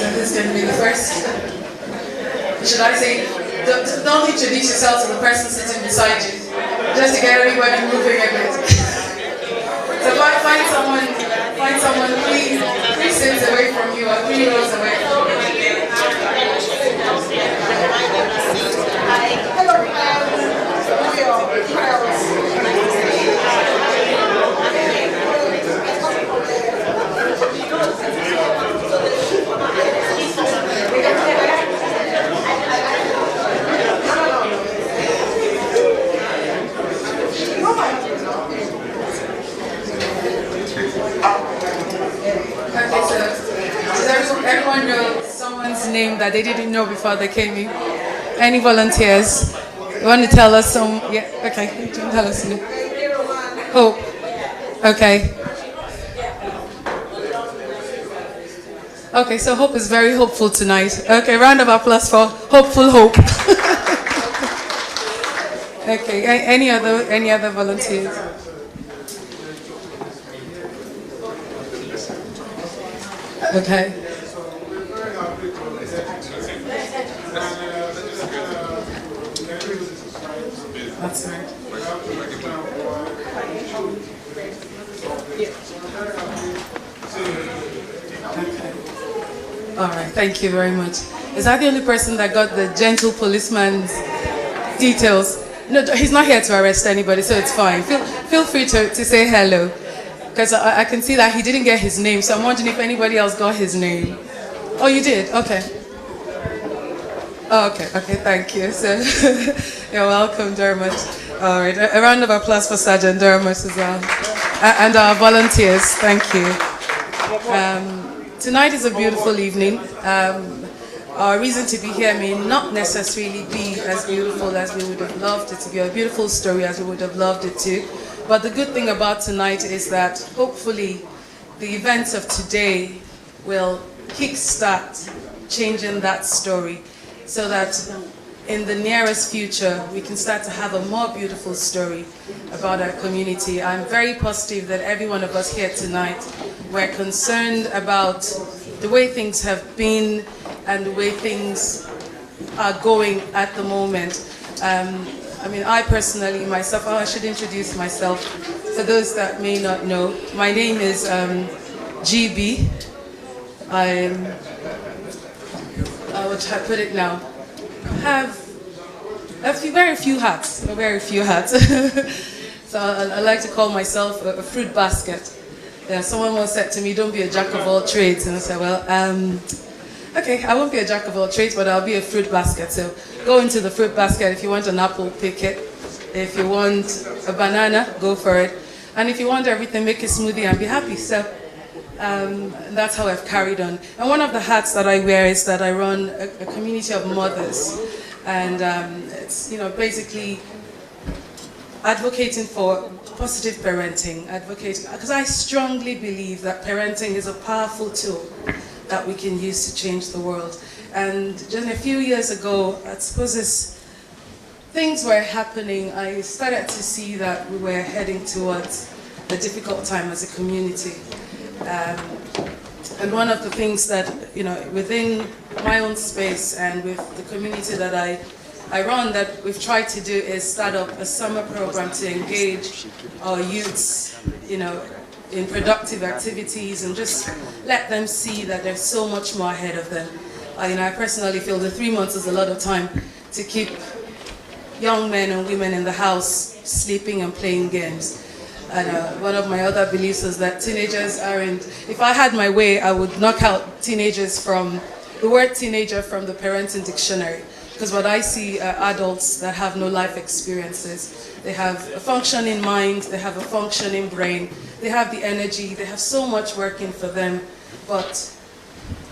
So who's going to be the first? Should I say, don't introduce yourself to the person sitting beside you, just to get everybody moving a bit. So find someone 3 seats away from you or 3 rows away from you. Okay, so does everyone know someone's name that they didn't know before they came in? Any volunteers? You want to tell us some? Yeah, okay. You can tell us. Hope. Okay. Okay, so Hope is very hopeful tonight. Okay, round of applause for Hopeful Hope. Okay, any other volunteers? Okay. That's right. Okay. All right, thank you very much. Is that the only person that got the gentle policeman's details? No, he's not here to arrest anybody, so it's fine. Feel free to say hello. Because I can see that he didn't get his name, so I'm wondering if anybody else got his name. Oh, you did? Okay. Oh, okay, thank you. So, you're welcome, Dermot. All right, a round of applause for Sergeant Dermot as well. And our volunteers, thank you. Tonight is a beautiful evening. Our reason to be here may not necessarily be as beautiful as we would have loved it to be, a beautiful story as we would have loved it to. But the good thing about tonight is that hopefully the events of today will kickstart changing that story so that in the nearest future we can start to have a more beautiful story about our community. I'm very positive that every one of us here tonight were concerned about the way things have been and the way things are going at the moment. I mean, I personally, myself, I should introduce myself. For those that may not know, my name is GB. How would I put it now? I have very few hats, So I like to call myself a fruit basket. Yeah, someone once said to me, don't be a jack of all trades. And I said, well, okay, I won't be a jack of all trades, but I'll be a fruit basket. So go into the fruit basket. If you want an apple, pick it. If you want a banana, go for it. And if you want everything, make a smoothie and be happy. So that's how I've carried on. And one of the hats that I wear is that I run a community of mothers. And it's, basically advocating for positive parenting, because I strongly believe that parenting is a powerful tool that we can use to change the world. And just a few years ago, I suppose as things were happening, I started to see that we were heading towards a difficult time as a community. And one of the things that, within my own space and with the community that I run, that we've tried to do is start up a summer program to engage our youths, in productive activities and just let them see that there's so much more ahead of them. I personally feel the 3 months is a lot of time to keep young men and women in the house sleeping and playing games. And one of my other beliefs is that teenagers aren't, if I had my way, I would knock out teenagers from, the word teenager from the parenting dictionary. Because what I see are adults that have no life experiences. They have a functioning mind, they have a functioning brain, they have the energy, they have so much working for them. But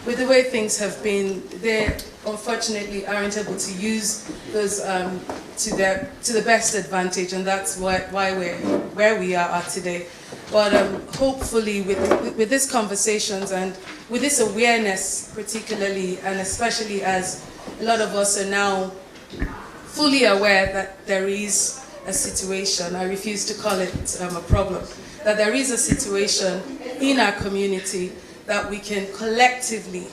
with the way things have been, they unfortunately aren't able to use those to the best advantage, and that's why we're where we are today. But hopefully with these conversations and with this awareness particularly, and especially as a lot of us are now fully aware that there is a situation, I refuse to call it a problem, that there is a situation in our community that we can collectively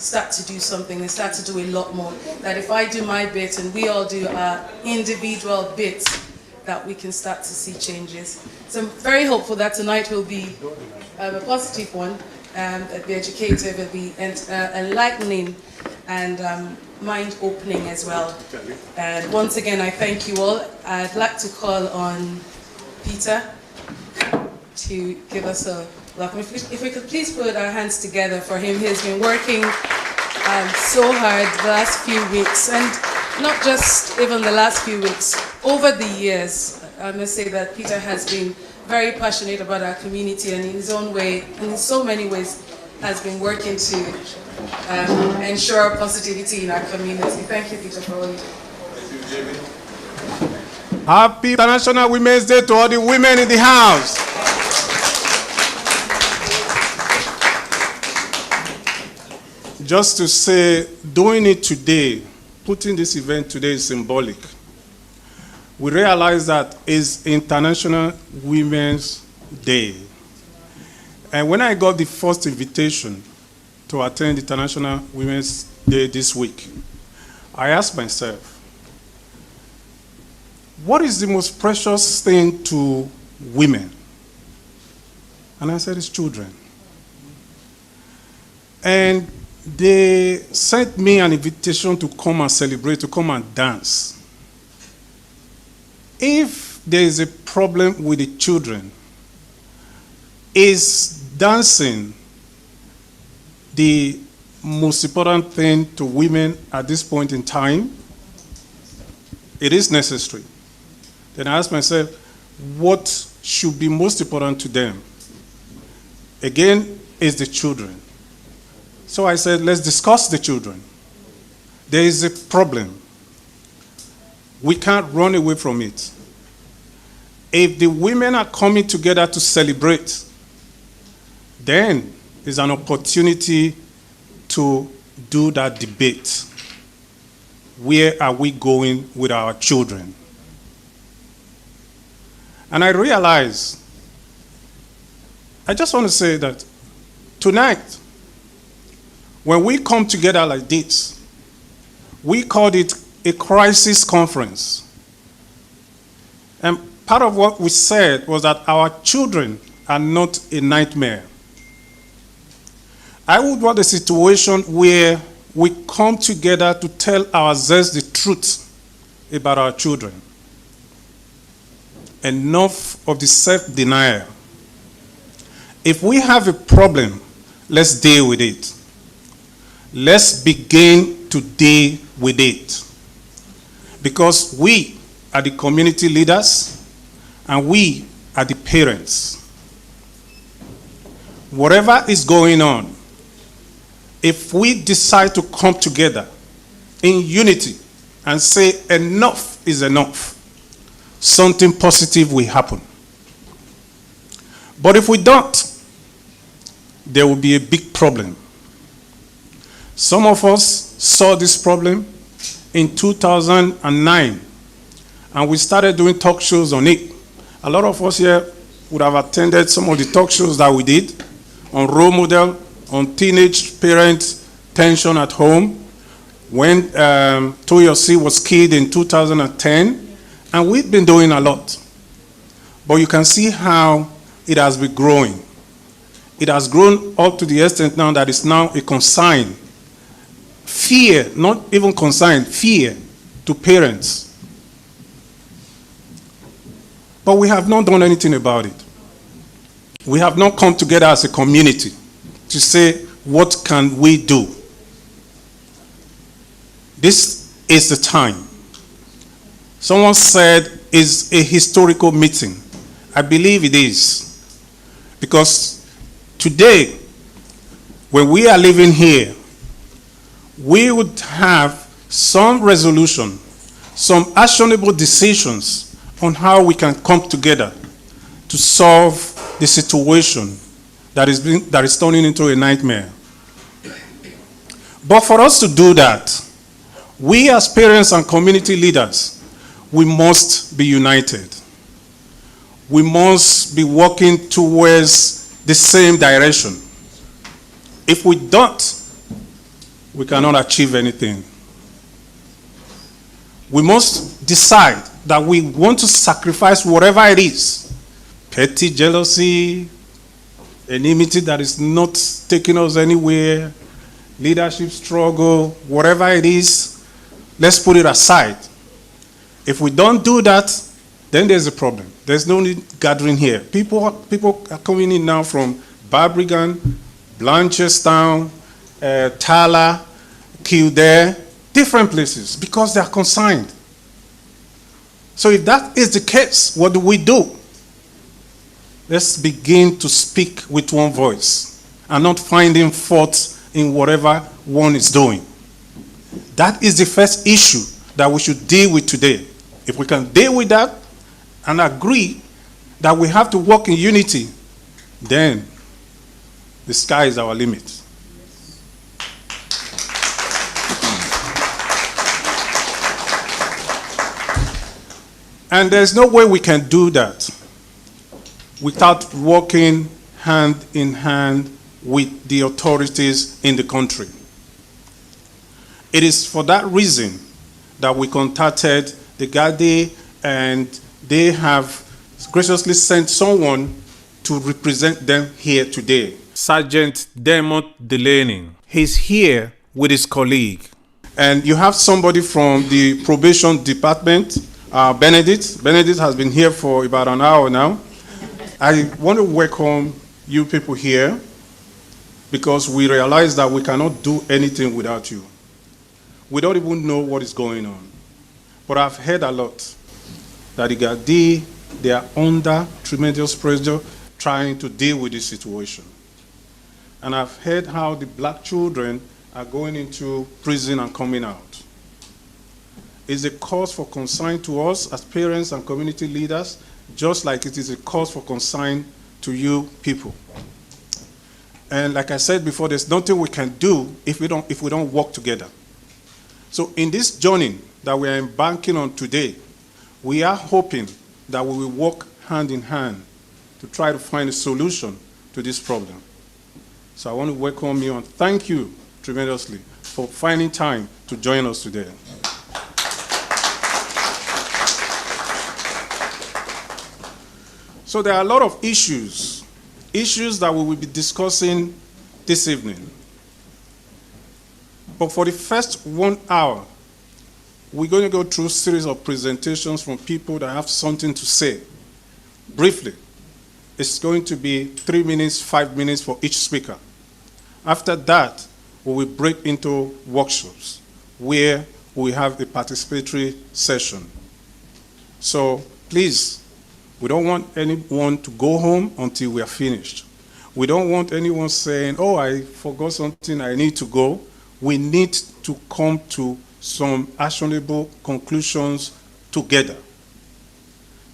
start to do something and start to do a lot more. That if I do my bit and we all do our individual bits, that we can start to see changes. So I'm very hopeful that tonight will be a positive one, that be educative, it'll be enlightening and mind-opening as well. And once again, I thank you all. I'd like to call on Peter to give us a welcome. If we could please put our hands together for him. He's been working so hard the last few weeks, and not just even the last few weeks, over the years. I must say that Peter has been very passionate about our community, and in his own way, in so many ways, has been working to ensure positivity in our community. Thank you, Peter, for all you do. Thank you, Jamie. Happy International Women's Day to all the women in the house. Just to say, doing it today, putting this event today is symbolic. We realize that it's International Women's Day. And when I got the first invitation to attend International Women's Day this week, I asked myself, what is the most precious thing to women? And I said, it's children. And they sent me an invitation to come and celebrate, to come and dance. If there is a problem with the children, is dancing the most important thing to women at this point in time? It is necessary. Then I asked myself, what should be most important to them? Again, is the children. So I said, let's discuss the children. There is a problem. We can't run away from it. If the women are coming together to celebrate, then there's an opportunity to do that debate. Where are we going with our children? And I realized, I just want to say that tonight, when we come together like this, we called it a crisis conference. And part of what we said was that our children are not a nightmare. I would want a situation where we come together to tell ourselves the truth about our children. Enough of the self-denial. If we have a problem, let's deal with it. Let's begin to deal with it. Because we are the community leaders and we are the parents. Whatever is going on, if we decide to come together in unity and say enough is enough, something positive will happen. But if we don't, there will be a big problem. Some of us saw this problem in 2009, and we started doing talk shows on it. A lot of us here would have attended some of the talk shows that we did on role model, on teenage parent tension at home, when Toyosi was killed in 2010, and we've been doing a lot. But you can see how it has been growing. It has grown up to the extent now that it's now a consign. Fear, not even consign, fear to parents. But we have not done anything about it. We have not come together as a community to say, what can we do? This is the time. Someone said it's a historical meeting. I believe it is. Because today, when we are living here, we would have some resolution, some actionable decisions on how we can come together to solve the situation that is turning into a nightmare. But for us to do that, we as parents and community leaders, we must be united. We must be working towards the same direction. If we don't, we cannot achieve anything. We must decide that we want to sacrifice whatever it is. Petty jealousy, enmity that is not taking us anywhere, leadership struggle, whatever it is, let's put it aside. If we don't do that, then there's a problem. There's no need gathering here. People are coming in now from Barbican, Blanchardstown, Tala, Kildare, different places, because they are consigned. So if that is the case, what do? Let's begin to speak with one voice and not finding fault in whatever one is doing. That is the first issue that we should deal with today. If we can deal with that and agree that we have to work in unity, then the sky is our limit. And there's no way we can do that without working hand in hand with the authorities in the country. It is for that reason that we contacted the Gade, and they have graciously sent someone to represent them here today. Sergeant Dermot Delaney. He's here with his colleague. And you have somebody from the probation department, Benedict. Benedict has been here for about an hour now. I want to welcome you people here because we realize that we cannot do anything without you. We don't even know what is going on. But I've heard a lot that the Gadi, they are under tremendous pressure trying to deal with this situation. And I've heard how the black children are going into prison and coming out. It's a cause for concern to us as parents and community leaders, just like it is a cause for concern to you people. And like I said before, there's nothing we can do if we don't work together. So in this journey that we are embarking on today, we are hoping that we will work hand in hand to try to find a solution to this problem. So I want to welcome you and thank you tremendously for finding time to join us today. So there are a lot of issues that we will be discussing this evening. But for the first 1 hour, we're going to go through a series of presentations from people that have something to say. Briefly, it's going to be 3 minutes, 5 minutes for each speaker. After that, we will break into workshops where we have a participatory session. So please, we don't want anyone to go home until we are finished. We don't want anyone saying, oh, I forgot something, I need to go. We need to come to some actionable conclusions together.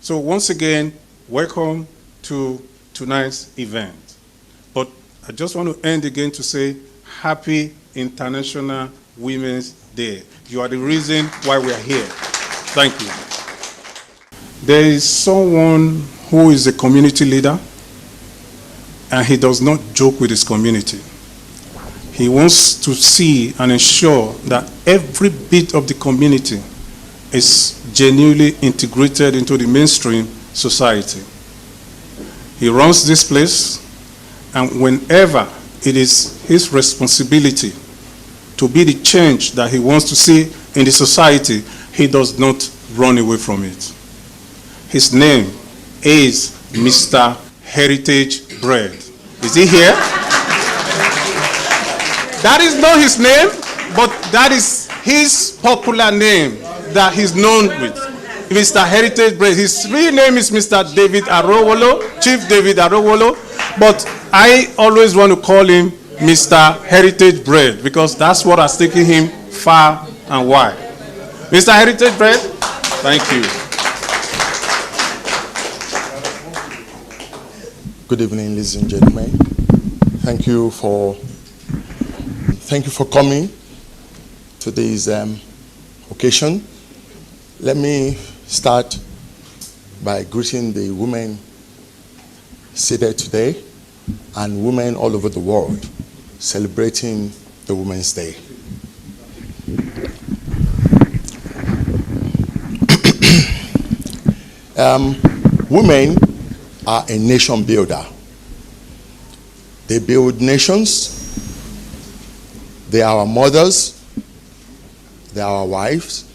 So once again, welcome to tonight's event. But I just want to end again to say Happy International Women's Day. You are the reason why we are here. Thank you. There is someone who is a community leader, and he does not joke with his community. He wants to see and ensure that every bit of the community is genuinely integrated into the mainstream society. He runs this place, and whenever it is his responsibility to be the change that he wants to see in the society, he does not run away from it. His name is Mr. Heritage Bread. Is he here? That is not his name, but that is his popular name that he's known with. Mr. Heritage Bread. His real name is Mr. David Arowolo, Chief David Arowolo, but I always want to call him Mr. Heritage Bread because that's what has taken him far and wide. Mr. Heritage Bread, thank you. Good evening, ladies and gentlemen. Thank you for coming to this occasion. Let me start by greeting the women seated today and women all over the world celebrating the Women's Day. Women are a nation builder. They build nations. They are our mothers. They are our wives.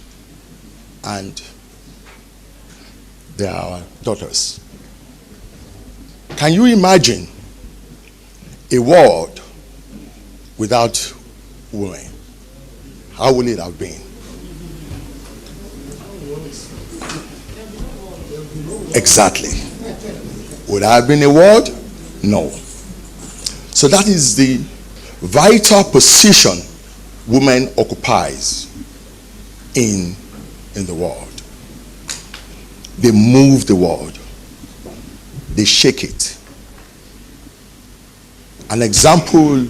And they are our daughters. Can you imagine a world without women? How will it have been? Exactly. Would I have been a world? No. So that is the vital position women occupies in the world. They move the world. They shake it. An example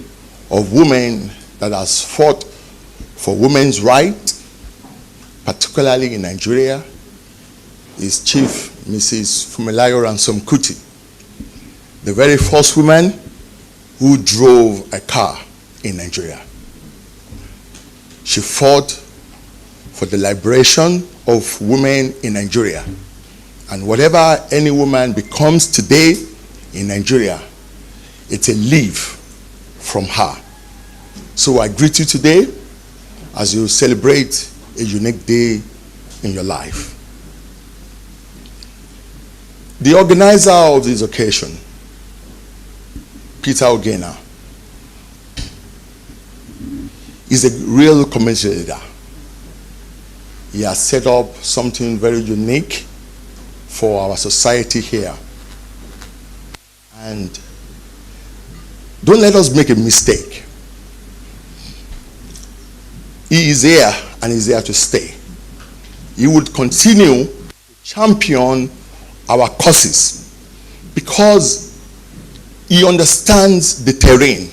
of women that has fought for women's rights, particularly in Nigeria, is Chief Mrs. Funmilayo Ransome Kuti, the very first woman who drove a car in Nigeria. She fought for the liberation of women in Nigeria. And whatever any woman becomes today in Nigeria, it's a leave from her. So I greet you today as you celebrate a unique day in your life. The organizer of this occasion, Peter Ogena, is a real community leader. He has set up something very unique for our society here. And don't let us make a mistake. He is here and he's here to stay. He would continue to champion our causes because he understands the terrain,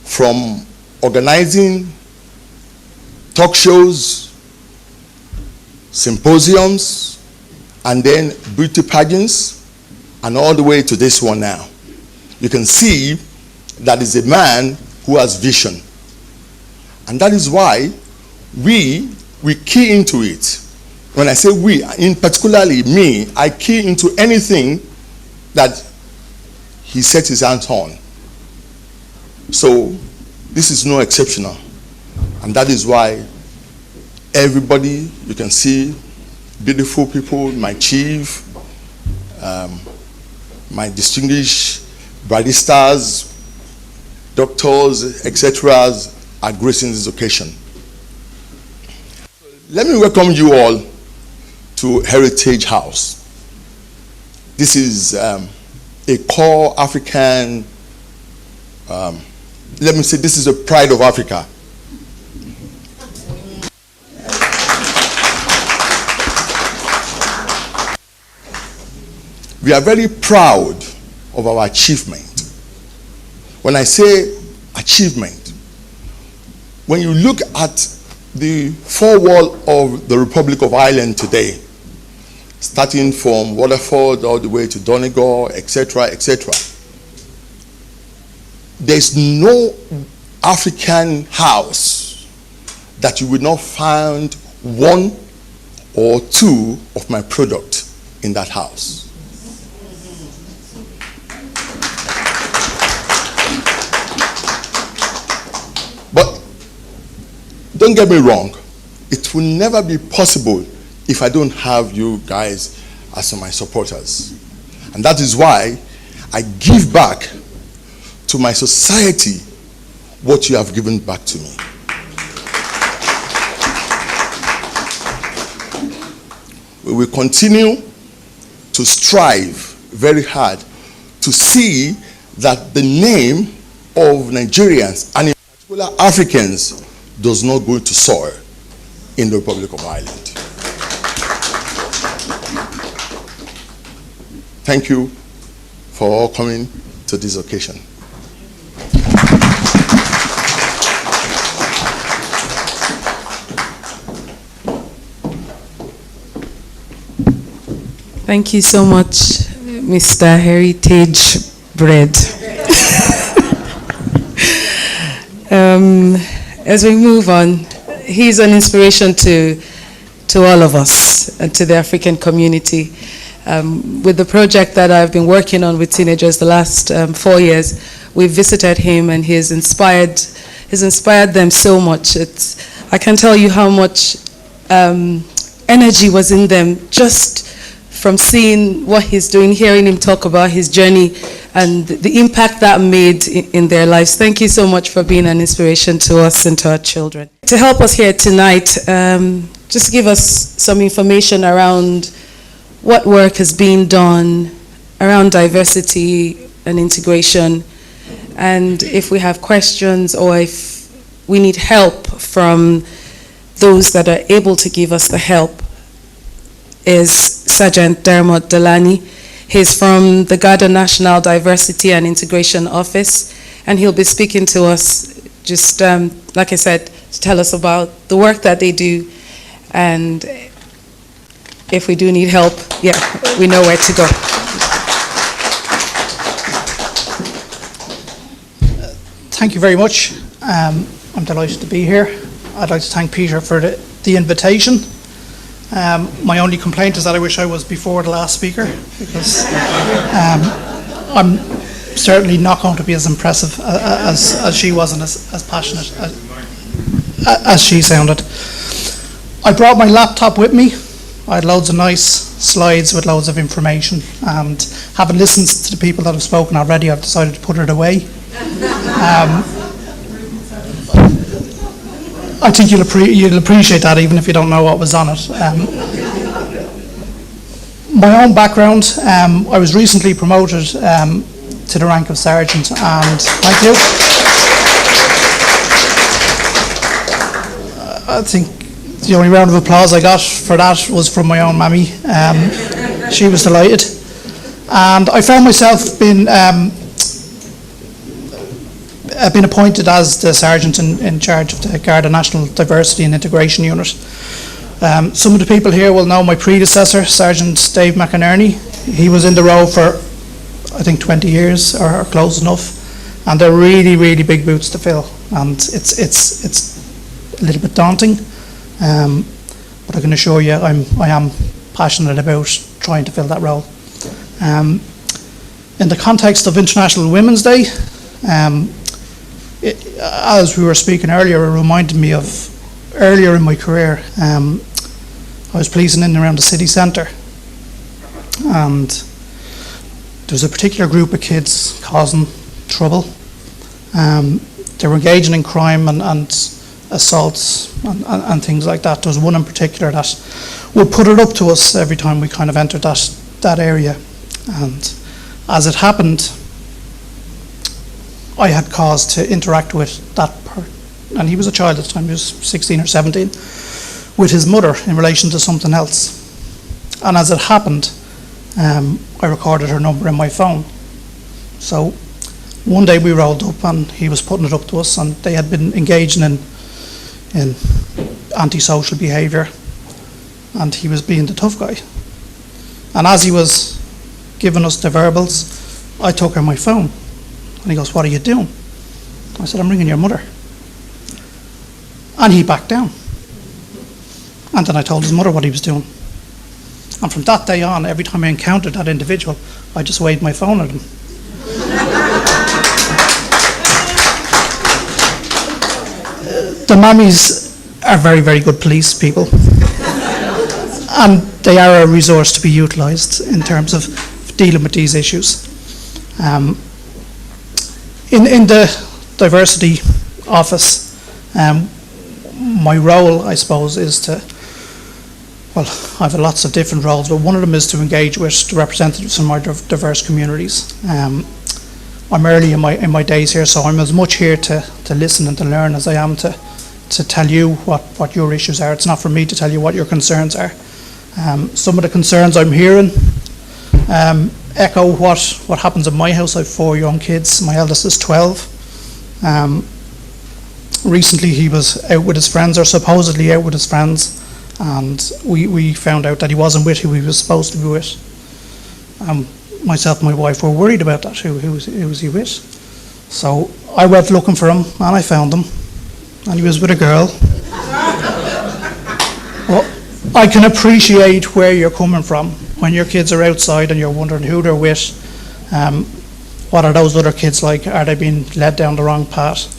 from organizing talk shows, symposiums, and then beauty pageants, and all the way to this one now. You can see that is a man who has vision. And that is why we key into it. When I say we, in particularly me, I key into anything that he sets his hands on. So this is no exceptional. And that is why everybody, you can see beautiful people, my chief, my distinguished baristas, doctors, etc., are gracing this occasion. Let me welcome you all to Heritage House. This is a core African, let me say this is a pride of Africa. We are very proud of our achievement. When I say achievement, when you look at the four walls of the Republic of Ireland today, starting from Waterford all the way to Donegal, etc., etc., there's no African house that you will not find one or two of my product in that house. But don't get me wrong, it will never be possible if I don't have you guys as my supporters. And that is why I give back to my society what you have given back to me. We will continue to strive very hard to see that the name of Nigerians, and in particular Africans, does not go to soar in the Republic of Ireland. Thank you for all coming to this occasion. Thank you so much, Mr. Heritage Bread. As we move on, he's an inspiration to to all of us and to the African community. With the project that I've been working on with teenagers the last 4 years, we've visited him, and he's inspired them so much. I can tell you how much energy was in them just from seeing what he's doing, hearing him talk about his journey and the impact that made in their lives. Thank you so much for being an inspiration to us and to our children. To help us here tonight, just give us some information around what work is being done around diversity and integration, and if we have questions or if we need help from those that are able to give us the help, is Sergeant Dermot Delany. He's from the Garda National Diversity and Integration Office, and he'll be speaking to us, just like I said, to tell us about the work that they do, and if we do need help, yeah, we know where to go. Thank you very much. I'm delighted to be here. I'd like to thank Peter for the invitation. My only complaint is that I wish I was before the last speaker, because I'm certainly not going to be as impressive as she was and as passionate as she sounded. I brought my laptop with me. I had loads of nice slides with loads of information, and having listened to the people that have spoken already, I've decided to put it away. I think you'll appreciate that, even if you don't know what was on it. My own background, I was recently promoted to the rank of sergeant, and thank you. I think the only round of applause I got for that was from my own mammy. She was delighted. And I found myself being appointed as the sergeant in charge of the Garda National Diversity and Integration Unit. Some of the people here will know my predecessor, Sergeant Dave McInerney. He was in the role for, I think, 20 years or close enough, and they're really, really big boots to fill, and it's a little bit daunting, but I can assure you I am passionate about trying to fill that role. In the context of International Women's Day, as we were speaking earlier, it reminded me of earlier in my career. I was policing in and around the city centre, and there was a particular group of kids causing trouble. They were engaging in crime and assaults and things like that. There was one in particular that would put it up to us every time we kind of entered that area, and as it happened, I had cause to interact with that and he was a child at the time, he was 16 or 17, with his mother in relation to something else. And as it happened, I recorded her number in my phone. So one day we rolled up and he was putting it up to us, and they had been engaging in antisocial behaviour, and he was being the tough guy. And as he was giving us the verbals, I took her my phone. And he goes, "What are you doing?" I said, "I'm ringing your mother." And he backed down. And then I told his mother what he was doing. And from that day on, every time I encountered that individual, I just waved my phone at him. The mammies are very, very good police people. And they are a resource to be utilised in terms of dealing with these issues. In the diversity office, my role, I suppose, is to, well, I have lots of different roles, but one of them is to engage with the representatives from our diverse communities. I'm early in my days here, so I'm as much here to listen and to learn as I am to tell you what your issues are. It's not for me to tell you what your concerns are. Some of the concerns I'm hearing echo what happens in my house. I have 4 young kids. My eldest is 12. Recently he was out with his friends, or supposedly out with his friends, and we found out that he wasn't with who he was supposed to be with. Myself and my wife were worried about that. Who was he with? So I went looking for him, and I found him, and he was with a girl. Well, I can appreciate where you're coming from when your kids are outside and you're wondering who they're with. What are those other kids like? Are they being led down the wrong path?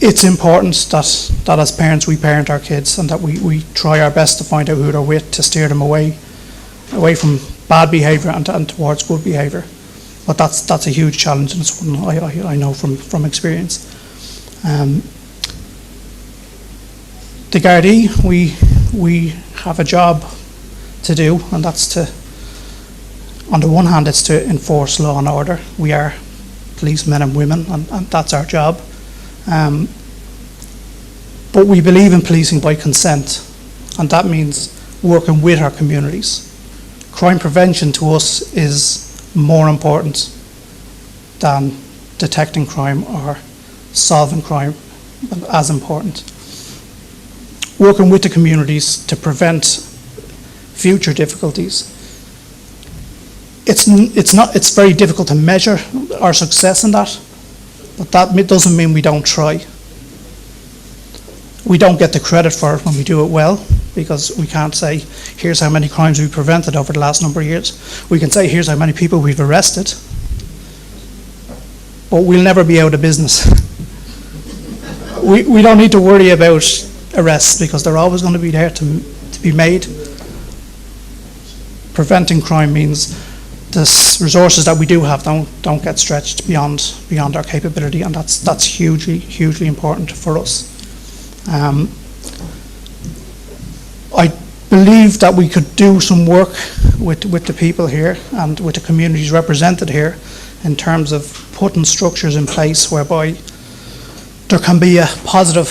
It's important that as parents we parent our kids, and that we try our best to find out who they're with, to steer them away from bad behaviour and towards good behaviour. But that's a huge challenge, and it's one I know from experience. The Gardaí, we have a job to do, and that's to, on the one hand, it's to enforce law and order. We are policemen and women, and that's our job. But we believe in policing by consent, and that means working with our communities. Crime prevention to us is more important than detecting crime or solving crime, as important. Working with the communities to prevent future difficulties. It's very difficult to measure our success in that, but that doesn't mean we don't try. We don't get the credit for it when we do it well, because we can't say, here's how many crimes we've prevented over the last number of years. We can say, here's how many people we've arrested, but we'll never be out of business. We don't need to worry about arrests, because they're always going to be there to be made. Preventing crime means the resources that we do have don't get stretched beyond our capability, and that's hugely important for us. I believe that we could do some work with the people here and with the communities represented here in terms of putting structures in place whereby there can be a positive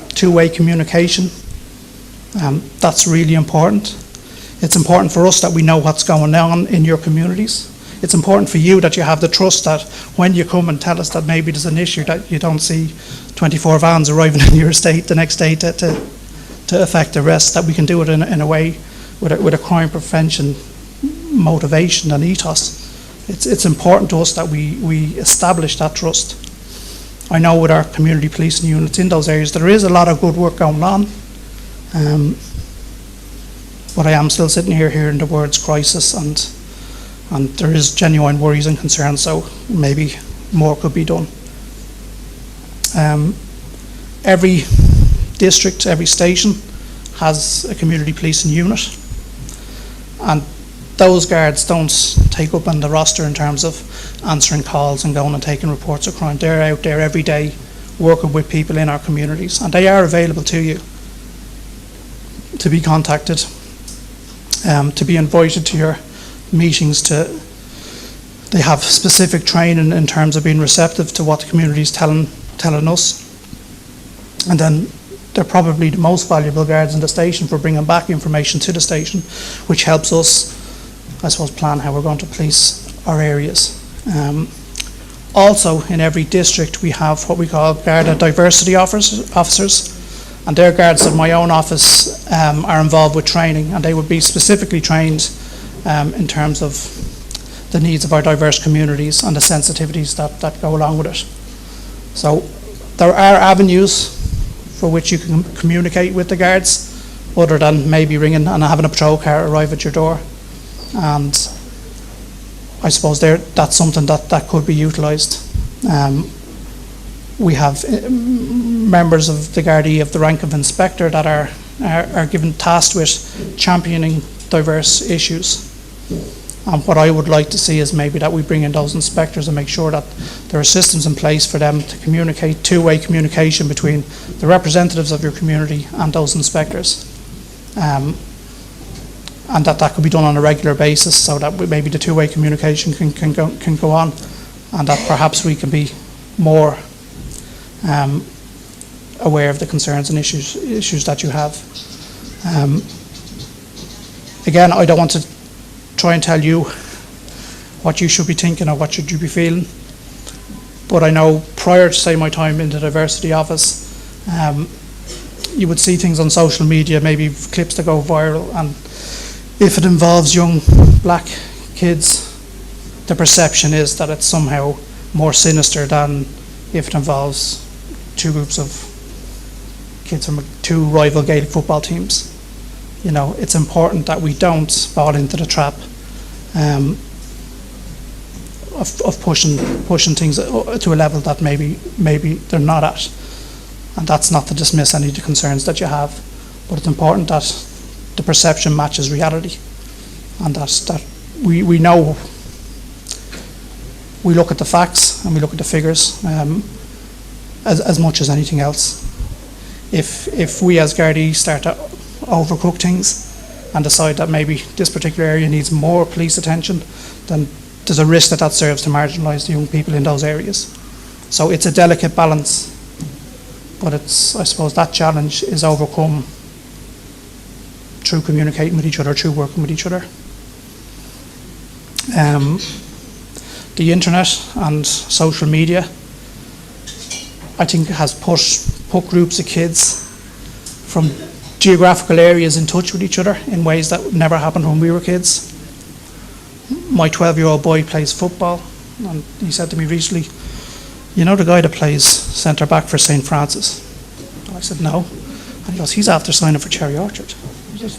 two-way communication. That's really important. It's important for us that we know what's going on in your communities. It's important for you that you have the trust that when you come and tell us that maybe there's an issue, that you don't see 24 vans arriving in your estate the next day to effect arrest, that we can do it in a way with a crime prevention motivation and ethos. It's important to us that we establish that trust. I know with our community policing units in those areas there is a lot of good work going on, but I am still sitting here hearing the words crisis, and there is genuine worries and concerns, so maybe more could be done. Every district, every station has a community policing unit, and those guards don't take up on the roster in terms of answering calls and going and taking reports of crime. They're out there every day working with people in our communities, and they are available to you to be contacted, to be invited to your meetings. They have specific training in terms of being receptive to what the community is telling us, and then they're probably the most valuable guards in the station for bringing back information to the station, which helps us, I suppose, plan how we're going to police our areas. Also, in every district we have what we call Garda diversity officers, and they're guards at my own office are involved with training, and they would be specifically trained in terms of the needs of our diverse communities and the sensitivities that go along with it. So there are avenues for which you can communicate with the guards other than maybe ringing and having a patrol car arrive at your door, and I suppose that's something that could be utilised. We have members of the Gardaí of the rank of inspector that are given tasked with championing diverse issues. And what I would like to see is maybe that we bring in those inspectors and make sure that there are systems in place for them to communicate, two-way communication between the representatives of your community and those inspectors. And that could be done on a regular basis, so that maybe the two-way communication can go on, and that perhaps we can be more aware of the concerns and issues that you have. Again, I don't want to try and tell you what you should be thinking or what should you be feeling, but I know prior to, say, my time in the diversity office, you would see things on social media, maybe clips that go viral, and if it involves young black kids, the perception is that it's somehow more sinister than if it involves two groups of kids from 2 rival Gaelic football teams. You know, it's important that we don't fall into the trap of pushing things to a level that maybe they're not at. And that's not to dismiss any of the concerns that you have, but it's important that the perception matches reality, and that we know, we look at the facts and we look at the figures as much as anything else. If we as Gardaí start to overcook things and decide that maybe this particular area needs more police attention, then there's a risk that serves to marginalise the young people in those areas. So it's a delicate balance, but it's, I suppose, that challenge is overcome through communicating with each other, through working with each other. The internet and social media, I think, has put groups of kids from geographical areas in touch with each other in ways that never happened when we were kids. My 12-year-old boy plays football, and he said to me recently, "You know the guy that plays centre back for St. Francis?" And I said, "No." And he goes, "He's after signing for Cherry Orchard." I said,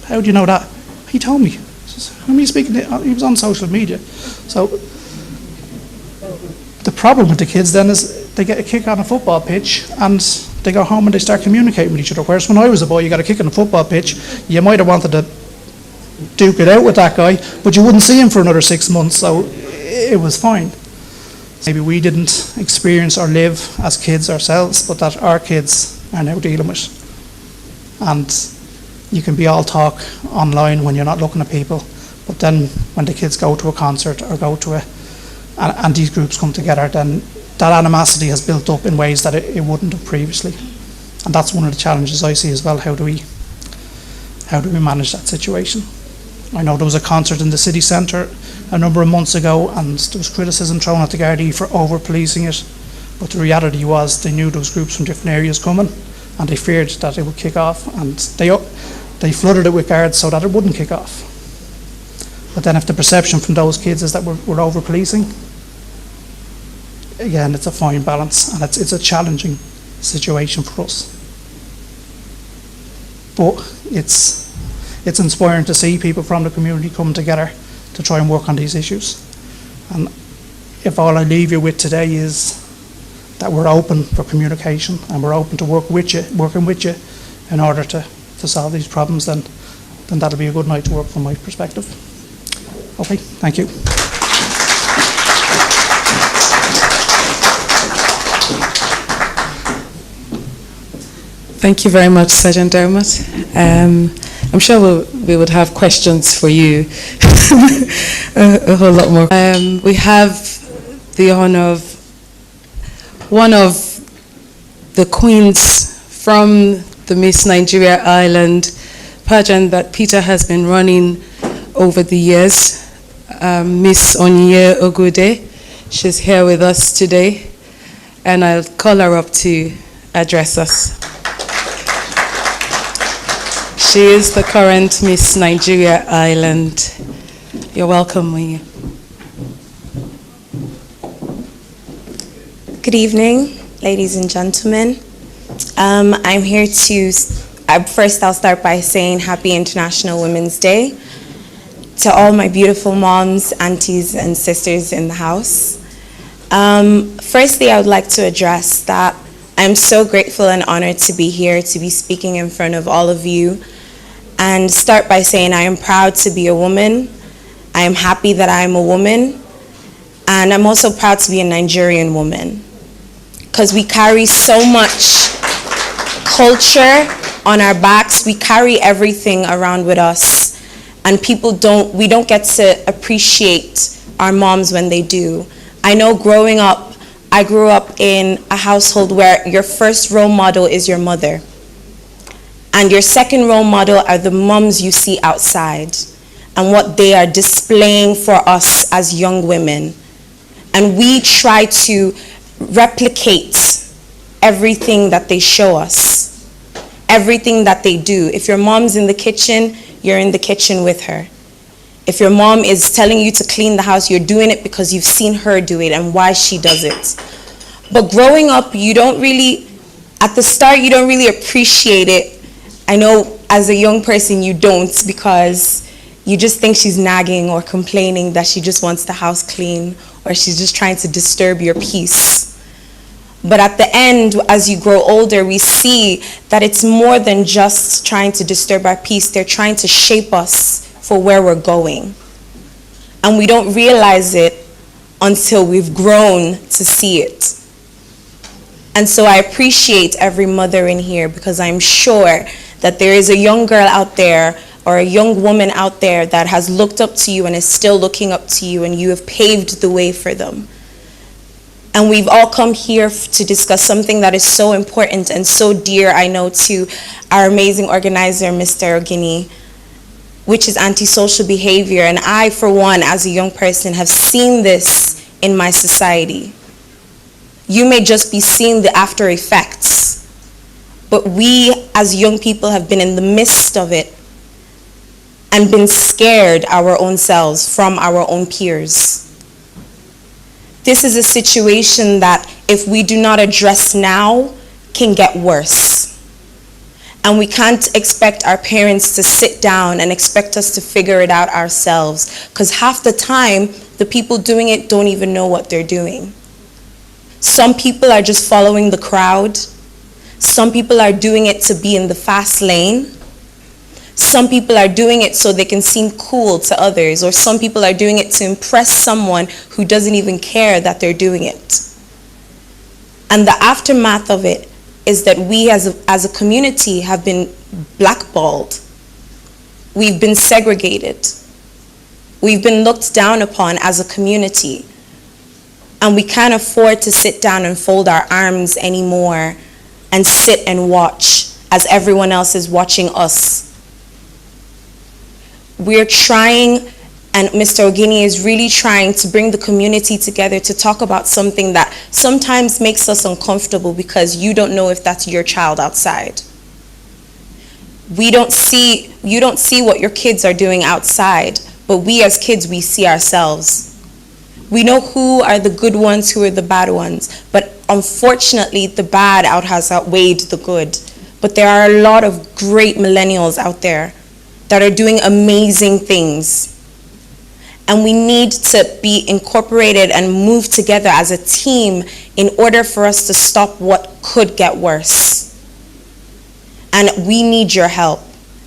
"How do you know that?" He told me. I said, "Who are you speaking to?" He was on social media. So the problem with the kids then is they get a kick on a football pitch and they go home and they start communicating with each other. Whereas when I was a boy, you got a kick on a football pitch, you might have wanted to duke it out with that guy, but you wouldn't see him for another 6 months, so it was fine. Maybe we didn't experience or live as kids ourselves, but that our kids are now dealing with. And you can be all talk online when you're not looking at people, but then when the kids go to a concert or go to and these groups come together, then that animosity has built up in ways that it wouldn't have previously. And that's one of the challenges I see as well. How do we manage that situation? I know there was a concert in the city centre a number of months ago, and there was criticism thrown at the Gardaí for over-policing it, but the reality was they knew there was groups from different areas coming, and they feared that it would kick off, and they flooded it with guards so that it wouldn't kick off. But then if the perception from those kids is that we're over-policing, again, it's a fine balance, and it's a challenging situation for us. But it's inspiring to see people from the community come together to try and work on these issues. And if all I leave you with today is that we're open for communication and we're open to working with you in order to solve these problems, then that'll be a good night to work from my perspective. Okay, thank you. Thank you very much, Sergeant Dermot. I'm sure we would have questions for you, a whole lot more. We have the honor of one of the queens from the Miss Nigeria Ireland pageant that Peter has been running over the years, Miss Onye Ogude. She's here with us today, and I'll call her up to address us. She is the current Miss Nigeria Ireland. You're welcome, Onye. Good evening, ladies and gentlemen. I'm here to, first I'll start by saying Happy International Women's Day to all my beautiful moms, aunties, and sisters in the house. Firstly, I would like to address that I'm so grateful and honored to be here, to be speaking in front of all of you, and start by saying I am proud to be a woman. I am happy that I am a woman, and I'm also proud to be a Nigerian woman, because we carry so much culture on our backs. We carry everything around with us, and we don't get to appreciate our moms when they do. I know growing up, I grew up in a household where your first role model is your mother, and your second role model are the moms you see outside and what they are displaying for us as young women. And we try to replicate everything that they show us, everything that they do. If your mom's in the kitchen, you're in the kitchen with her. If your mom is telling you to clean the house, you're doing it because you've seen her do it and why she does it. But growing up, you don't really At the start, you don't really appreciate it. I know as a young person you don't, because you just think she's nagging or complaining that she just wants the house clean, or she's just trying to disturb your peace. But at the end, as you grow older, we see that it's more than just trying to disturb our peace. They're trying to shape us for where we're going. And we don't realize it until we've grown to see it. And so I appreciate every mother in here, because I'm sure that there is a young girl out there or a young woman out there that has looked up to you and is still looking up to you, and you have paved the way for them. And we've all come here to discuss something that is so important and so dear, I know, to our amazing organizer, Mr. Ogini, which is antisocial behavior. And I, for one, as a young person, have seen this in my society. You may just be seeing the after effects, but we as young people have been in the midst of it and been scared our own selves from our own peers. This is a situation that, if we do not address now, can get worse. And we can't expect our parents to sit down and expect us to figure it out ourselves, because half the time, the people doing it don't even know what they're doing. Some people are just following the crowd. Some people are doing it to be in the fast lane. Some people are doing it so they can seem cool to others, or some people are doing it to impress someone who doesn't even care that they're doing it. And the aftermath of it is that we as a community have been blackballed. We've been segregated. We've been looked down upon as a community. And we can't afford to sit down and fold our arms anymore and sit and watch as everyone else is watching us. We're trying, and Mr. Ogini is really trying to bring the community together to talk about something that sometimes makes us uncomfortable, because you don't know if that's your child outside. You don't see what your kids are doing outside, but we as kids, we see ourselves. We know who are the good ones, who are the bad ones, but unfortunately the bad has outweighed the good. But there are a lot of great millennials out there that are doing amazing things. And we need to be incorporated and move together as a team in order for us to stop what could get worse. And we need your help.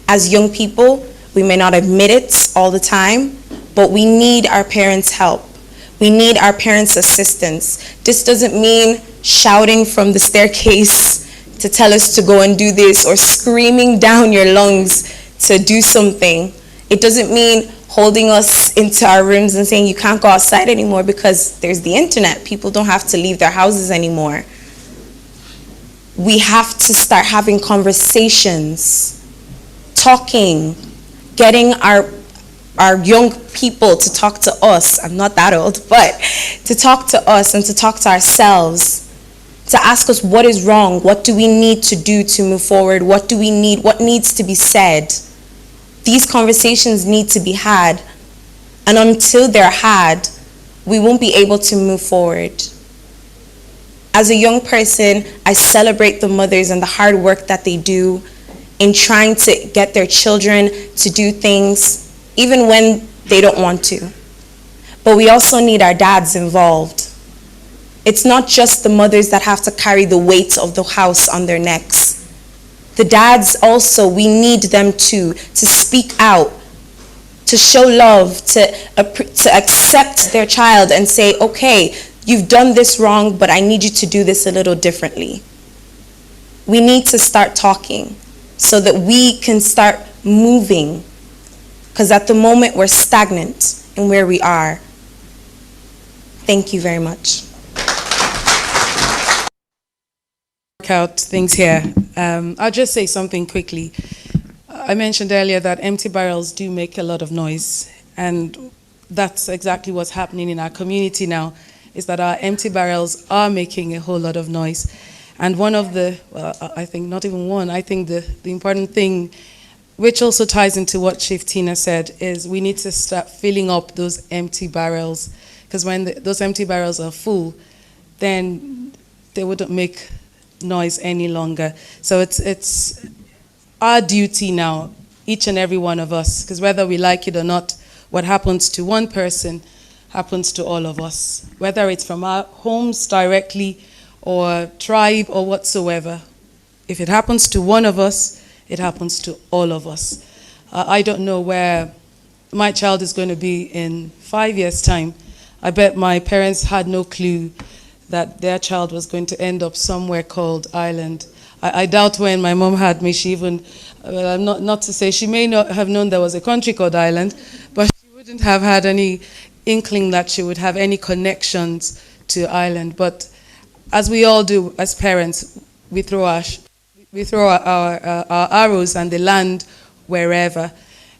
As young people, we may not admit it all the time, but we need our parents' help. We need our parents' assistance. This doesn't mean shouting from the staircase to tell us to go and do this, or screaming down your lungs to do something. It doesn't mean holding us into our rooms and saying you can't go outside anymore because there's the internet. People don't have to leave their houses anymore. We have to start having conversations, talking, getting our young people to talk to us. I'm not that old, but to talk to us and to talk to ourselves, to ask us what is wrong, what do we need to do to move forward, what do we need, what needs to be said. These conversations need to be had, and until they're had, we won't be able to move forward. As a young person, I celebrate the mothers and the hard work that they do in trying to get their children to do things, even when they don't want to. But we also need our dads involved. It's not just the mothers that have to carry the weight of the house on their necks. The dads also, we need them to speak out, to show love, to accept their child and say, okay, you've done this wrong, but I need you to do this a little differently. We need to start talking so that we can start moving, because at the moment we're stagnant in where we are. Thank you very much. Out things here. I'll just say something quickly. I mentioned earlier that empty barrels do make a lot of noise, and that's exactly what's happening in our community now, is that our empty barrels are making a whole lot of noise. And one of the, well, I think not even one, I think the important thing, which also ties into what Chief Tina said, is we need to start filling up those empty barrels, because when those empty barrels are full, then they wouldn't make noise any longer. So it's our duty now, each and every one of us, because whether we like it or not, what happens to one person happens to all of us, whether it's from our homes directly or tribe or whatsoever. If it happens to one of us, it happens to all of us. I don't know where my child is going to be in 5 years' time. I bet my parents had no clue that their child was going to end up somewhere called Ireland. I doubt when my mom had me, she even, not to say, she may not have known there was a country called Ireland, but she wouldn't have had any inkling that she would have any connections to Ireland. But as we all do as parents, we throw our arrows and they land wherever.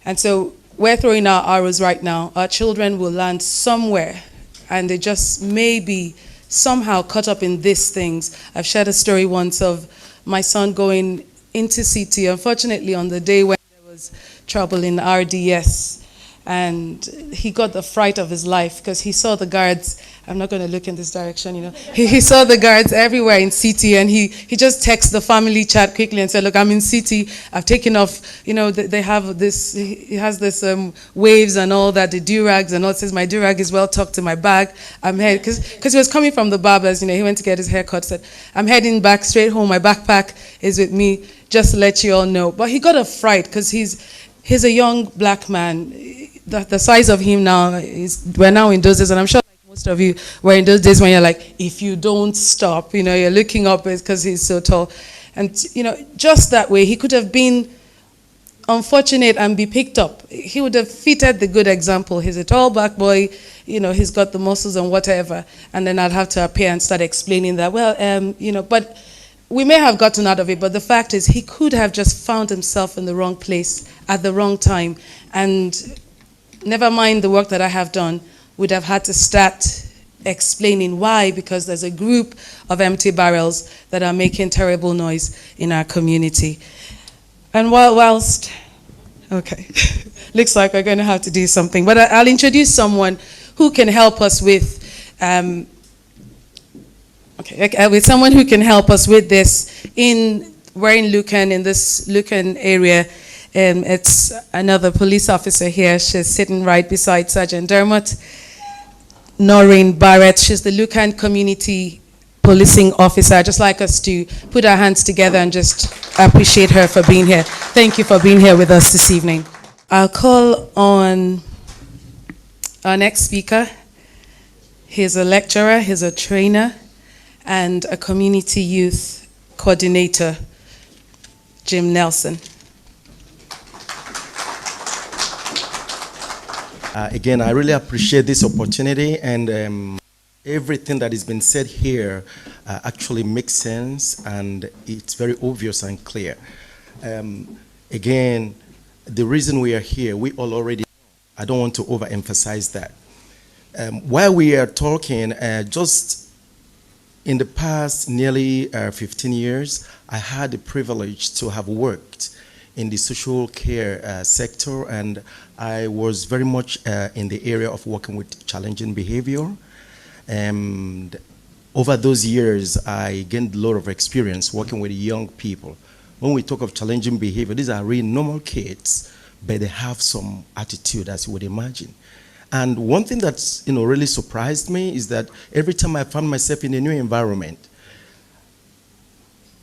And so we're throwing our arrows right now. Our children will land somewhere, and they just may be somehow caught up in these things. I've shared a story once of my son going into CT, unfortunately on the day when there was trouble in RDS. And he got the fright of his life because he saw the guards. I'm not going to look in this direction, you know. He saw the guards everywhere in CT, and he just texted the family chat quickly and said, look, I'm in CT. I've taken off, you know, they have this, he has this waves and all that, the do-rags and all. It says, my do-rag is well tucked in my bag. I'm heading, because he was coming from the barber's, you know, he went to get his hair cut, said, I'm heading back straight home. My backpack is with me, just to let you all know. But he got a fright because he's a young black man. The size of him now we're now in those days, and I'm sure like most of you were in those days when you're like, if you don't stop, you know, you're looking up because he's so tall. And, you know, just that way, he could have been unfortunate and be picked up. He would have fitted the good example. He's a tall black boy, you know, he's got the muscles and whatever. And then I'd have to appear and start explaining that, well, you know, but we may have gotten out of it, but the fact is he could have just found himself in the wrong place at the wrong time. And never mind the work that I have done, would have had to start explaining why, because there's a group of empty barrels that are making terrible noise in our community. And whilst okay, looks like we're going to have to do something, but I'll introduce someone who can help us with, with someone who can help us with this. We're in Lucan, in this Lucan area. It's another police officer here. She's sitting right beside Sergeant Dermot. Noreen Barrett. She's the Lucan Community Policing Officer. I'd just like us to put our hands together and just appreciate her for being here. Thank you for being here with us this evening. I'll call on our next speaker. He's a lecturer, he's a trainer, and a community youth coordinator, Jim Nelson. Again, I really appreciate this opportunity, and everything that has been said here actually makes sense, and it's very obvious and clear. Again, the reason we are here, we all already know. I don't want to overemphasize that. While we are talking, just in the past nearly 15 years, I had the privilege to have worked in the social care sector, and I was very much in the area of working with challenging behavior. And over those years, I gained a lot of experience working with young people. When we talk of challenging behavior, these are really normal kids, but they have some attitude, as you would imagine. And one thing that's really surprised me is that every time I found myself in a new environment,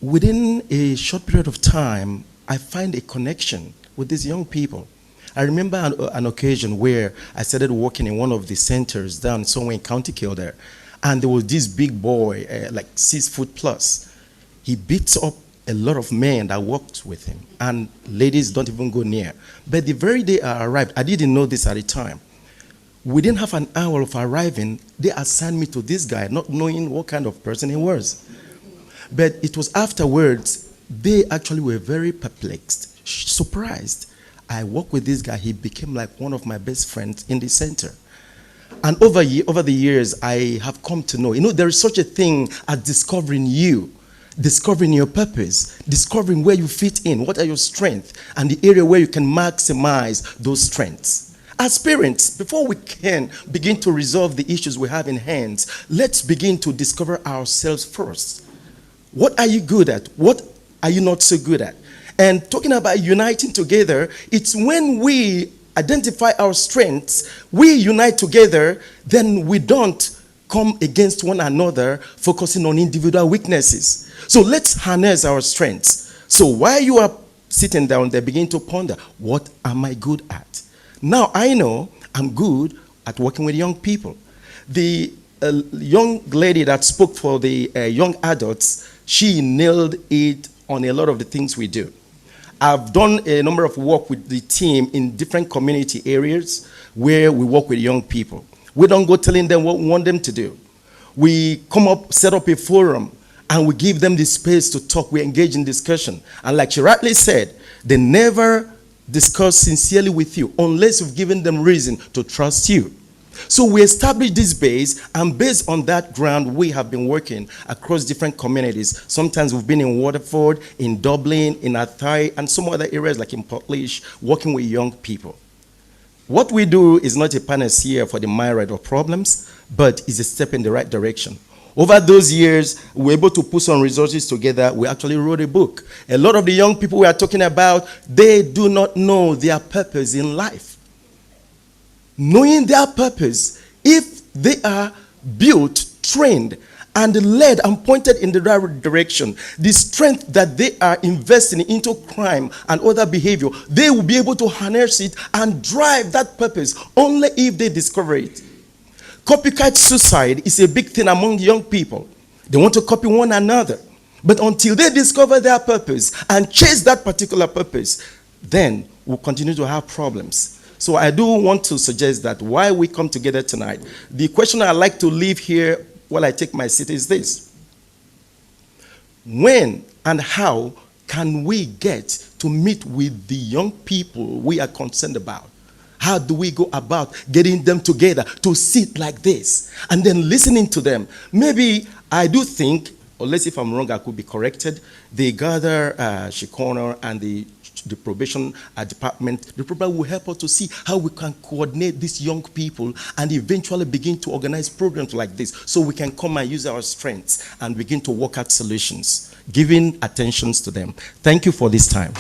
within a short period of time, I find a connection with these young people. I remember an occasion where I started working in one of the centers down somewhere in County Kildare, and there was this big boy, like 6 foot plus. He beats up a lot of men that worked with him, and ladies don't even go near. But the very day I arrived, I didn't know this at the time. Within half an hour of arriving, they assigned me to this guy, not knowing what kind of person he was. But it was afterwards, they actually were very perplexed, surprised. I worked with this guy. He became like one of my best friends in the center. And over the years, I have come to know, there is such a thing as discovering you, discovering your purpose, discovering where you fit in, what are your strengths, and the area where you can maximize those strengths. As parents, before we can begin to resolve the issues we have in hand, let's begin to discover ourselves first. What are you good at? What are you not so good at? And talking about uniting together, it's when we identify our strengths, we unite together, then we don't come against one another, focusing on individual weaknesses. So let's harness our strengths. So while you are sitting down there, begin to ponder, what am I good at? Now I know I'm good at working with young people. The young lady that spoke for the young adults, she nailed it on a lot of the things we do. I've done a number of work with the team in different community areas where we work with young people. We don't go telling them what we want them to do. We come up, set up a forum, and we give them the space to talk. We engage in discussion. And like she rightly said, they never discuss sincerely with you unless you've given them reason to trust you. So we established this base, and based on that ground, we have been working across different communities. Sometimes we've been in Waterford, in Dublin, in Athy, and some other areas like in Portlaoise, working with young people. What we do is not a panacea for the myriad of problems, but is a step in the right direction. Over those years, we were able to put some resources together. We actually wrote a book. A lot of the young people we are talking about, they do not know their purpose in life. Knowing their purpose, if they are built, trained, and led and pointed in the right direction, the strength that they are investing into crime and other behavior, they will be able to harness it and drive that purpose only if they discover it. Copycat suicide is a big thing among young people. They want to copy one another. But until they discover their purpose and chase that particular purpose, then we'll continue to have problems. So I do want to suggest that while we come together tonight, the question I'd like to leave here while I take my seat is this. When and how can we get to meet with the young people we are concerned about? How do we go about getting them together to sit like this and then listening to them? Maybe I do think, unless if I'm wrong, I could be corrected, they gather Shikona and the probation department. The program will help us to see how we can coordinate these young people and eventually begin to organize programs like this so we can come and use our strengths and begin to work out solutions, giving attentions to them. Thank you for this time.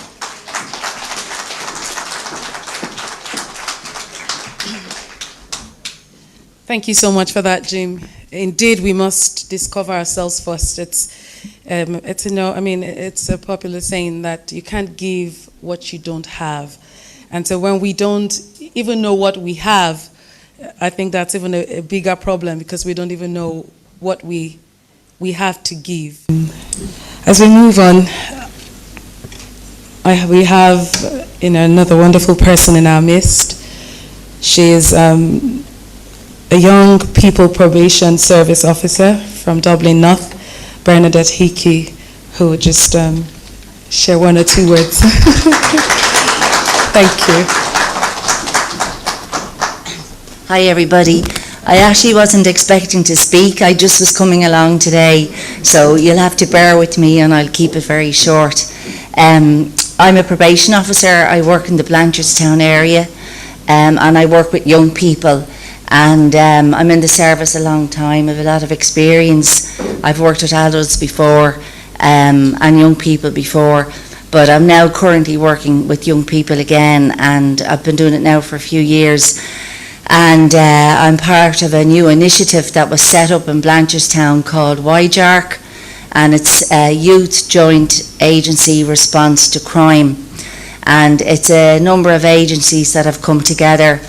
Thank you so much for that, Jim. Indeed, we must discover ourselves first. It's a popular saying that you can't give what you don't have. And so when we don't even know what we have, I think that's even a bigger problem because we don't even know what we have to give. As we move on, we have another wonderful person in our midst. She is a young people probation service officer from Dublin North, Bernadette Hickey, who would just share one or two words. Thank you. Hi everybody. I actually wasn't expecting to speak. I just was coming along today, so you'll have to bear with me and I'll keep it very short. I'm a probation officer. I work in the Blanchardstown area and I work with young people. And I'm in the service a long time. I have a lot of experience. I've worked with adults before and young people before, but I'm now currently working with young people again, and I've been doing it now for a few years. And I'm part of a new initiative that was set up in Blanchardstown called YJARC, and it's a Youth Joint Agency Response to Crime. And it's a number of agencies that have come together.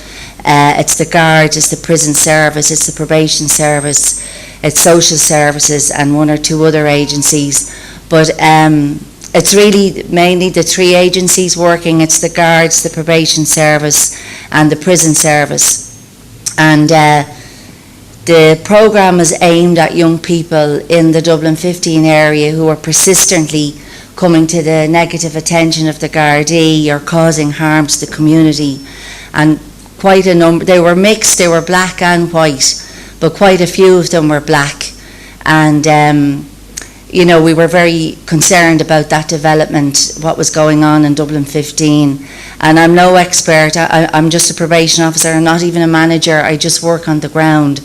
It's the guards, it's the prison service, it's the probation service, it's social services and one or two other agencies. But it's really mainly the three agencies working. It's the guards, the probation service and the prison service. And the programme is aimed at young people in the Dublin 15 area who are persistently coming to the negative attention of the Gardaí or causing harm to the community. And quite a number, they were mixed, they were black and white, but quite a few of them were black. And we were very concerned about that development, what was going on in Dublin 15. And I'm no expert, I'm just a probation officer, I'm not even a manager, I just work on the ground.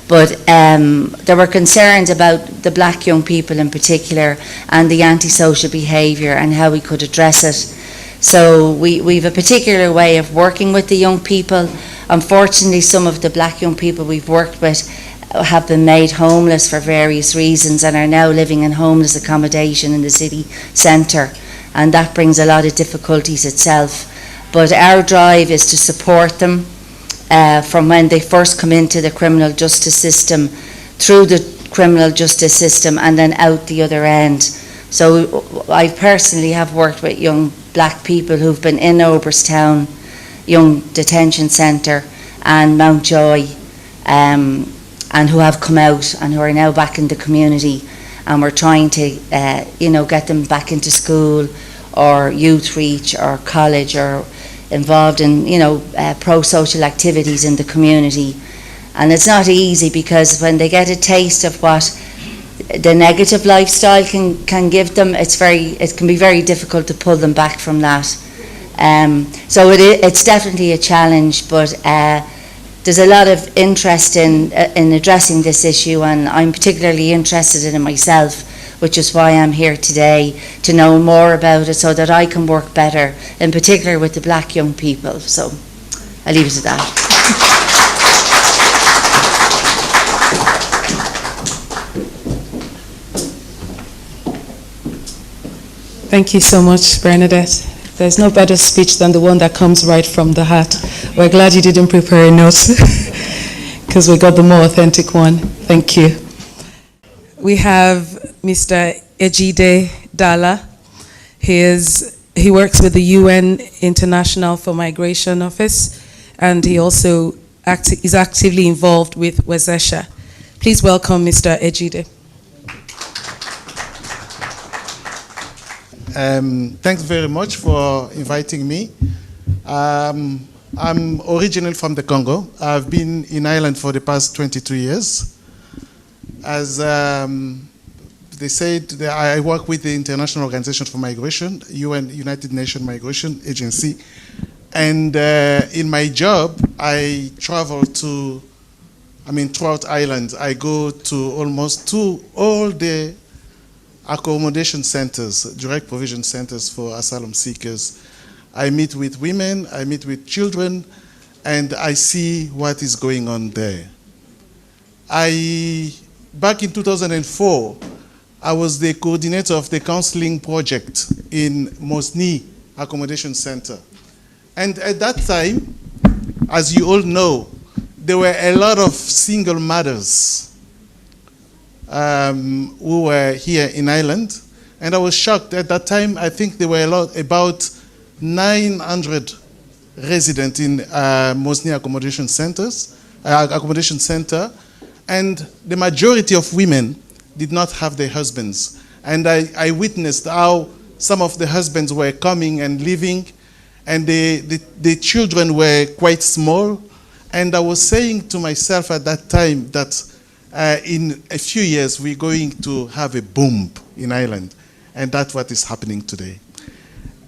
But there were concerns about the black young people in particular and the antisocial behaviour and how we could address it. So we have a particular way of working with the young people. Unfortunately, some of the black young people we've worked with have been made homeless for various reasons and are now living in homeless accommodation in the city centre, and that brings a lot of difficulties itself. But our drive is to support them from when they first come into the criminal justice system, through the criminal justice system, and then out the other end. So I personally have worked with young black people who've been in Oberstown Young Detention Centre and Mountjoy, and who have come out and who are now back in the community, and we're trying to get them back into school or youth reach or college or involved in pro-social activities in the community. And it's not easy, because when they get a taste of what the negative lifestyle can give them, it can be very difficult to pull them back from that. So it's definitely a challenge, but there's a lot of interest in addressing this issue, and I'm particularly interested in it myself, which is why I'm here today, to know more about it so that I can work better, in particular with the black young people. So I'll leave it at that. Thank you so much, Bernadette. There's no better speech than the one that comes right from the heart. We're glad you didn't prepare a note, because we got the more authentic one. Thank you. We have Mr. Ejide Dala. He works with the UN International for Migration Office, and he also is actively involved with Wezesha. Please welcome Mr. Ejide. Thanks very much for inviting me. I'm originally from the Congo. I've been in Ireland for the past 22 years. As they said, I work with the International Organization for Migration, UN, United Nations Migration Agency. And in my job, I travel throughout Ireland. I go to all the accommodation centers, direct provision centers for asylum seekers. I meet with women, I meet with children, and I see what is going on there. Back in 2004, I was the coordinator of the counseling project in Mosny Accommodation Center. And at that time, as you all know, there were a lot of single mothers who were here in Ireland, and I was shocked. At that time, I think there were about 900 residents in Mosny Accommodation Center, and the majority of women did not have their husbands. And I witnessed how some of the husbands were coming and leaving, and the children were quite small. And I was saying to myself at that time that in a few years, we're going to have a boom in Ireland. And that's what is happening today.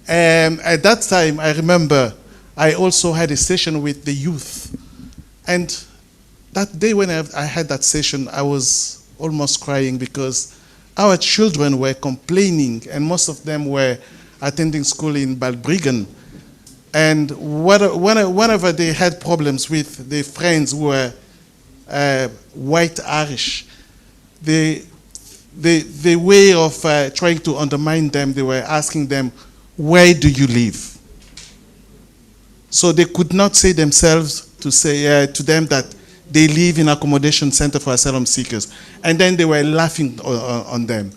At that time, I remember I also had a session with the youth. And that day when I had that session, I was almost crying, because our children were complaining, and most of them were attending school in Balbriggan. And whenever they had problems with their friends who were white Irish, the way of trying to undermine them, they were asking them, where do you live? So they could not say themselves to say to them that they live in accommodation center for asylum seekers. And then they were laughing on them.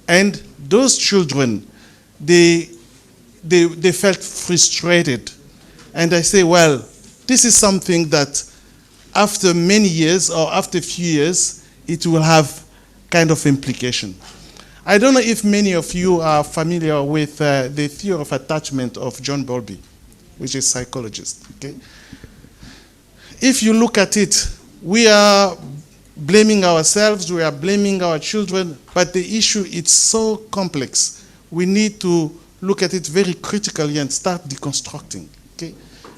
And those children, they felt frustrated. And I say, well, this is something that after many years or after a few years, it will have kind of implication. I don't know if many of you are familiar with the theory of attachment of John Bowlby, which is a psychologist. Okay? If you look at it, we are blaming ourselves, we are blaming our children, but the issue is so complex. We need to look at it very critically and start deconstructing. Okay?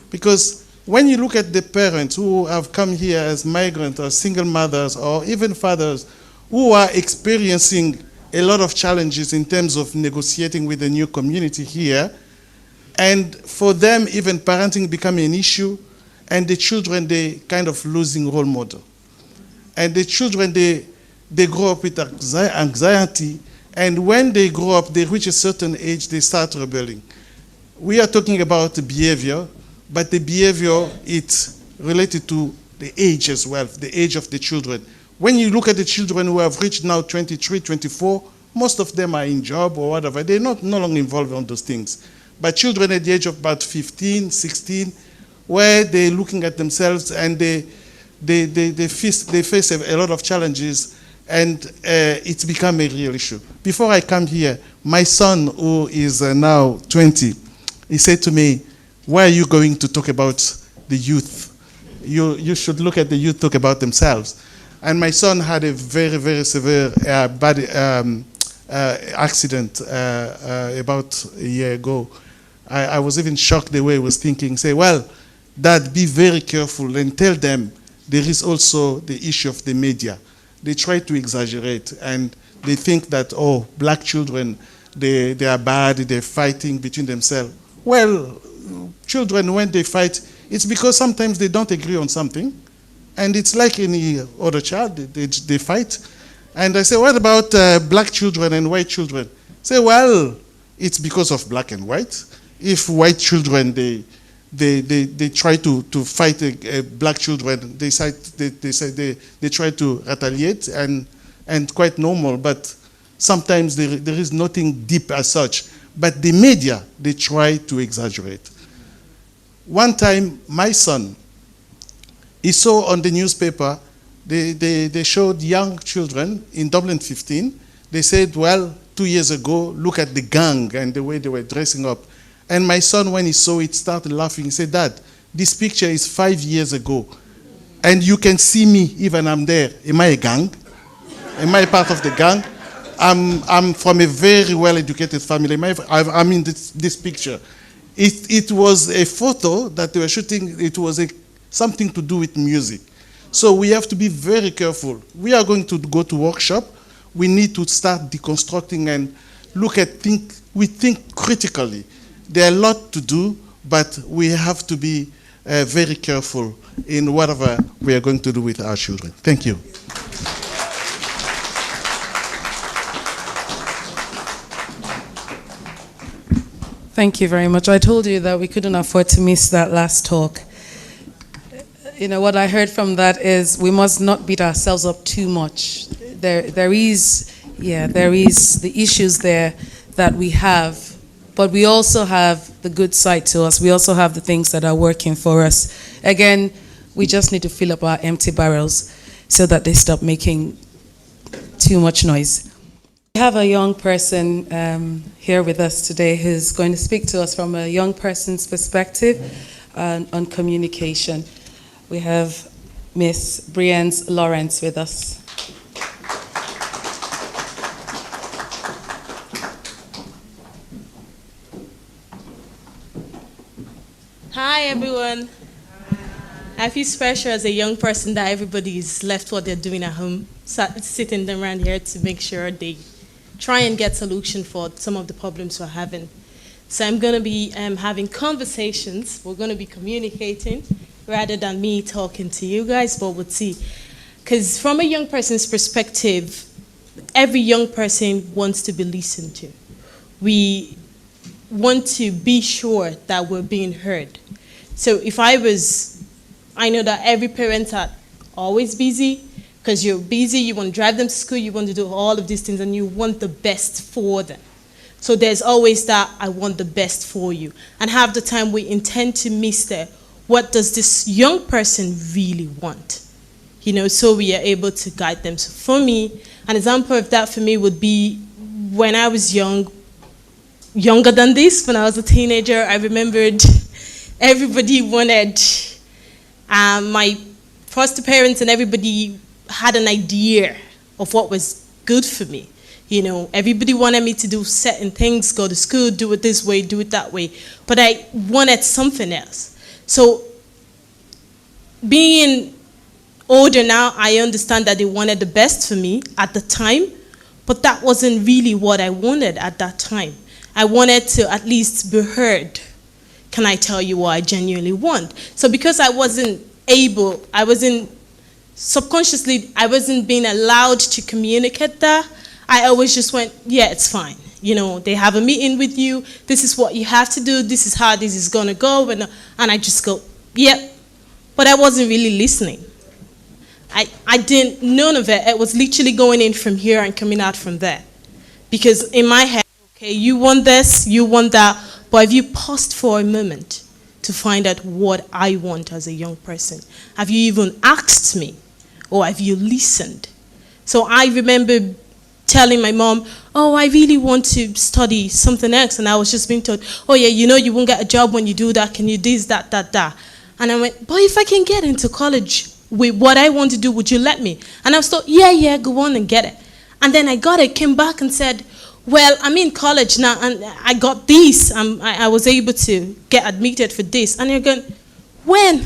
Because when you look at the parents who have come here as migrants or single mothers or even fathers who are experiencing a lot of challenges in terms of negotiating with the new community here, and for them even parenting becoming an issue, and the children, they kind of losing role model. And the children, they grow up with anxiety, and when they grow up, they reach a certain age, they start rebelling. We are talking about the behavior, but the behavior, it's related to the age as well, the age of the children. When you look at the children who have reached now 23, 24, most of them are in job or whatever. They're no longer involved in those things. But children at the age of about 15, 16, where they're looking at themselves and they face a lot of challenges, and it's become a real issue. Before I come here, my son, who is now 20, he said to me, "Why are you going to talk about the youth? You should look at the youth talk about themselves." And my son had a very, very severe bad accident about a year ago. I was even shocked the way he was thinking. Say, "Well, Dad, be very careful and tell them there is also the issue of the media." They try to exaggerate, and they think that, oh, black children, they are bad, they're fighting between themselves. Well, children, when they fight, it's because sometimes they don't agree on something, and it's like any other child, they fight. And I say, what about black children and white children? Say, well, it's because of black and white. If white children, they try to fight black children, they try to retaliate, and quite normal, but sometimes there is nothing deep as such. But the media, they try to exaggerate. One time, my son, he saw on the newspaper, they showed young children in Dublin 15. They said, well, 2 years ago, look at the gang and the way they were dressing up. And my son, when he saw it, started laughing. He said, "Dad, this picture is 5 years ago. And you can see me, even I'm there. Am I a gang? Am I part of the gang? I'm from a very well-educated family. I'm in this picture." It was a photo that they were shooting. It was something to do with music. So we have to be very careful. We are going to go to workshop. We need to start deconstructing and look at things. We think critically. There are a lot to do, but we have to be very careful in whatever we are going to do with our children. Thank you. Thank you very much. I told you that we couldn't afford to miss that last talk. You know, what I heard from that is we must not beat ourselves up too much. There is the issues there that we have, but we also have the good side to us. We also have the things that are working for us. Again, we just need to fill up our empty barrels so that they stop making too much noise. We have a young person here with us today who's going to speak to us from a young person's perspective on communication. We have Miss Brienne Lawrence with us. Hi everyone. I feel special as a young person that everybody is left what they're doing at home, sitting them around here to make sure they try and get solution for some of the problems we're having. So I'm going to be having conversations. We're going to be communicating rather than me talking to you guys, but we'll see. Because from a young person's perspective, every young person wants to be listened to. We want to be sure that we're being heard. So if I know that every parent are always busy, because you're busy, you want to drive them to school, you want to do all of these things, and you want the best for them. So there's always that, I want the best for you. And half the time we intend to miss that. What does this young person really want? You know, so we are able to guide them. So for me, an example of that for me would be when I was younger than this, when I was a teenager, I remembered everybody wanted, my foster parents and everybody had an idea of what was good for me. You know, everybody wanted me to do certain things, go to school, do it this way, do it that way. But I wanted something else. So being older now, I understand that they wanted the best for me at the time, but that wasn't really what I wanted at that time. I wanted to at least be heard. Can I tell you what I genuinely want? So because I wasn't subconsciously, I wasn't being allowed to communicate that, I always just went, yeah, it's fine. You know, they have a meeting with you, this is what you have to do, this is how this is gonna go, and I just go, yep. But I wasn't really listening. I didn't, none of it. It was literally going in from here and coming out from there. Because in my head, okay, you want this, you want that, but have you paused for a moment to find out what I want as a young person? Have you even asked me? Or have you listened? So I remember telling my mom, oh, I really want to study something else. And I was just being told, oh yeah, you know you won't get a job when you do that. Can you do this, that, that, that? And I went, but if I can get into college with what I want to do, would you let me? And I was told, yeah, go on and get it. And then I got it, came back and said, well, I'm in college now, and I got this. I was able to get admitted for this. And you're going, when?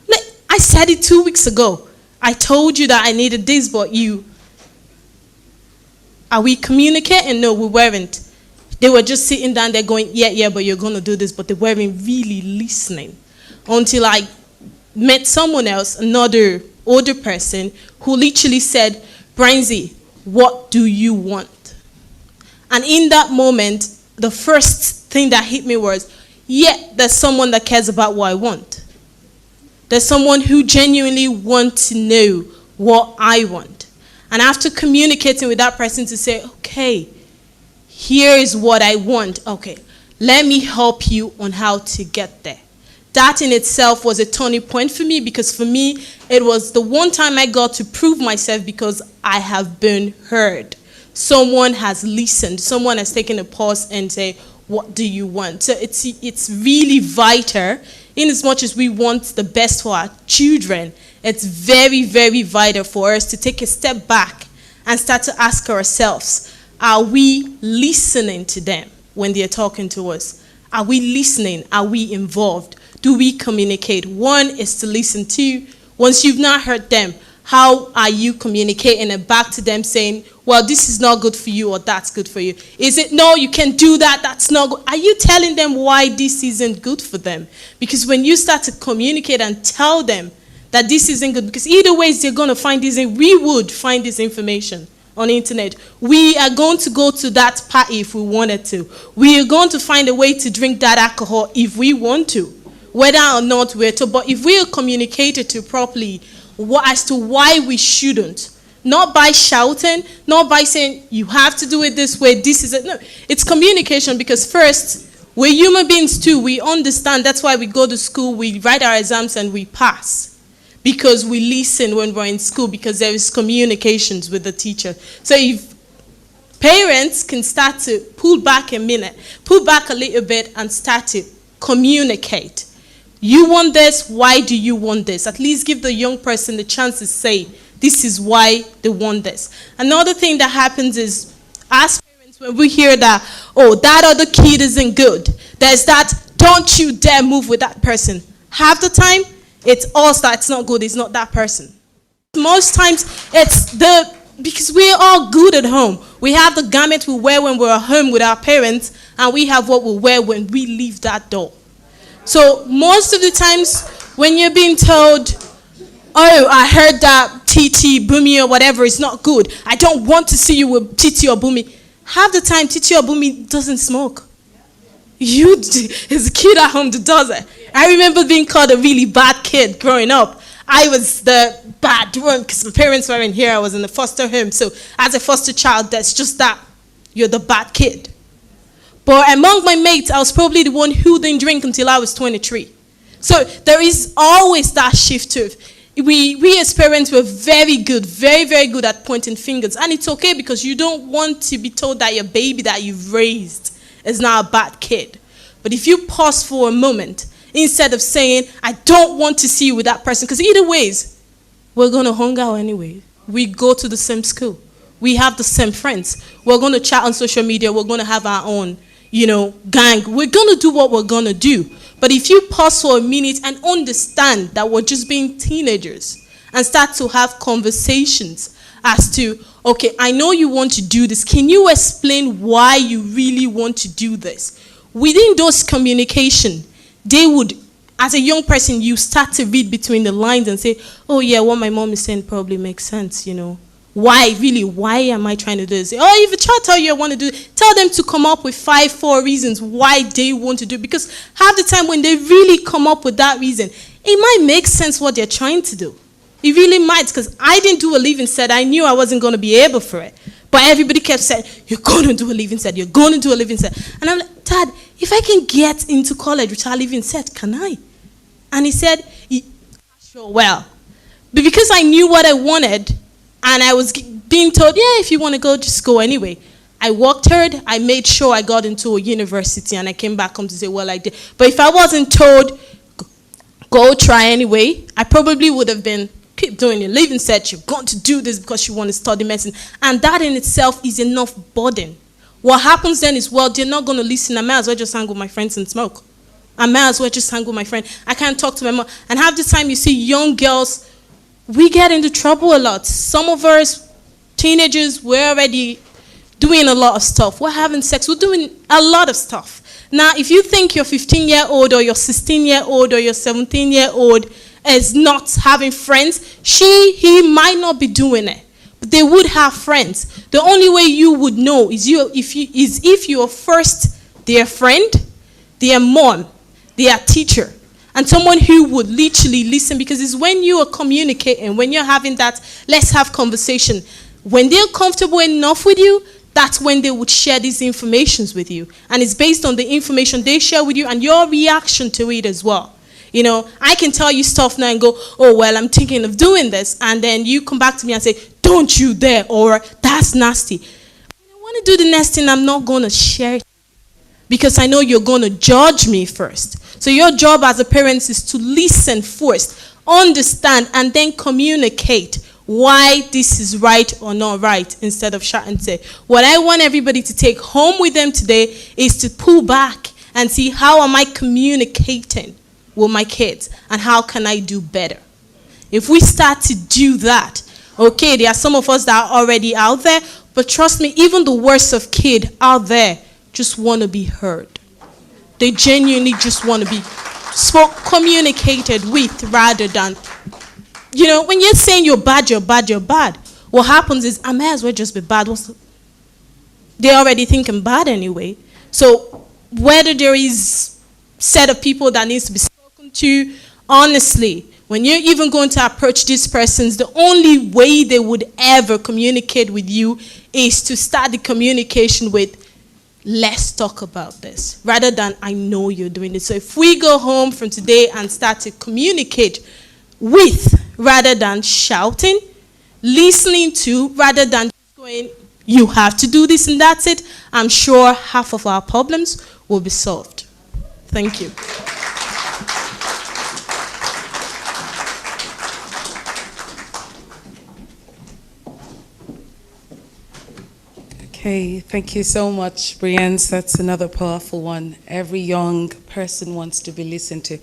Like, I said it 2 weeks ago. I told you that I needed this, but you... Are we communicating? No, we weren't. They were just sitting down there going, yeah, but you're going to do this. But they weren't really listening. Until I met someone else, another older person, who literally said, Branzi, what do you want? And in that moment, the first thing that hit me was, yeah, there's someone that cares about what I want. There's someone who genuinely wants to know what I want. And after communicating with that person to say, okay, here is what I want. Okay, let me help you on how to get there. That in itself was a turning point for me, because for me, it was the one time I got to prove myself, because I have been heard. Someone has listened. Someone has taken a pause and say, what do you want? So it's really vital. In as much as we want the best for our children, it's very, very vital for us to take a step back and start to ask ourselves, are we listening to them when they're talking to us? Are we listening? Are we involved? Do we communicate? One is to listen. Two, once you've not heard them, how are you communicating it back to them, saying, well, this is not good for you, or that's good for you? Is it, no, you can do that, that's not good? Are you telling them why this isn't good for them? Because when you start to communicate and tell them that this isn't good, because either ways they're going to find this, we would find this information on the internet. We are going to go to that party if we wanted to. We are going to find a way to drink that alcohol if we want to, whether or not we're to. But if we are communicated to properly as to why we shouldn't, not by shouting, not by saying, you have to do it this way, this is it. No, it's communication, because first, we're human beings too. We understand. That's why we go to school, we write our exams, and we pass. Because we listen when we're in school, because there is communications with the teacher. So if parents can start to pull back a little bit and start to communicate. You want this, why do you want this? At least give the young person the chance to say, this is why they want this. Another thing that happens is, as parents, when we hear that, oh, that other kid isn't good, there's that, don't you dare move with that person. Half the time, it's us that's not good, it's not that person. Most times, it's because we're all good at home. We have the garment we wear when we're at home with our parents, and we have what we wear when we leave that door. So most of the times when you're being told, oh, I heard that Titi, Bumi, or whatever is not good, I don't want to see you with Titi or Bumi. Half the time, Titi or Bumi doesn't smoke. It's a kid at home that does it. I remember being called a really bad kid growing up. I was the bad one because my parents weren't here. I was in the foster home. So as a foster child, that's just that. You're the bad kid. But among my mates, I was probably the one who didn't drink until I was 23. So there is always that shift too. We as parents were very good, very, very good at pointing fingers. And it's okay, because you don't want to be told that your baby that you've raised is not a bad kid. But if you pause for a moment, instead of saying, I don't want to see you with that person, because either ways, we're going to hang out anyway. We go to the same school. We have the same friends. We're going to chat on social media. We're going to have our own, gang. We're going to do what we're going to do. But if you pause for a minute and understand that we're just being teenagers and start to have conversations as to, okay, I know you want to do this. Can you explain why you really want to do this? Within those communication, they would, as a young person, you start to read between the lines and say, oh yeah, what my mom is saying probably makes sense, you know. Why am I trying to do this? Oh, if a child tell you I want to do it, tell them to come up with 4 reasons why they want to do it. Because half the time when they really come up with that reason, it might make sense what they're trying to do. It really might, because I didn't do a leaving set. I knew I wasn't going to be able for it. But everybody kept saying, you're going to do a leaving set, you're going to do a leaving set. And I'm like, Dad, if I can get into college without leaving set, can I? And he said, sure, well. But because I knew what I wanted, and I was being told, yeah, if you want to go, just go anyway. I worked hard. I made sure I got into a university, and I came back home to say, well, I did. But if I wasn't told, go try anyway, I probably would have been, keep doing your leaving set. You're going to do this because you want to study medicine. And that in itself is enough burden. What happens then is, well, they're not going to listen. I might as well just hang with my friends and smoke. I might as well just hang with my friend. I can't talk to my mom. And half the time you see young girls, we get into trouble a lot. Some of us, teenagers, we're already doing a lot of stuff. We're having sex. We're doing a lot of stuff. Now, if you think your 15-year-old or your 16-year-old or your 17-year-old is not having friends, he might not be doing it. But they would have friends. The only way you would know is if you are first their friend, their mom, their teacher, and someone who would literally listen, because it's when you are communicating, when you're having that, let's have conversation. When they're comfortable enough with you, that's when they would share these informations with you. And it's based on the information they share with you and your reaction to it as well. You know, I can tell you stuff now and go, oh, well, I'm thinking of doing this. And then you come back to me and say, don't you dare, or that's nasty. When I want to do the next thing, I'm not going to share it, because I know you're going to judge me first. So your job as a parent is to listen first, understand, and then communicate why this is right or not right, instead of shout and say. What I want everybody to take home with them today is to pull back and see, how am I communicating with my kids, and how can I do better? If we start to do that, okay, there are some of us that are already out there, but trust me, even the worst of kid out there just want to be heard. They genuinely just want to be communicated with, rather than, you know, when you're saying you're bad, you're bad, you're bad. What happens is, I may as well just be bad. They're already thinking bad anyway. So whether there is a set of people that needs to be spoken to, honestly, when you're even going to approach these persons, the only way they would ever communicate with you is to start the communication with, let's talk about this, rather than, I know you're doing this. So if we go home from today and start to communicate with, rather than shouting, listening to, rather than going, you have to do this and that's it, I'm sure half of our problems will be solved. Thank you. Okay, thank you so much, Brienne. That's another powerful one. Every young person wants to be listened to.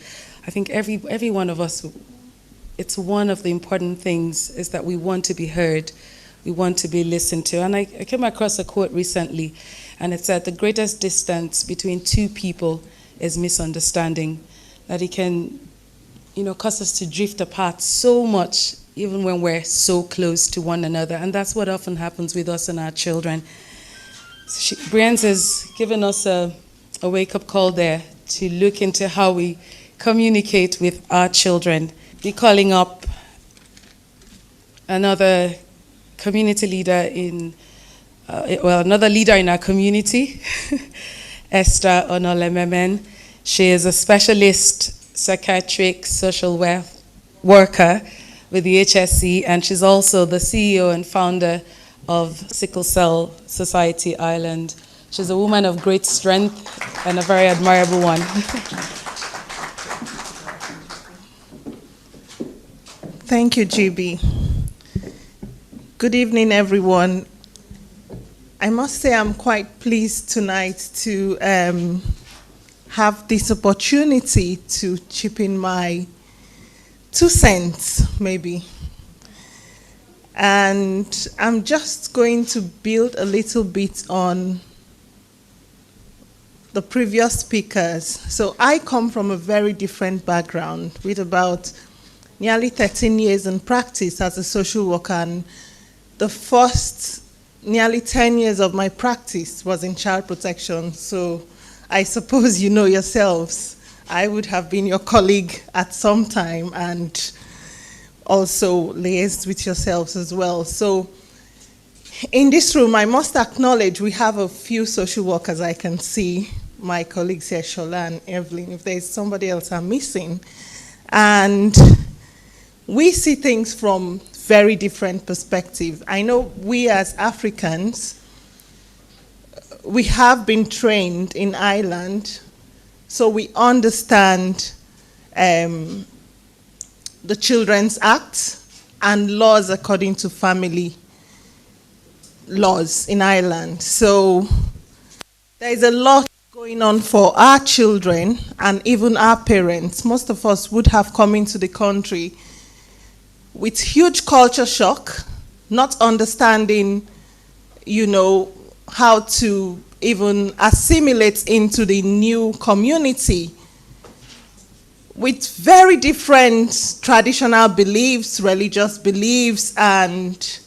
I think every one of us, it's one of the important things is that we want to be heard. We want to be listened to. And I came across a quote recently, and it said, the greatest distance between two people is misunderstanding. That it can, cause us to drift apart so much, even when we're so close to one another. And that's what often happens with us and our children. Brienne has given us a wake-up call there to look into how we communicate with our children. We're calling up another community leader another leader in our community, Esther Onolememen. She is a specialist psychiatric social worker with the HSC, and she's also the CEO and founder of Sickle Cell Society Ireland. She's a woman of great strength and a very admirable one. Thank you, GB. Good evening, everyone. I must say I'm quite pleased tonight to have this opportunity to chip in my 2 cents, maybe. And I'm just going to build a little bit on the previous speakers. So I come from a very different background with about nearly 13 years in practice as a social worker, and the first nearly 10 years of my practice was in child protection. So I suppose you know yourselves, I would have been your colleague at some time and also liaised with yourselves as well. So in this room, I must acknowledge we have a few social workers. I can see my colleagues here, Shola and Evelyn, if there's somebody else I'm missing. And we see things from very different perspectives. I know we as Africans, we have been trained in Ireland, so we understand the Children's Act and laws according to family laws in Ireland. So there's a lot going on for our children and even our parents. Most of us would have come into the country with huge culture shock, not understanding, how to even assimilate into the new community, with very different traditional beliefs, religious beliefs, and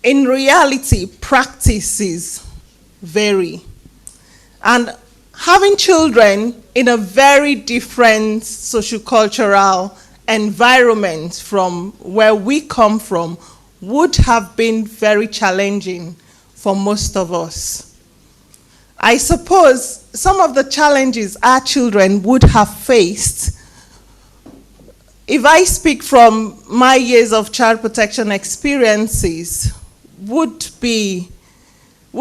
in reality, practices vary. And having children in a very different sociocultural environment from where we come from would have been very challenging for most of us. I suppose some of the challenges our children would have faced, if I speak from my years of child protection experiences, would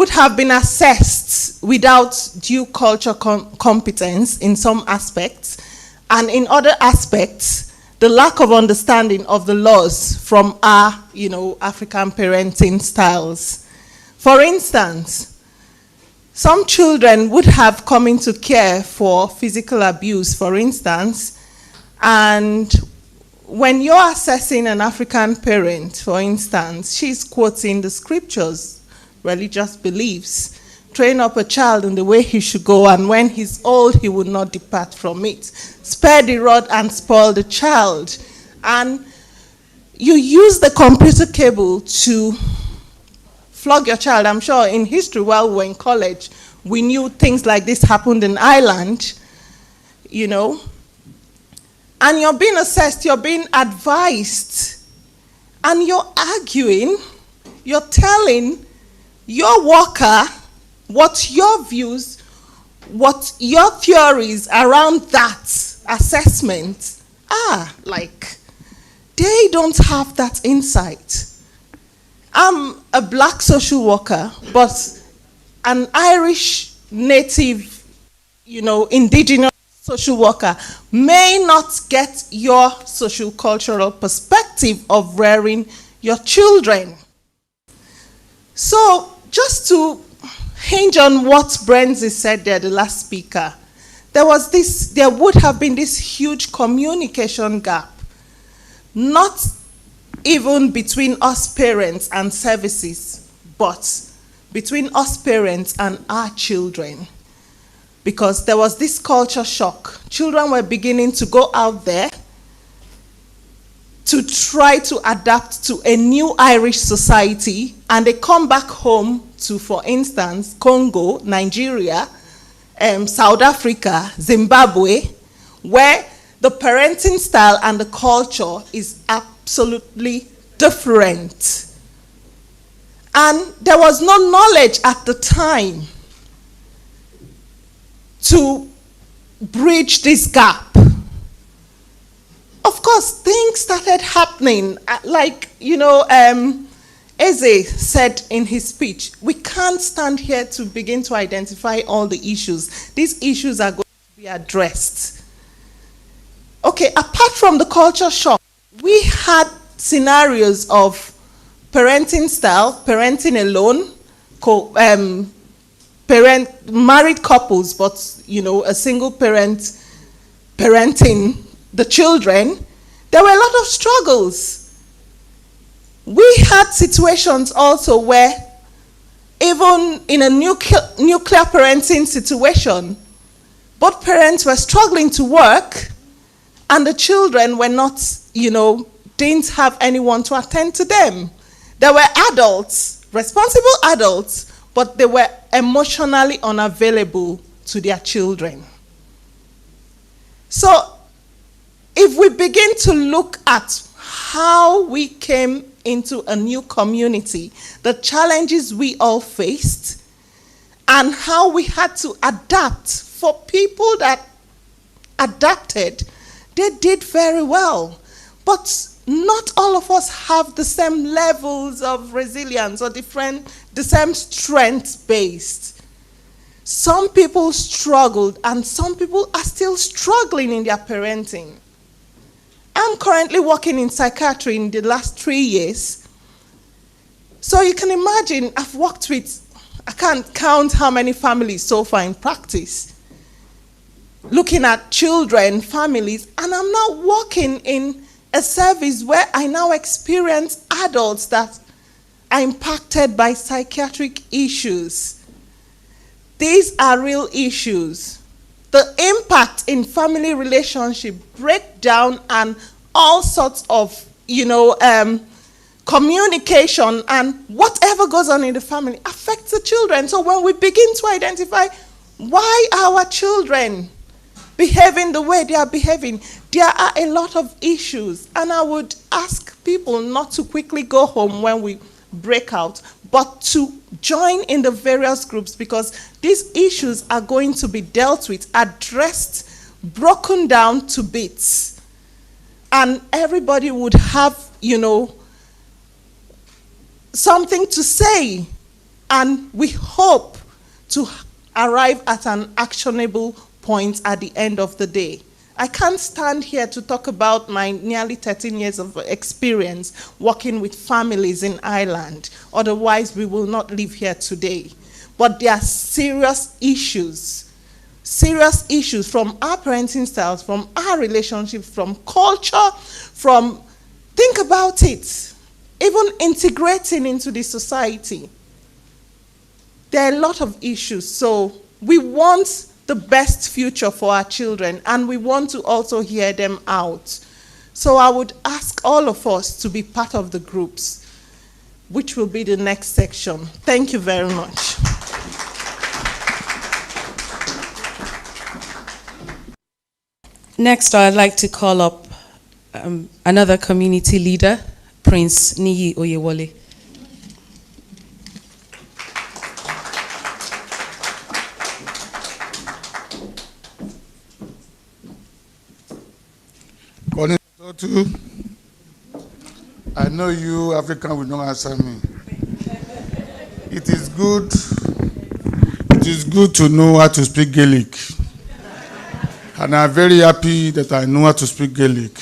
have been assessed without due culture competence in some aspects, and in other aspects, the lack of understanding of the laws from our, African parenting styles. For instance, some children would have come into care for physical abuse, for instance, and when you're assessing an African parent, for instance, she's quoting the scriptures, religious beliefs, train up a child in the way he should go, and when he's old, he will not depart from it. Spare the rod and spoil the child. And you use the computer cable to flog your child. I'm sure in history, while we were in college, we knew things like this happened in Ireland, And you're being assessed, you're being advised, and you're arguing, you're telling your worker what your views, what your theories around that assessment are. Like, they don't have that insight. I'm a black social worker, but an Irish native, indigenous social worker may not get your social cultural perspective of rearing your children. So just to hinge on what Brenzi said there, the last speaker, there would have been this huge communication gap, not even between us parents and services, but between us parents and our children. Because there was this culture shock. Children were beginning to go out there to try to adapt to a new Irish society, and they come back home to, for instance, Congo, Nigeria, South Africa, Zimbabwe, where the parenting style and the culture is absolutely different. And there was no knowledge at the time to bridge this gap. Of course, things started happening. Like, Eze said in his speech, we can't stand here to begin to identify all the issues. These issues are going to be addressed. Okay, apart from the culture shock, we had scenarios of parenting style, parenting alone, married couples, but you know, a single parent parenting the children, there were a lot of struggles. We had situations also where even in a nuclear parenting situation, both parents were struggling to work and the children were not, you know, didn't have anyone to attend to them. There were adults, responsible adults, but they were emotionally unavailable to their children. So if we begin to look at how we came into a new community, the challenges we all faced, and how we had to adapt, for people that adapted, they did very well. But not all of us have the same levels of resilience or the same strength based. Some people struggled and some people are still struggling in their parenting. I'm currently working in psychiatry in the last 3 years. So you can imagine, I've worked with, I can't count how many families so far in practice, looking at children, families, and I'm now working in a service where I now experience adults that are impacted by psychiatric issues. These are real issues. The impact in family relationship breakdown and all sorts of, communication and whatever goes on in the family affects the children. So when we begin to identify why our children behaving the way they are behaving, there are a lot of issues. And I would ask people not to quickly go home when we break out, but to join in the various groups, because these issues are going to be dealt with, addressed, broken down to bits. And everybody would have, something to say. And we hope to arrive at an actionable point at the end of the day. I can't stand here to talk about my nearly 13 years of experience working with families in Ireland. Otherwise, we will not live here today. But there are serious issues from our parenting styles, from our relationships, from culture, think about it, even integrating into the society. There are a lot of issues. So we want the best future for our children, and we want to also hear them out. So I would ask all of us to be part of the groups, which will be the next section. Thank you very much. Next, I'd like to call up another community leader, Prince Niyi Oyewole. I know you African will not answer me. It is good to know how to speak Gaelic. And I'm very happy that I know how to speak Gaelic.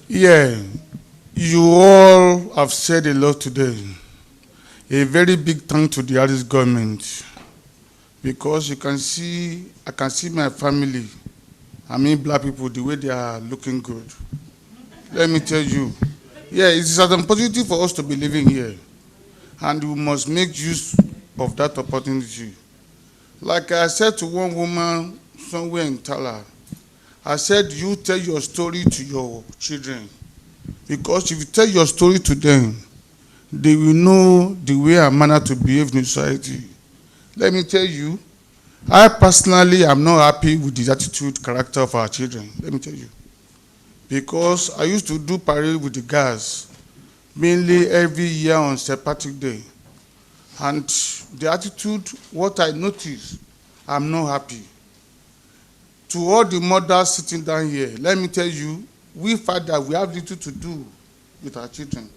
Yeah, you all have said a lot today. A very big thank to the Irish government, because I can see my family, black people, the way they are looking good. Let me tell you, yeah, it is an opportunity for us to be living here, and we must make use of that opportunity. Like I said to one woman somewhere in Tala, I said, you tell your story to your children, because if you tell your story to them, they will know the way and manner to behave in society. Let me tell you, I personally am not happy with the attitude, character of our children. Let me tell you. Because I used to do parade with the guys, mainly every year on St. Patrick's Day. And the attitude, what I noticed, I'm not happy. To all the mothers sitting down here, let me tell you, we fathers, we have little to do with our children.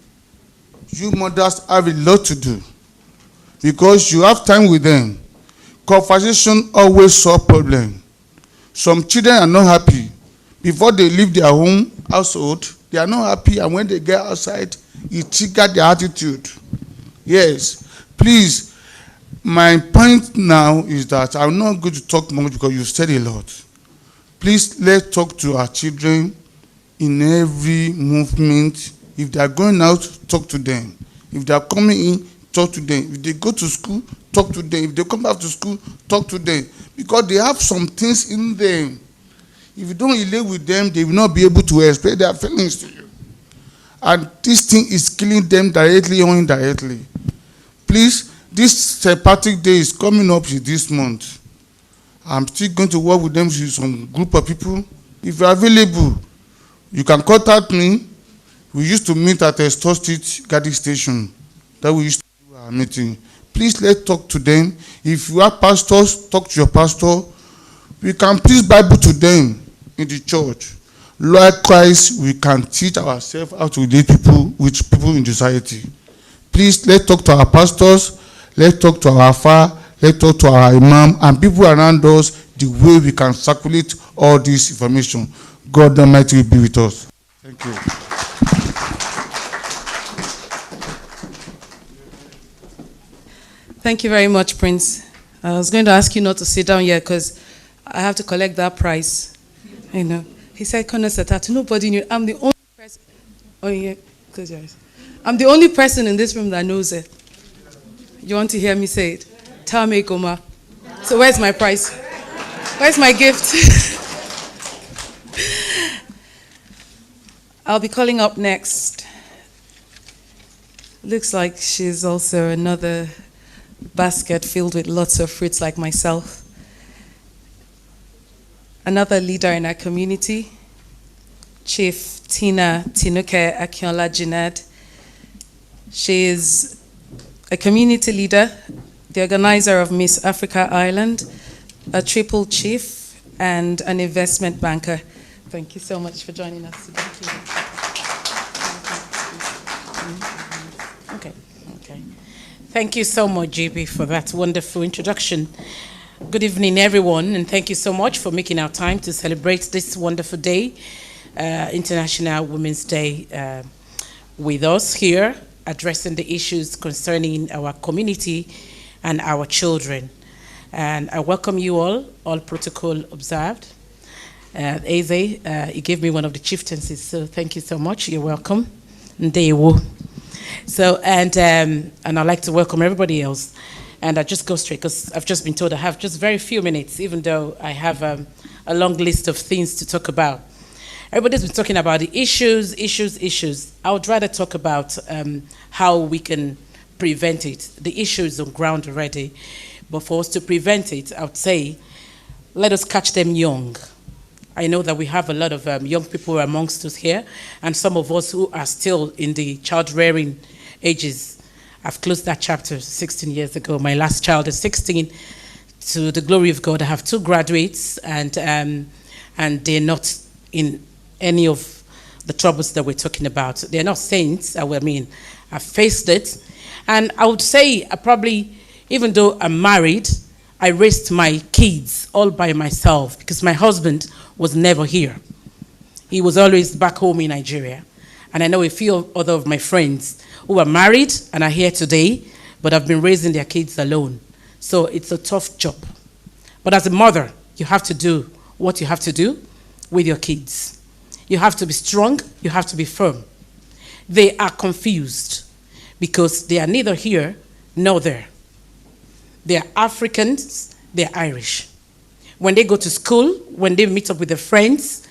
You mothers have a lot to do, because you have time with them. Conversation always solve problem. Some children are not happy. Before they leave their home household, they are not happy, and when they get outside, it triggers their attitude. Yes, please, My point now is that I'm not going to talk much because you've said a lot. Please, let's talk to our children in every movement. If they are going out, talk to them. If they are coming in, talk to them. If they go to school, talk to them. If they come back to school, talk to them. Because they have some things in them. If you don't relate with them, they will not be able to express their feelings to you. And this thing is killing them directly or indirectly. Please, this St. Patrick's Day is coming up this month. I'm still going to work with them with some group of people. If you're available, you can contact me. We used to meet at a Store Street Garden Station. That we used to do our meeting. Please let's talk to them. If you are pastors, talk to your pastor. We can teach Bible to them in the church. Likewise, we can teach ourselves how to relate with people in society. Please let's talk to our pastors. Let's talk to our Alpha. Let's talk to our Imam and people around us the way we can circulate all this information. God Almighty will be with us. Thank you. Thank you very much, Prince. I was going to ask you not to sit down yet because I have to collect that prize. You know, he said, nobody knew. I'm the only person. Oh, yeah, close your eyes. I'm the only person in this room that knows it. You want to hear me say it? Tame Goma. So where's my prize? Where's my gift? I'll be calling up next. Looks like she's also another basket filled with lots of fruits like myself. Another leader in our community, Chief Tina Tinuke Akinola Jinad. She is a community leader, the organizer of Miss Africa Ireland, a triple chief, and an investment banker. Thank you so much for joining us today. Okay. Thank you so much, JB, for that wonderful introduction. Good evening, everyone, and thank you so much for making our time to celebrate this wonderful day, International Women's Day, with us here, addressing the issues concerning our community and our children. And I welcome you all protocol observed. Eze, he gave me one of the chieftaincies, so thank you so much. You're welcome. Ndewo. So, and I'd like to welcome everybody else. And I just go straight, because I've just been told I have just very few minutes, even though I have a long list of things to talk about. Everybody's been talking about the issues. I would rather talk about how we can prevent it. The issue is on ground already. But for us to prevent it, I would say, let us catch them young. I know that we have a lot of young people amongst us here, and some of us who are still in the child-rearing ages. I've closed that chapter 16 years ago. My last child is 16. To the glory of God, I have 2 graduates, and they're not in any of the troubles that we're talking about. They're not saints. I've faced it. And I would say I probably, even though I'm married, I raised my kids all by myself because my husband was never here. He was always back home in Nigeria. And I know a few other of my friends who are married and are here today, but have been raising their kids alone. So it's a tough job. But as a mother, you have to do what you have to do with your kids. You have to be strong. You have to be firm. They are confused because they are neither here nor there. They are Africans. They are Irish. When they go to school, when they meet up with their friends,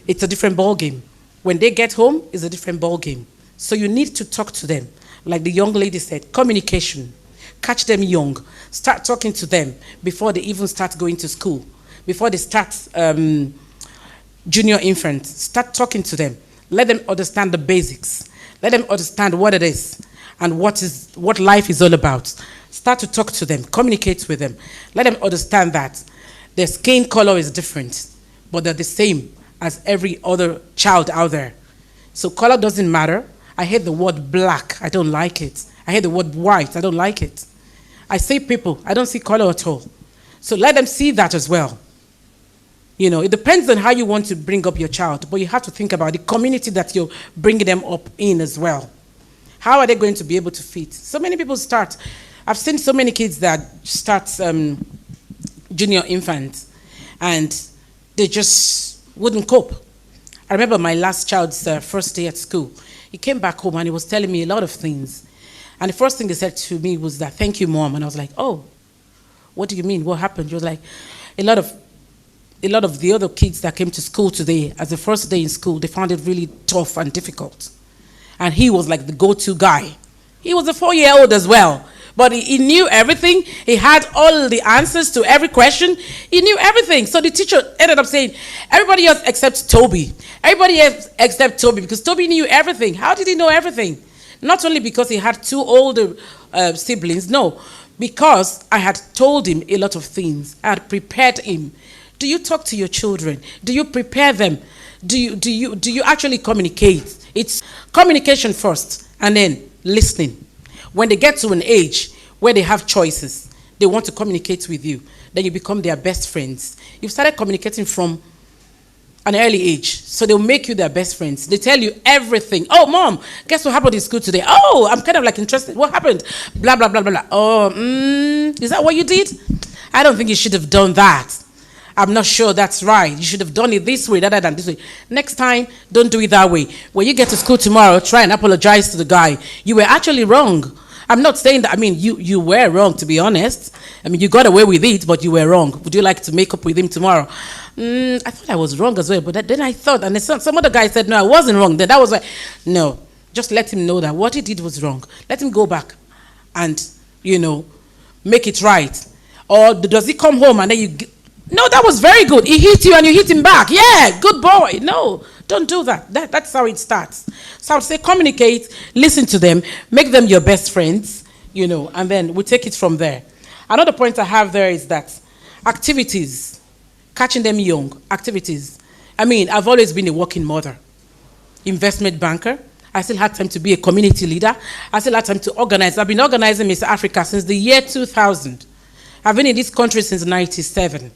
it's a different ballgame. When they get home, it's a different ballgame. So you need to talk to them. Like the young lady said, communication. Catch them young. Start talking to them before they even start going to school. Before they start junior infant. Start talking to them. Let them understand the basics. Let them understand what it is and what life is all about. Start to talk to them. Communicate with them. Let them understand that their skin color is different, but they're the same as every other child out there. So color doesn't matter. I hate the word black. I don't like it. I hate the word white. I don't like it. I say people. I don't see color at all. So let them see that as well. You know, it depends on how you want to bring up your child, but you have to think about the community that you're bringing them up in as well. How are they going to be able to fit? So many people start. I've seen so many kids that start junior infants, and they just wouldn't cope. I remember my last child's first day at school. He came back home and he was telling me a lot of things. And the first thing they said to me was that, "Thank you, Mom." And I was like, "Oh, what do you mean? What happened?" He was like, a lot of the other kids that came to school today, as the first day in school, they found it really tough and difficult. And he was like the go-to guy. He was a 4-year-old as well. But he knew everything. He had all the answers to every question. He knew everything. So the teacher ended up saying, everybody else except Toby. Everybody else except Toby, because Toby knew everything. How did he know everything? Not only because he had 2 older siblings, no, because I had told him a lot of things. I had prepared him. Do you talk to your children? Do you prepare them? Do you actually communicate? It's communication first, and then listening. When they get to an age where they have choices, they want to communicate with you, then you become their best friends. You've started communicating from an early age, so they'll make you their best friends. They tell you everything. "Oh, Mom, guess what happened in school today? Oh, I'm kind of like interested. What happened? Blah, blah, blah, blah, blah. Oh, is that what you did? I don't think you should have done that. I'm not sure that's right. You should have done it this way rather than this way. Next time, don't do it that way. When you get to school tomorrow, try and apologize to the guy. You were actually wrong. I'm not saying that, you were wrong, to be honest. You got away with it, but you were wrong. Would you like to make up with him tomorrow?" I thought I was wrong as well, but then I thought, and some other guy said, "No, I wasn't wrong." Then that was why. No, just let him know that what he did was wrong. Let him go back and, make it right. Or does he come home and then "No, that was very good. He hit you and you hit him back. Yeah, good boy." No, don't do that. That's how it starts. So I would say communicate, listen to them, make them your best friends, and then we take it from there. Another point I have there is that activities, catching them young, activities. I've always been a working mother, investment banker. I still had time to be a community leader. I still had time to organize. I've been organizing Miss Africa since the year 2000. I've been in this country since 97.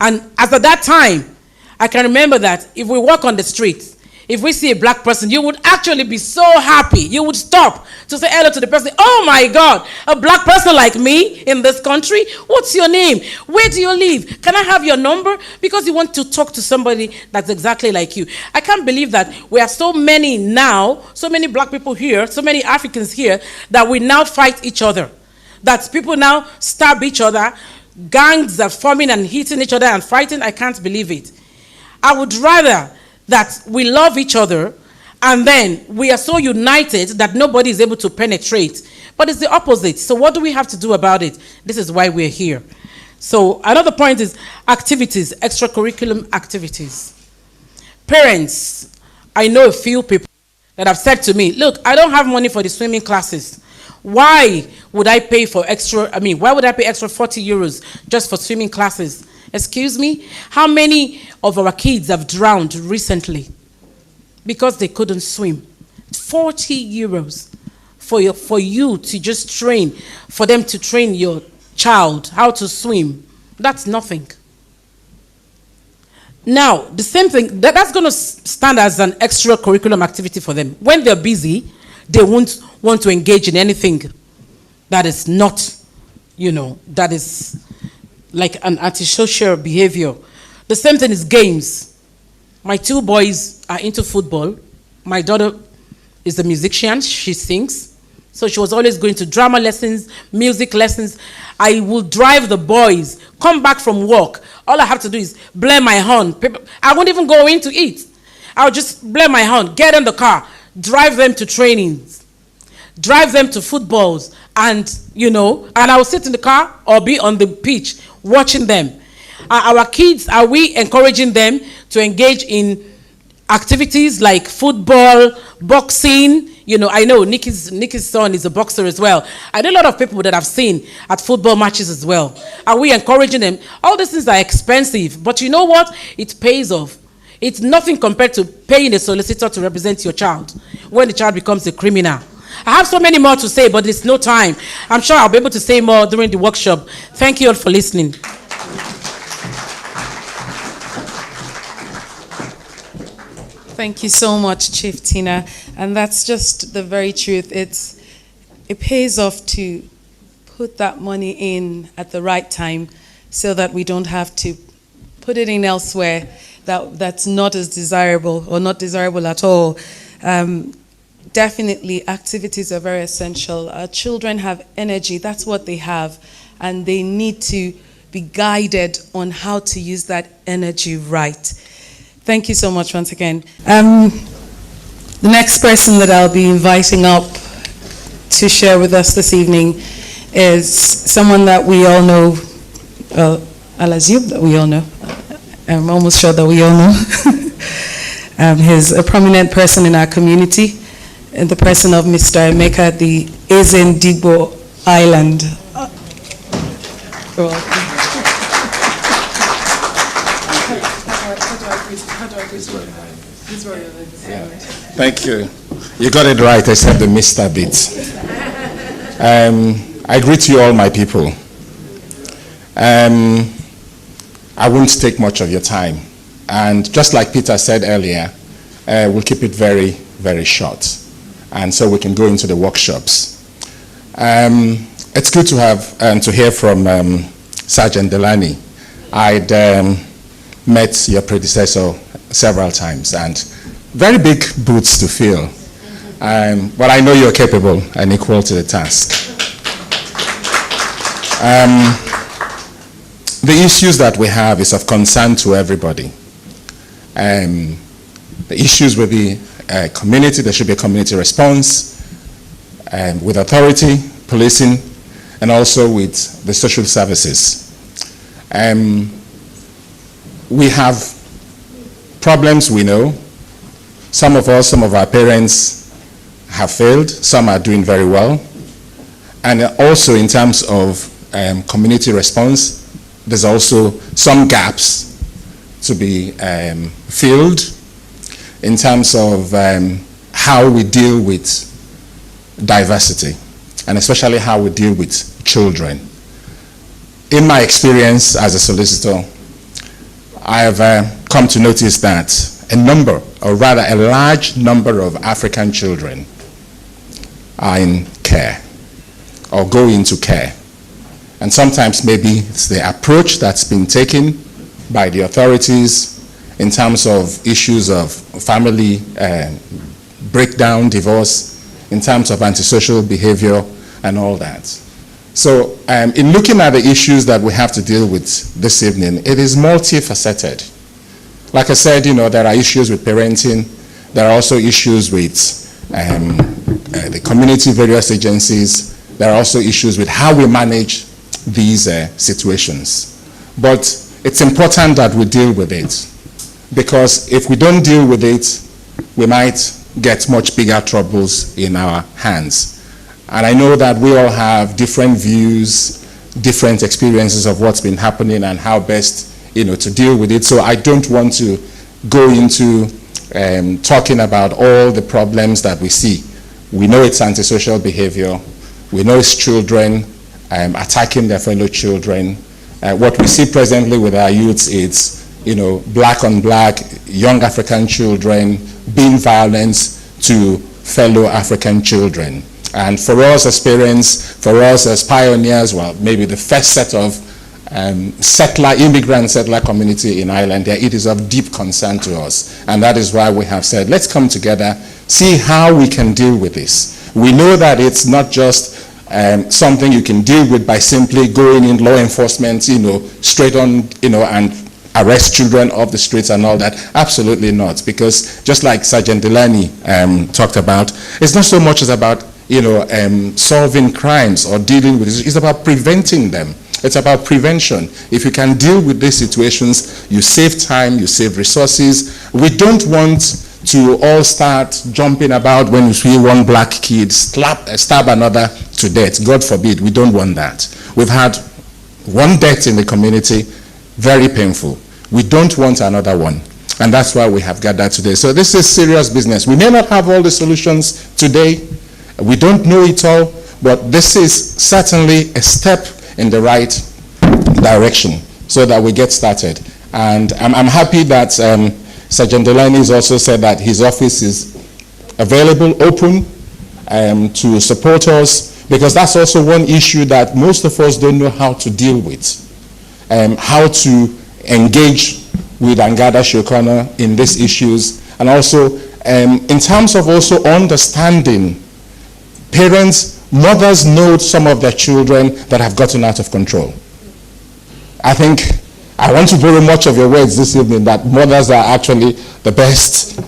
And as at that time, I can remember that if we walk on the streets, if we see a black person, you would actually be so happy. You would stop to say hello to the person. "Oh my God, a black person like me in this country? What's your name? Where do you live? Can I have your number?" Because you want to talk to somebody that's exactly like you. I can't believe that we are so many now, so many black people here, so many Africans here, that we now fight each other. That people now stab each other. Gangs are forming and hitting each other and fighting. I can't believe it. I would rather that we love each other and then we are so united that nobody is able to penetrate. But it's the opposite. So what do we have to do about it? This is why we're here. So another point is activities, extracurriculum activities. Parents, I know a few people that have said to me, "Look, I don't have money for the swimming classes. Why would I pay why would I pay extra 40 euros just for swimming classes?" Excuse me? How many of our kids have drowned recently because they couldn't swim? 40 euros for you to just train, for them to train your child how to swim. That's nothing. Now, the same thing, that's going to stand as an extracurriculum activity for them. When they're busy, they won't want to engage in anything that is not, that is like an antisocial behavior. The same thing is games. My 2 boys are into football. My daughter is a musician. She sings. So she was always going to drama lessons, music lessons. I will drive the boys, come back from work. All I have to do is blare my horn. I won't even go in to eat. I'll just blare my horn, get in the car, drive them to trainings, drive them to footballs, and I will sit in the car or be on the pitch watching them. Our kids, are we encouraging them to engage in activities like football, boxing? I know Nikki's son is a boxer as well. I know a lot of people that I've seen at football matches as well. Are we encouraging them? All these things are expensive, but you know what? It pays off. It's nothing compared to paying a solicitor to represent your child when the child becomes a criminal. I have so many more to say, but there's no time. I'm sure I'll be able to say more during the workshop. Thank you all for listening. Thank you so much, Chief Tina. And that's just the very truth. It pays off to put that money in at the right time so that we don't have to put it in elsewhere that's not as desirable or not desirable at all. Definitely, activities are very essential. Our children have energy, that's what they have, and they need to be guided on how to use that energy right. Thank you so much once again. The next person that I'll be inviting up to share with us this evening is someone that we all know, I'll assume that we all know. I'm almost sure that we all know. He's a prominent person in our community, in the person of Mr. Emeka, the Ezendigbo Island. You're welcome. Thank you. You got it right, except the Mr. bit. I greet you all, my people. I won't take much of your time. And just like Peter said earlier, we'll keep it very, very short. And so we can go into the workshops. It's good to have to hear from Sergeant Delany. I'd met your predecessor several times, and very big boots to fill. But I know you're capable and equal to the task. The issues that we have is of concern to everybody. The issues with the community, there should be a community response, with authority, policing, and also with the social services. We have problems, we know. Some of us, some of our parents have failed, some are doing very well. And also in terms of community response, there's also some gaps to be filled in terms of how we deal with diversity, and especially how we deal with children. In my experience as a solicitor, I have come to notice that a number, or rather a large number of African children are in care or go into care. And sometimes maybe it's the approach that's been taken by the authorities in terms of issues of family breakdown, divorce, in terms of antisocial behavior and all that. So in looking at the issues that we have to deal with this evening, it is multifaceted. Like I said, you know, there are issues with parenting. There are also issues with the community, various agencies. There are also issues with how we manage these situations. But it's important that we deal with it, because if we don't deal with it, we might get much bigger troubles in our hands. And I know that we all have different views, different experiences of what's been happening and how best, you know, to deal with it. So I don't want to go into talking about all the problems that we see. We know it's antisocial behavior. We know it's children attacking their fellow children. What we see presently with our youths is, you know, black on black, young African children being violent to fellow African children. And for us as parents, for us as pioneers, well, maybe the first set of immigrant settler community in Ireland, it is of deep concern to us. And that is why we have said, let's come together, see how we can deal with this. We know that it's not just something you can deal with by simply going in law enforcement, you know, straight on, you know, and arrest children off the streets and all that. Absolutely not. Because just like Sergeant Delany talked about, it's not so much as about, you know, solving crimes or dealing with it. It's about preventing them. It's about prevention. If you can deal with these situations, you save time, you save resources. We don't want to all start jumping about when we see one black kid stab another to death. God forbid, we don't want that. We've had one death in the community, very painful. We don't want another one. And that's why we have gathered today. So this is serious business. We may not have all the solutions today. We don't know it all, but this is certainly a step in the right direction so that we get started. And I'm happy that Sergeant Delany has also said that his office is available, open to support us. Because that's also one issue that most of us don't know how to deal with. How to engage with Angada Shokana in these issues, and also in terms of also understanding parents, mothers know some of their children that have gotten out of control. I think I want to borrow much of your words this evening that mothers are actually the best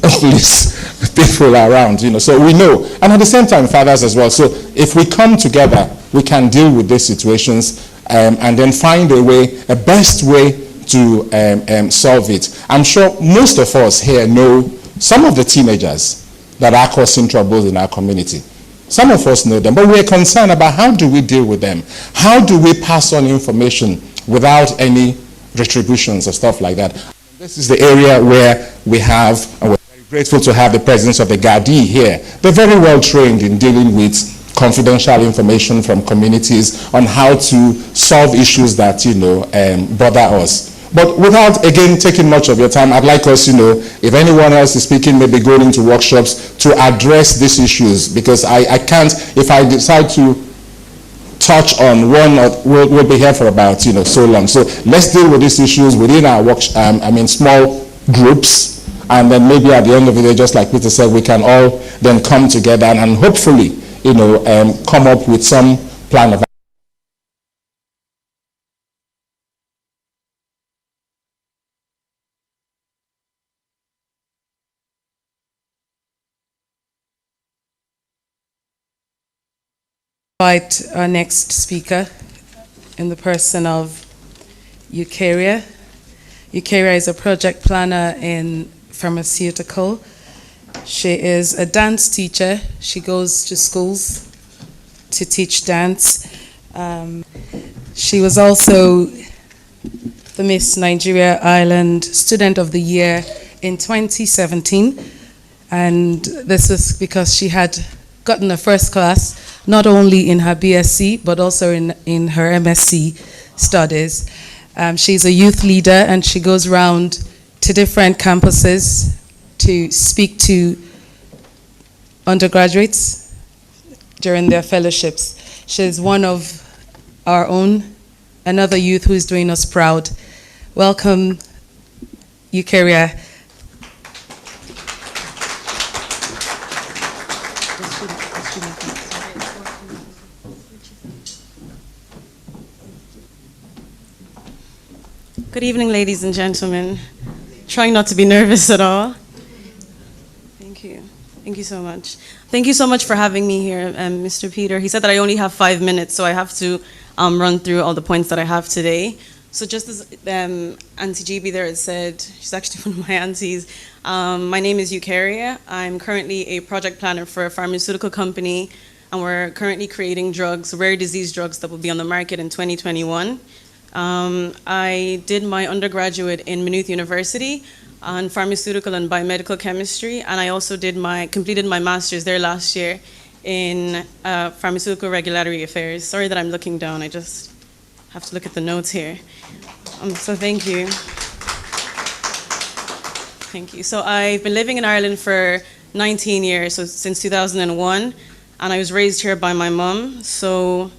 police people around, so we know. And at the same time, fathers as well. So if we come together, we can deal with these situations and then find a best way to solve it. I'm sure most of us here know some of the teenagers that are causing troubles in our community. Some of us know them, but we're concerned about how do we deal with them? How do we pass on information without any retributions or stuff like that? This is the area where we have, and we're very grateful to have the presence of the Gardaí here. They're very well trained in dealing with confidential information from communities on how to solve issues that, bother us. But without, again, taking much of your time, I'd like us, if anyone else is speaking, maybe going into workshops to address these issues, because I can't, if I decide to touch on one, we'll be here for about, so long. So let's deal with these issues within our small groups, and then maybe at the end of the day, just like Peter said, we can all then come together and hopefully, come up with some plan of invite our next speaker in the person of Eukarya. Eukarya is a project planner in pharmaceutical. She is a dance teacher. She goes to schools to teach dance. She was also the Miss Nigeria Ireland Student of the Year in 2017. And this is because she had gotten a first class, not only in her BSc, but also in her MSc studies. She's a youth leader, and she goes around to different campuses to speak to undergraduates during their fellowships. She's one of our own, another youth who is doing us proud. Welcome, Eukarya. Good evening, ladies and gentlemen. Trying not to be nervous at all. Thank you. Thank you so much. Thank you so much for having me here, Mr. Peter. He said that I only have 5 minutes, so I have to run through all the points that I have today. So just as Auntie GB there had said, she's actually one of my aunties, my name is Eukarya. I'm currently a project planner for a pharmaceutical company, and we're currently creating drugs, rare disease drugs that will be on the market in 2021. I did my undergraduate in Maynooth University on pharmaceutical and biomedical chemistry, and I also completed my master's there last year in pharmaceutical regulatory affairs. Sorry that I'm looking down, I just have to look at the notes here. So thank you. Thank you. So I've been living in Ireland for 19 years, so since 2001, and I was raised here by my mom. So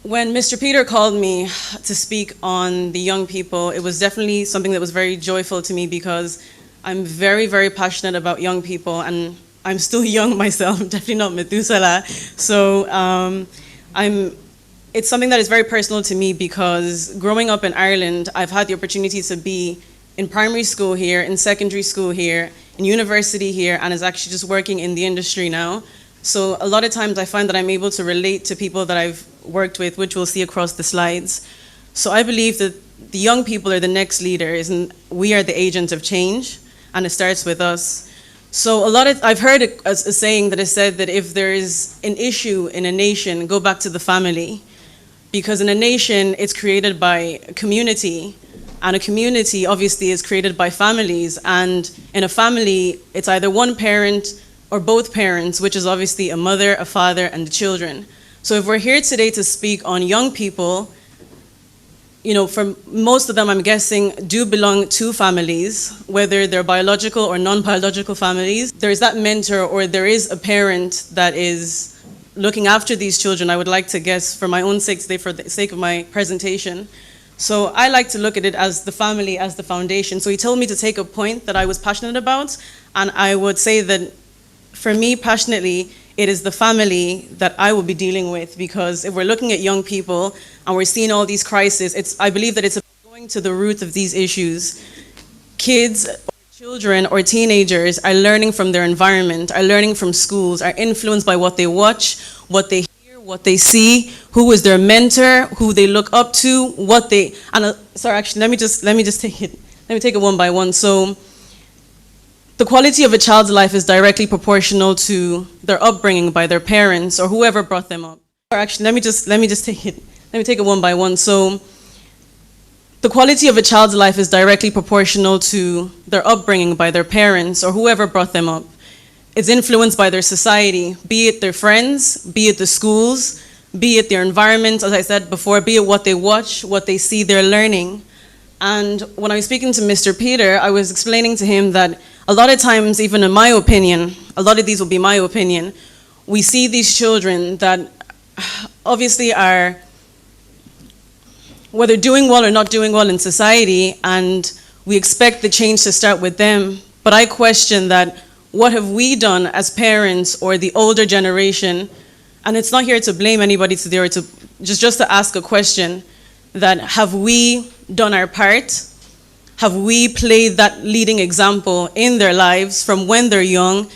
when Mr. Peter called me to speak on the young people, it was definitely something that was very joyful to me, because I'm very, very passionate about young people, and I'm still young myself. I'm definitely not Methuselah. So it's something that is very personal to me, because growing up in Ireland, I've had the opportunity to be in primary school here, in secondary school here, in university here, and is actually just working in the industry now. So a lot of times I find that I'm able to relate to people that I've worked with, which we'll see across the slides. So I believe that the young people are the next leaders, and we are the agents of change, and it starts with us. So I've heard a saying that is said that if there is an issue in a nation, go back to the family. Because in a nation, it's created by a community, and a community obviously is created by families, and in a family, it's either one parent or both parents, which is obviously a mother, a father, and the children. So if we're here today to speak on young people, for most of them, I'm guessing, do belong to families, whether they're biological or non-biological families. There is that mentor, or there is a parent that is looking after these children, I would like to guess, for my own sake, for the sake of my presentation. So I like to look at it as the family as the foundation. So he told me to take a point that I was passionate about, and I would say that for me, passionately, it is the family that I will be dealing with, because if we're looking at young people and we're seeing all these crises, I believe that it's going to the root of these issues. Kids, children or teenagers are learning from their environment, are learning from schools, are influenced by what they watch, what they hear, what they see, who is their mentor, who they look up to, what they, and sorry, actually, let me just take it one by one. So the quality of a child's life is directly proportional to their upbringing by their parents or whoever brought them up. Or actually, let me take it one by one. So the quality of a child's life is directly proportional to their upbringing by their parents or whoever brought them up. It's influenced by their society, be it their friends, be it the schools, be it their environment, as I said before, be it what they watch, what they see, they're learning. And when I was speaking to Mr. Peter, I was explaining to him that a lot of times, even in my opinion, a lot of these will be my opinion, we see these children that obviously are, whether doing well or not doing well in society, and we expect the change to start with them. But I question that, what have we done as parents or the older generation? And it's not here to blame anybody today, or to just to ask a question, that have we done our part? Have we played that leading example in their lives from when they're young?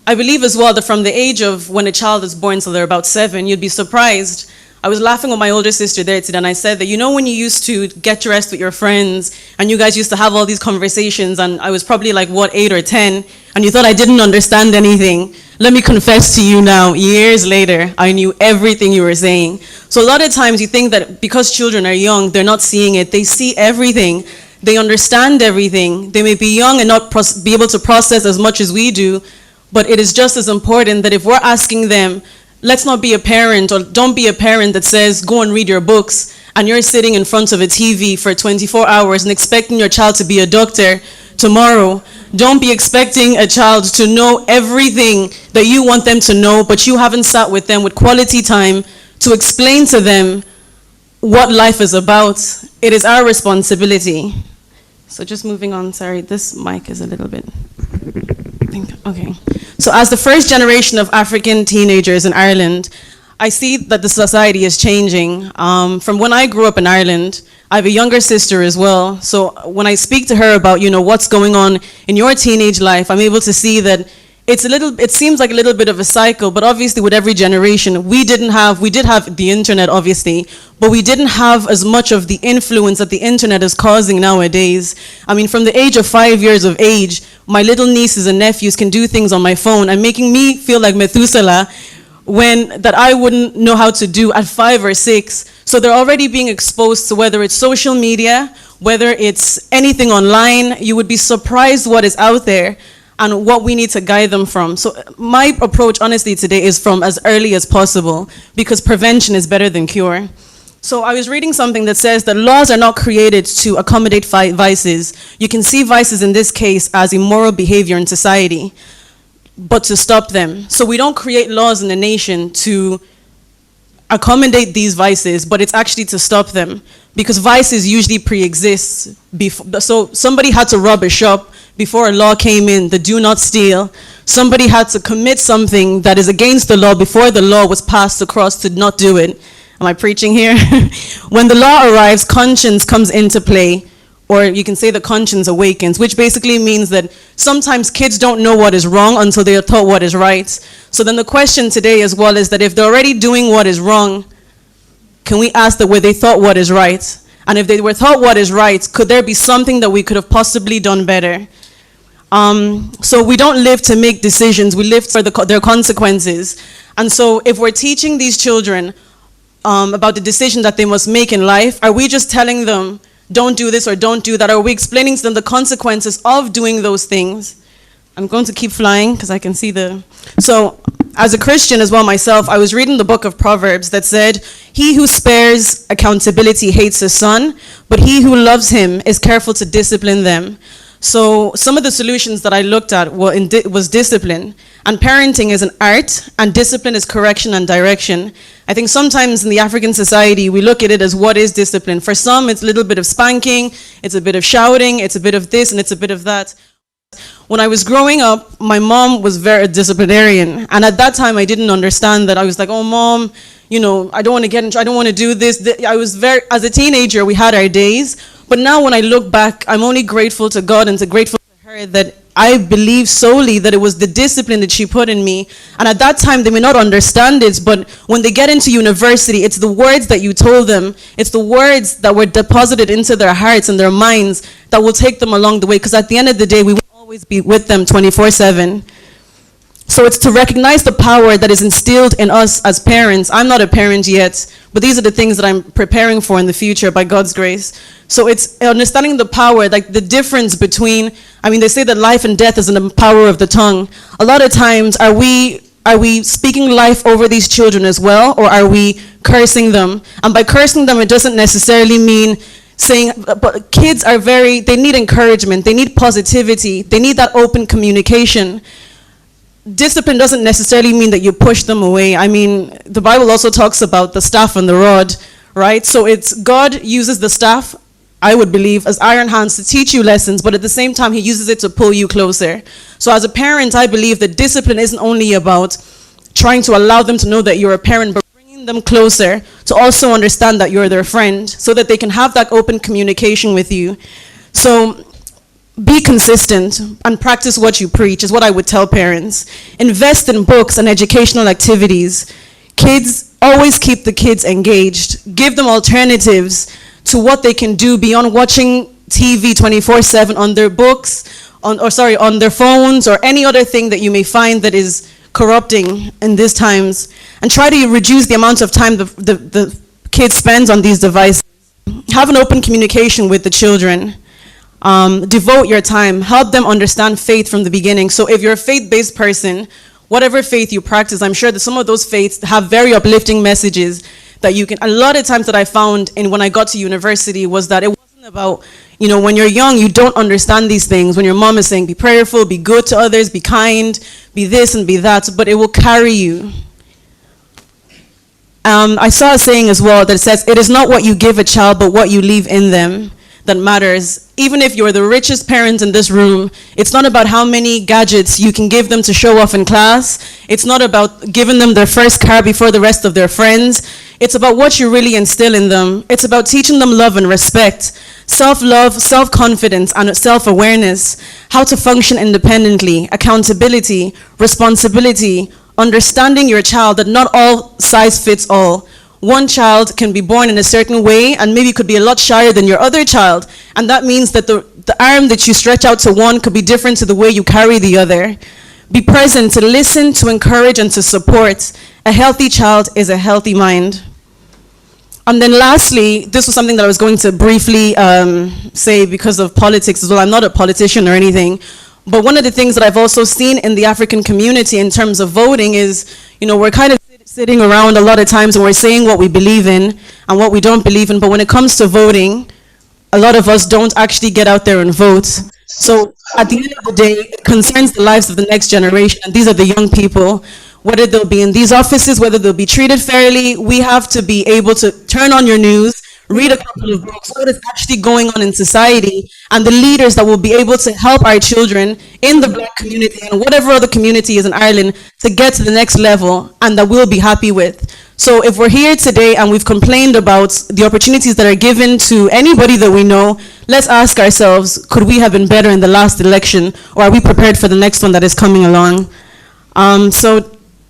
I believe as well that from the age of when a child is born till they're about 7, you'd be surprised. I was laughing with my older sister there today, and I said that, you know, when you used to get dressed with your friends and you guys used to have all these conversations, and I was probably like, what, 8 or 10, and you thought I didn't understand anything. Let me confess to you now, years later, I knew everything you were saying. So a lot of times you think that because children are young, they're not seeing it. They see everything. They understand everything. They may be young and not be able to process as much as we do, but it is just as important that if we're asking them, let's not be a parent, or don't be a parent that says, go and read your books, and you're sitting in front of a TV for 24 hours and expecting your child to be a doctor tomorrow. Don't be expecting a child to know everything that you want them to know, but you haven't sat with them with quality time to explain to them what life is about. It is our responsibility. So just moving on, sorry, this mic is a little bit, okay. So as the first generation of African teenagers in Ireland, I see that the society is changing. From when I grew up in Ireland, I have a younger sister as well. So when I speak to her about, you know, what's going on in your teenage life, I'm able to see that it seems like a little bit of a cycle, but obviously with every generation, we did have the internet, obviously, but we didn't have as much of the influence that the internet is causing nowadays. I mean, from the age of 5 years of age, my little nieces and nephews can do things on my phone and making me feel like Methuselah that I wouldn't know how to do at 5 or 6. So they're already being exposed to, whether it's social media, whether it's anything online. You would be surprised what is out there and what we need to guide them from. So my approach, honestly, today is from as early as possible, because prevention is better than cure. So I was reading something that says that laws are not created to accommodate vices. You can see vices in this case as immoral behavior in society, but to stop them. So we don't create laws in the nation to accommodate these vices, but it's actually to stop them, because vices usually pre-exist. So somebody had to rob a shop before a law came in, the do not steal. Somebody had to commit something that is against the law before the law was passed across to not do it. Am I preaching here? When the law arrives, conscience comes into play, or you can say the conscience awakens, which basically means that sometimes kids don't know what is wrong until they are taught what is right. So then the question today as well is that if they're already doing what is wrong, can we ask that were they taught what is right? And if they were taught what is right, could there be something that we could have possibly done better? So we don't live to make decisions, we live for their consequences. And so if we're teaching these children about the decision that they must make in life, are we just telling them, don't do this or don't do that? Are we explaining to them the consequences of doing those things? I'm going to keep flying because I can see So as a Christian as well myself, I was reading the book of Proverbs that said, he who spares accountability hates his son, but he who loves him is careful to discipline them. So some of the solutions that I looked at was discipline. And parenting is an art, and discipline is correction and direction. I think sometimes in the African society, we look at it as what is discipline. For some, it's a little bit of spanking, it's a bit of shouting, it's a bit of this, and it's a bit of that. When I was growing up, my mom was very disciplinarian, and at that time I didn't understand that. I was like, oh mom, you know, I don't want to get into, I don't want to do this. I was as a teenager, we had our days, but now when I look back, I'm only grateful to God and grateful to her that I believe solely that it was the discipline that she put in me. And at that time, they may not understand it, but when they get into university, it's the words that you told them, it's the words that were deposited into their hearts and their minds that will take them along the way, because at the end of the day, we will always be with them 24/7. So it's to recognize the power that is instilled in us as parents. I'm not a parent yet, but these are the things that I'm preparing for in the future by God's grace. So it's understanding the power, like the difference between, I mean, they say that life and death is in the power of the tongue. A lot of times, are we speaking life over these children as well, or are we cursing them? And by cursing them, it doesn't necessarily mean saying, but kids are they need encouragement, they need positivity, they need that open communication. Discipline doesn't necessarily mean that you push them away. I mean, the Bible also talks about the staff and the rod, right? So it's God uses the staff, I would believe, as iron hands to teach you lessons, but at the same time, he uses it to pull you closer. So as a parent, I believe that discipline isn't only about trying to allow them to know that you're a parent, but bringing them closer to also understand that you're their friend, so that they can have that open communication with you. So be consistent and practice what you preach is what I would tell parents. Invest in books and educational activities. Kids, always keep the kids engaged. Give them alternatives to what they can do beyond watching TV 24/7 on their books, on their phones, or any other thing that you may find that is corrupting in these times. And try to reduce the amount of time the kids spend on these devices. Have an open communication with the children. Devote your time, help them understand faith from the beginning. So if you're a faith-based person, whatever faith you practice, I'm sure that some of those faiths have very uplifting messages that you can, a lot of times that I found when I got to university was that it wasn't about, you know, when you're young, you don't understand these things. When your mom is saying, be prayerful, be good to others, be kind, be this and be that, but it will carry you. I saw a saying as well that says, it is not what you give a child, but what you leave in them that matters. Even if you're the richest parent in this room, it's not about how many gadgets you can give them to show off in class. It's not about giving them their first car before the rest of their friends. It's about what you really instill in them. It's about teaching them love and respect, self-love, self-confidence, and self-awareness, how to function independently, accountability, responsibility, understanding your child that not all size fits all. One child can be born in a certain way and maybe could be a lot shyer than your other child. And that means that the arm that you stretch out to one could be different to the way you carry the other. Be present to listen, to encourage, and to support. A healthy child is a healthy mind. And then lastly, this was something that I was going to briefly say because of politics as well. I'm not a politician or anything. But one of the things that I've also seen in the African community in terms of voting is, you know, we're kind of sitting around a lot of times and we're saying what we believe in and what we don't believe in, but when it comes to voting, a lot of us don't actually get out there and vote. So at the end of the day, it concerns the lives of the next generation, and these are the young people. Whether they'll be in these offices, whether they'll be treated fairly, we have to be able to turn on your news, read a couple of books, what is actually going on in society, and the leaders that will be able to help our children in the Black community and whatever other community is in Ireland to get to the next level and that we'll be happy with. So if we're here today and we've complained about the opportunities that are given to anybody that we know, let's ask ourselves, could we have been better in the last election, or are we prepared for the next one that is coming along?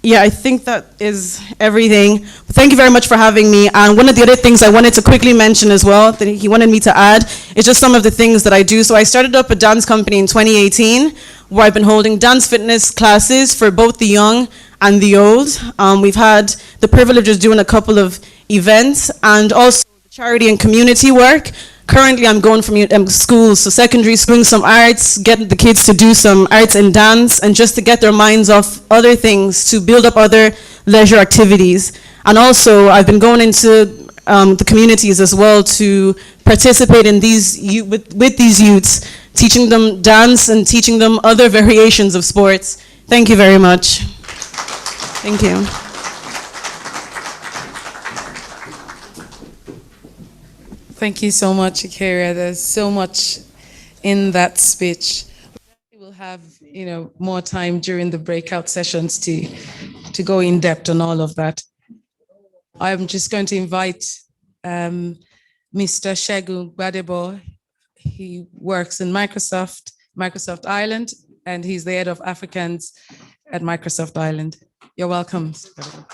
Yeah, I think that is everything. Thank you very much for having me. And one of the other things I wanted to quickly mention as well, that he wanted me to add, is just some of the things that I do. So I started up a dance company in 2018, where I've been holding dance fitness classes for both the young and the old. We've had the privilege of doing a couple of events, and also charity and community work. Currently, I'm going from schools, so secondary, doing some arts, getting the kids to do some arts and dance, and just to get their minds off other things, to build up other leisure activities. And also, I've been going into the communities as well to participate in these with these youths teaching them dance and teaching them other variations of sports. Thank you very much. Thank you. Thank you so much, Ikaria. There's so much in that speech. We'll have, more time during the breakout sessions to go in depth on all of that. I'm just going to invite Mr. Segun Gbadebo. He works in Microsoft Ireland, and he's the head of Africans at Microsoft Ireland. You're welcome, Mr. Gbadebo.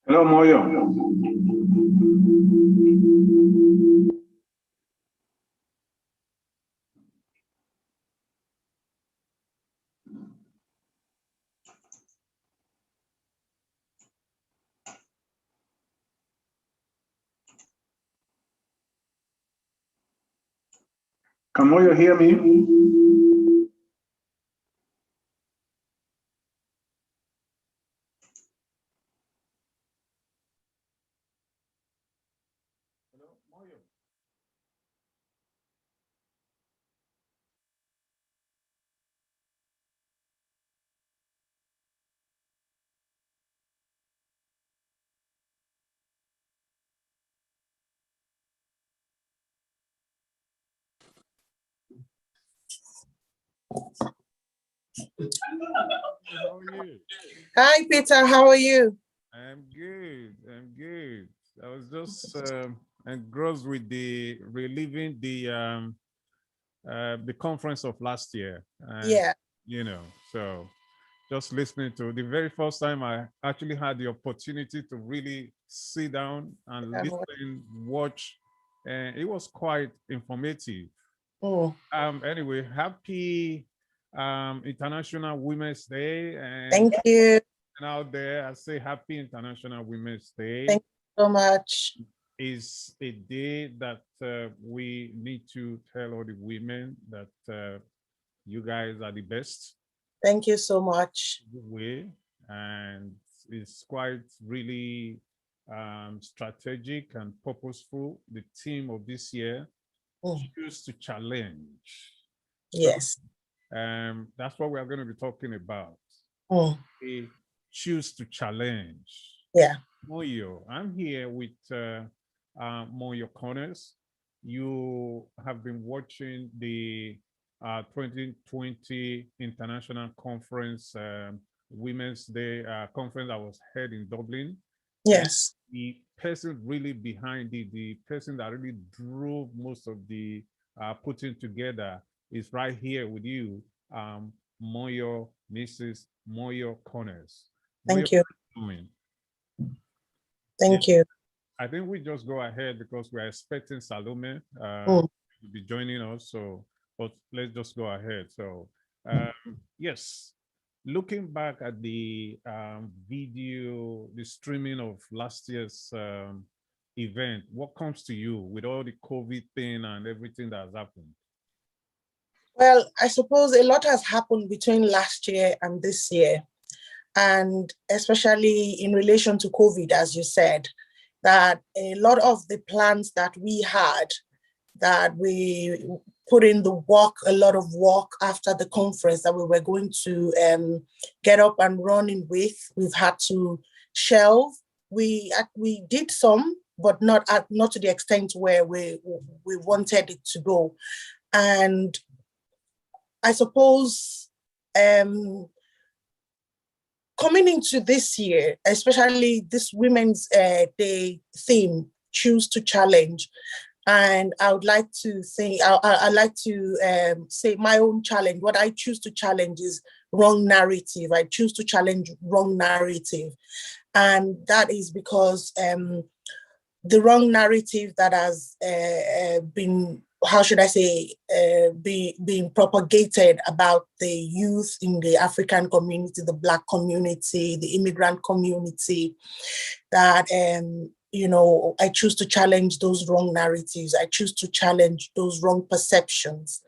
Hello, Moyo. Can Moyo hear me? How are you? Hi, Peter. How are you? I'm good. I'm good. I was just engrossed with the reliving the conference of last year. And, Yeah. So just listening to the very first time I actually had the opportunity to really sit down and listen, watch, and it was quite informative. Oh. Anyway, happy International Women's Day. And thank you. And out there, I say happy International Women's Day. Thank you so much. Is a day that we need to tell all the women that you guys are the best. Thank you so much. Way, and it's quite really strategic and purposeful. The theme of this year, choose to challenge. Yes. So, that's what we are going to be talking about. A choose to challenge. Yeah. Moyo, I'm here with Moyo Connors. You have been watching the 2020 International Conference, Women's Day conference that was held in Dublin. Yes. And the person really behind it, the person that really drove most of the putting together is right here with you, Moyo, Mrs. Moyo Connors. Thank Moyo, you. Thank you. I think we just go ahead because we're expecting Salome to be joining us. So, but let's just go ahead. So, yes, looking back at the video, the streaming of last year's event, what comes to you with all the COVID thing and everything that has happened? Well, I suppose a lot has happened between last year and this year. And especially in relation to COVID, as you said, that a lot of the plans that we had, that we put in the work, a lot of work after the conference that we were going to get up and running with, we've had to shelve. We did some, but not to the extent where we wanted it to go. And I suppose Coming into this year, especially this Women's Day theme, choose to challenge. And I would like to say, I'd like to say my own challenge. What I choose to challenge is wrong narrative. I choose to challenge wrong narrative. And that is because the wrong narrative that has been, how should I say, being propagated about the youth in the African community, the Black community, the immigrant community, that, I choose to challenge those wrong narratives. I choose to challenge those wrong perceptions,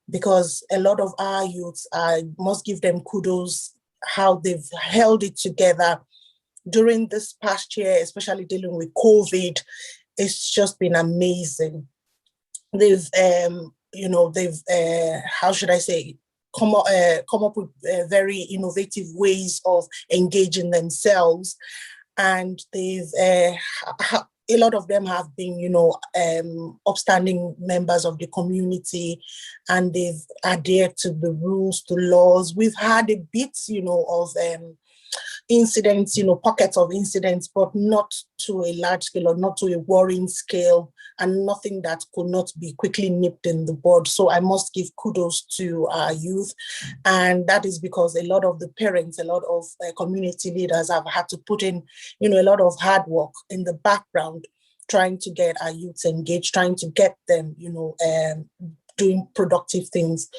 because a lot of our youths, I must give them kudos, how they've held it together during this past year, especially dealing with COVID. It's just been amazing. They've, how should I say, come up with very innovative ways of engaging themselves. And they've, a lot of them have been, upstanding members of the community, and they've adhered to the rules, to laws. We've had a bit, of incidents, pockets of incidents, but not to a large scale or not to a worrying scale, and nothing that could not be quickly nipped in the bud. So I must give kudos to our youth. And that is because a lot of the parents, a lot of community leaders have had to put in, a lot of hard work in the background, trying to get our youths engaged, trying to get them, doing productive things,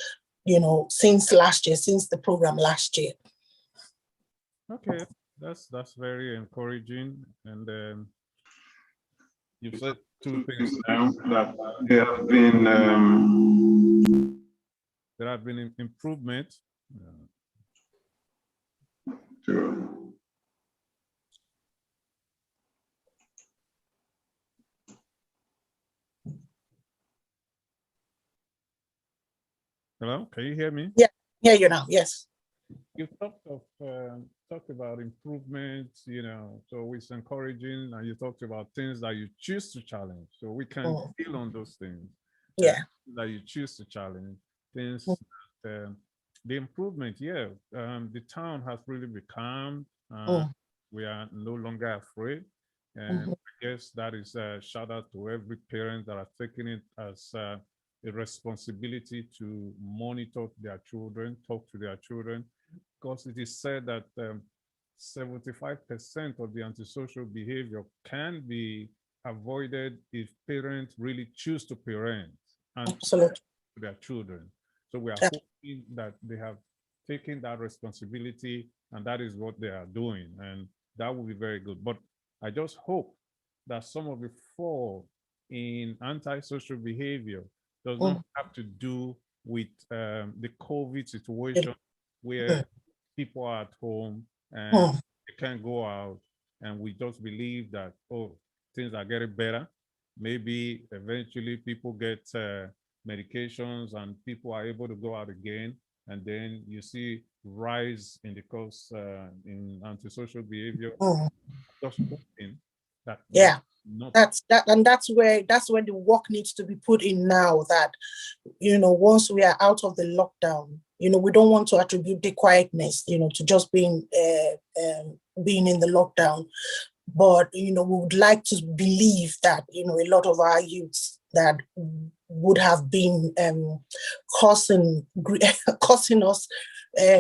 since last year, since the program last year. Okay, that's very encouraging. And you've said two things now, that there have been improvement. Sure. Hello, can you hear me? Yeah, you now. Yes. You talked about improvements, so it's encouraging, and you talked about things that you choose to challenge. So we can feel on those things. Yeah. That you choose to challenge things. That, the improvement, the town has really become. We are no longer afraid, and I guess that is a shout out to every parent that are taking it as a responsibility to monitor their children, talk to their children, because it is said that 75% of the antisocial behavior can be avoided if parents really choose to parent and talk to their children. So we are hoping that they have taken that responsibility, and that is what they are doing, and that will be very good. But I just hope that some of the fall in antisocial behavior does not have to do with the COVID situation, where people are at home and they can't go out, and we just believe that, things are getting better. Maybe eventually people get medications and people are able to go out again, and then you see rise in the cost in antisocial behavior. Just hoping that that's where the work needs to be put in now, that once we are out of the lockdown, we don't want to attribute the quietness to just being in the lockdown, but we would like to believe that a lot of our youths that would have been causing us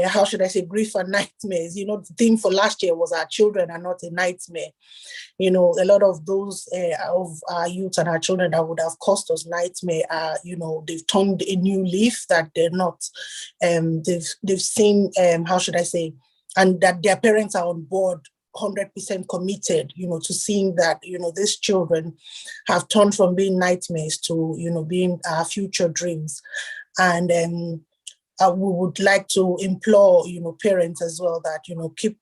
how should I say, grief and nightmares. The theme for last year was our children are not a nightmare. A lot of those of our youth and our children that would have caused us nightmare are, they've turned a new leaf, that they're not, they've seen, how should I say, and that their parents are on board, 100% committed, to seeing that, these children have turned from being nightmares to, being our future dreams. And we would like to implore, parents as well, that, keep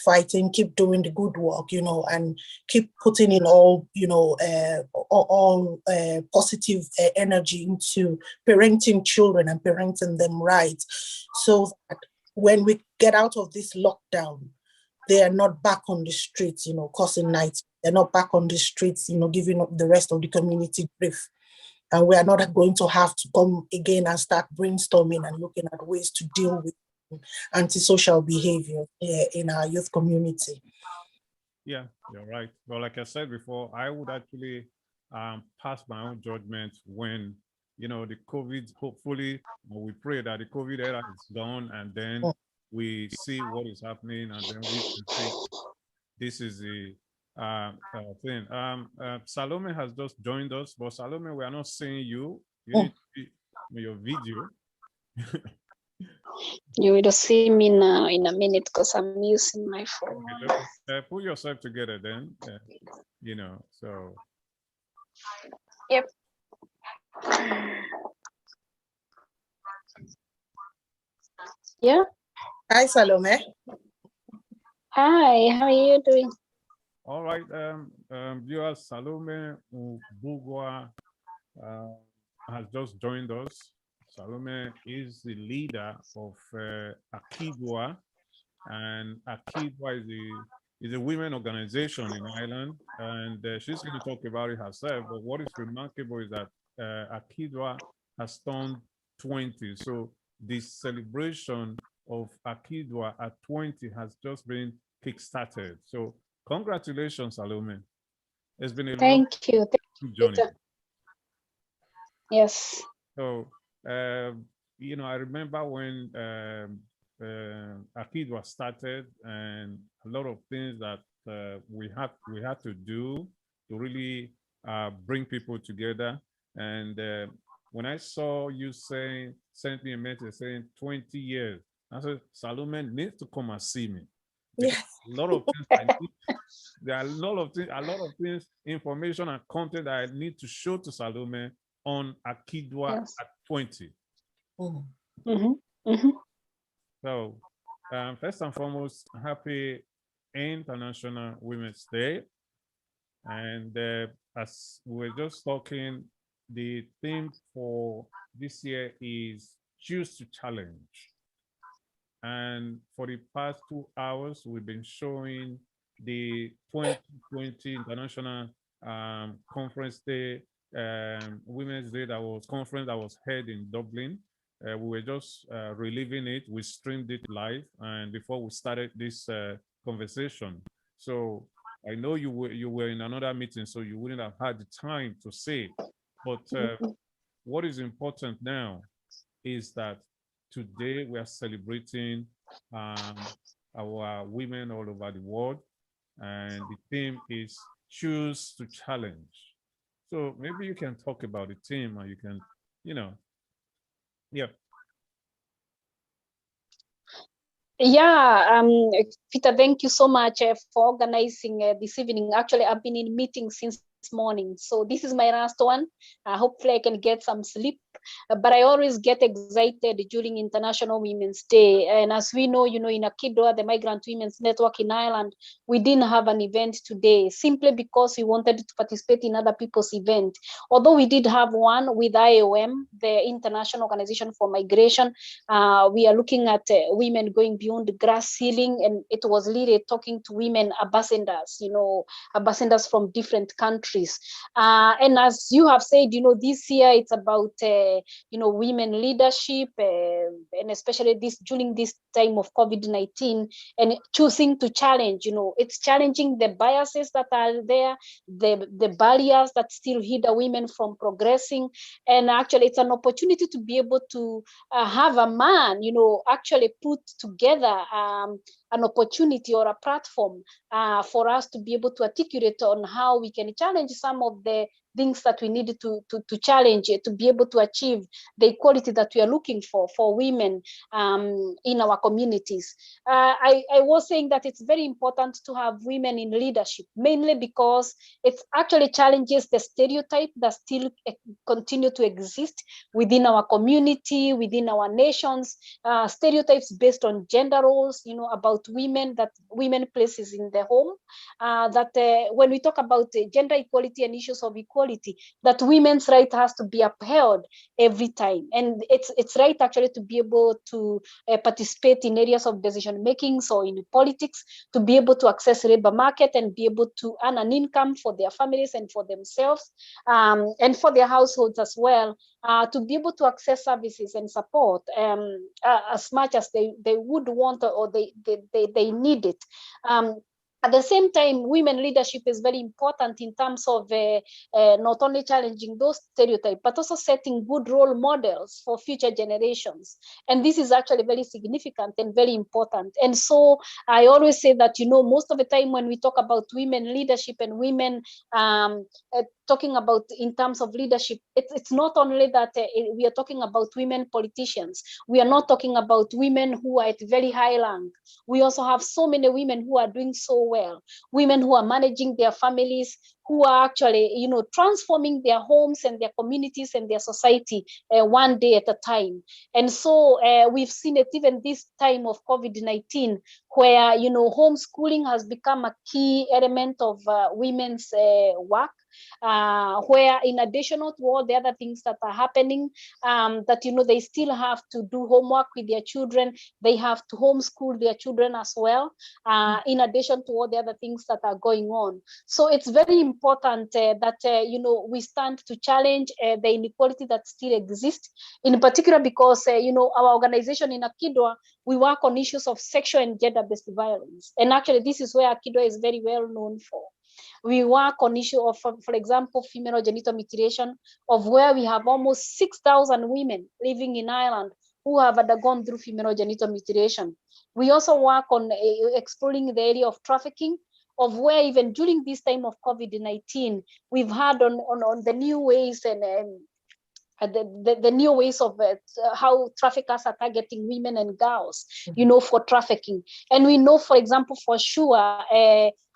fighting, keep doing the good work, and keep putting in all positive energy into parenting children and parenting them right, so that when we get out of this lockdown, they are not back on the streets, causing nights. They're not back on the streets, giving up the rest of the community grief. And we are not going to have to come again and start brainstorming and looking at ways to deal with antisocial behavior in our youth community. Yeah, you're right. But like I said before, I would actually pass my own judgment when, the COVID, hopefully, we pray that the COVID era is gone, and then we see what is happening, and then we can say this is the thing. Salome has just joined us, but Salome, we are not seeing you. You need to be on your video. You will see me now in a minute because I'm using my phone. Okay, put yourself together then, so. Yep. Yeah. Hi, Salome. Hi, how are you doing? All right, viewers, Salome Ubugwa has just joined us. Salome is the leader of Akidwa, and Akidwa is a women organization in Ireland, and she's going to talk about it herself. But what is remarkable is that Akidwa has turned 20, so the celebration of Akidwa at 20 has just been kick-started. So congratulations, Salome. It's been a long journey. Yes. So, I remember when Akidwa started, and a lot of things that we had to do to really bring people together. And when I saw you sent me a message saying 20 years, I said, Salome needs to come and see me. Yes. A lot of things I need, there are a lot of things, information and content that I need to show to Salome on Akidwa at 20. So, first and foremost, happy International Women's Day. And as we were just talking, the theme for this year is Choose to Challenge. And for the past 2 hours, we've been showing the 2020 International Conference Day, Women's Day conference that was held in Dublin. We were just reliving it. We streamed it live, and before we started this conversation. So I know you were in another meeting, so you wouldn't have had the time to say it. But what is important now is that today we are celebrating our women all over the world, and the theme is Choose to Challenge. So maybe you can talk about the theme, or you can, yeah. Yeah, Peter, thank you so much for organizing this evening. Actually, I've been in meetings since morning, so this is my last one. Hopefully I can get some sleep, but I always get excited during International Women's Day. And as we know, in Akidwa, the Migrant Women's Network in Ireland, we didn't have an event today simply because we wanted to participate in other people's event. Although we did have one with IOM, the International Organization for Migration. We are looking at women going beyond grass ceiling, and it was really talking to women ambassadors, ambassadors from different countries. And as you have said, this year it's about women leadership, and especially during this time of COVID-19, and choosing to challenge. It's challenging the biases that are there, the barriers that still hinder women from progressing, and actually it's an opportunity to be able to have a man, actually put together an opportunity or a platform for us to be able to articulate on how we can challenge some of the things that we need to challenge to be able to achieve the equality that we are looking for women in our communities. I was saying that it's very important to have women in leadership, mainly because it actually challenges the stereotype that still continue to exist within our community, within our nations, stereotypes based on gender roles, about about women, that women places in the home, when we talk about gender equality and issues of equality, that women's right has to be upheld every time. And it's right actually to be able to participate in areas of decision making, so in politics, to be able to access labor market and be able to earn an income for their families and for themselves, and for their households as well, to be able to access services and support as much as they would want, or they need it. At the same time, women leadership is very important in terms of not only challenging those stereotypes, but also setting good role models for future generations. And this is actually very significant and very important. And so I always say that, most of the time when we talk about women leadership and women talking about in terms of leadership, it's not only that we are talking about women politicians. We are not talking about women who are at very high rank. We also have so many women who are doing so well, women who are managing their families, who are actually, transforming their homes and their communities and their society one day at a time. And so we've seen it even this time of COVID-19, where, homeschooling has become a key element of women's work. Where in addition to all the other things that are happening, that, they still have to do homework with their children, they have to homeschool their children as well, in addition to all the other things that are going on. So it's very important that, we stand to challenge the inequality that still exists, in particular because, our organization in Akidwa, we work on issues of sexual and gender-based violence. And actually, this is where Akidwa is very well known for. We work on issue of, for example, female genital mutilation, of where we have almost 6,000 women living in Ireland who have undergone through female genital mutilation. We also work on exploring the area of trafficking, of where even during this time of COVID-19, we've had on the new ways and the new ways of how traffickers are targeting women and girls, for trafficking. And we know, for example, for sure,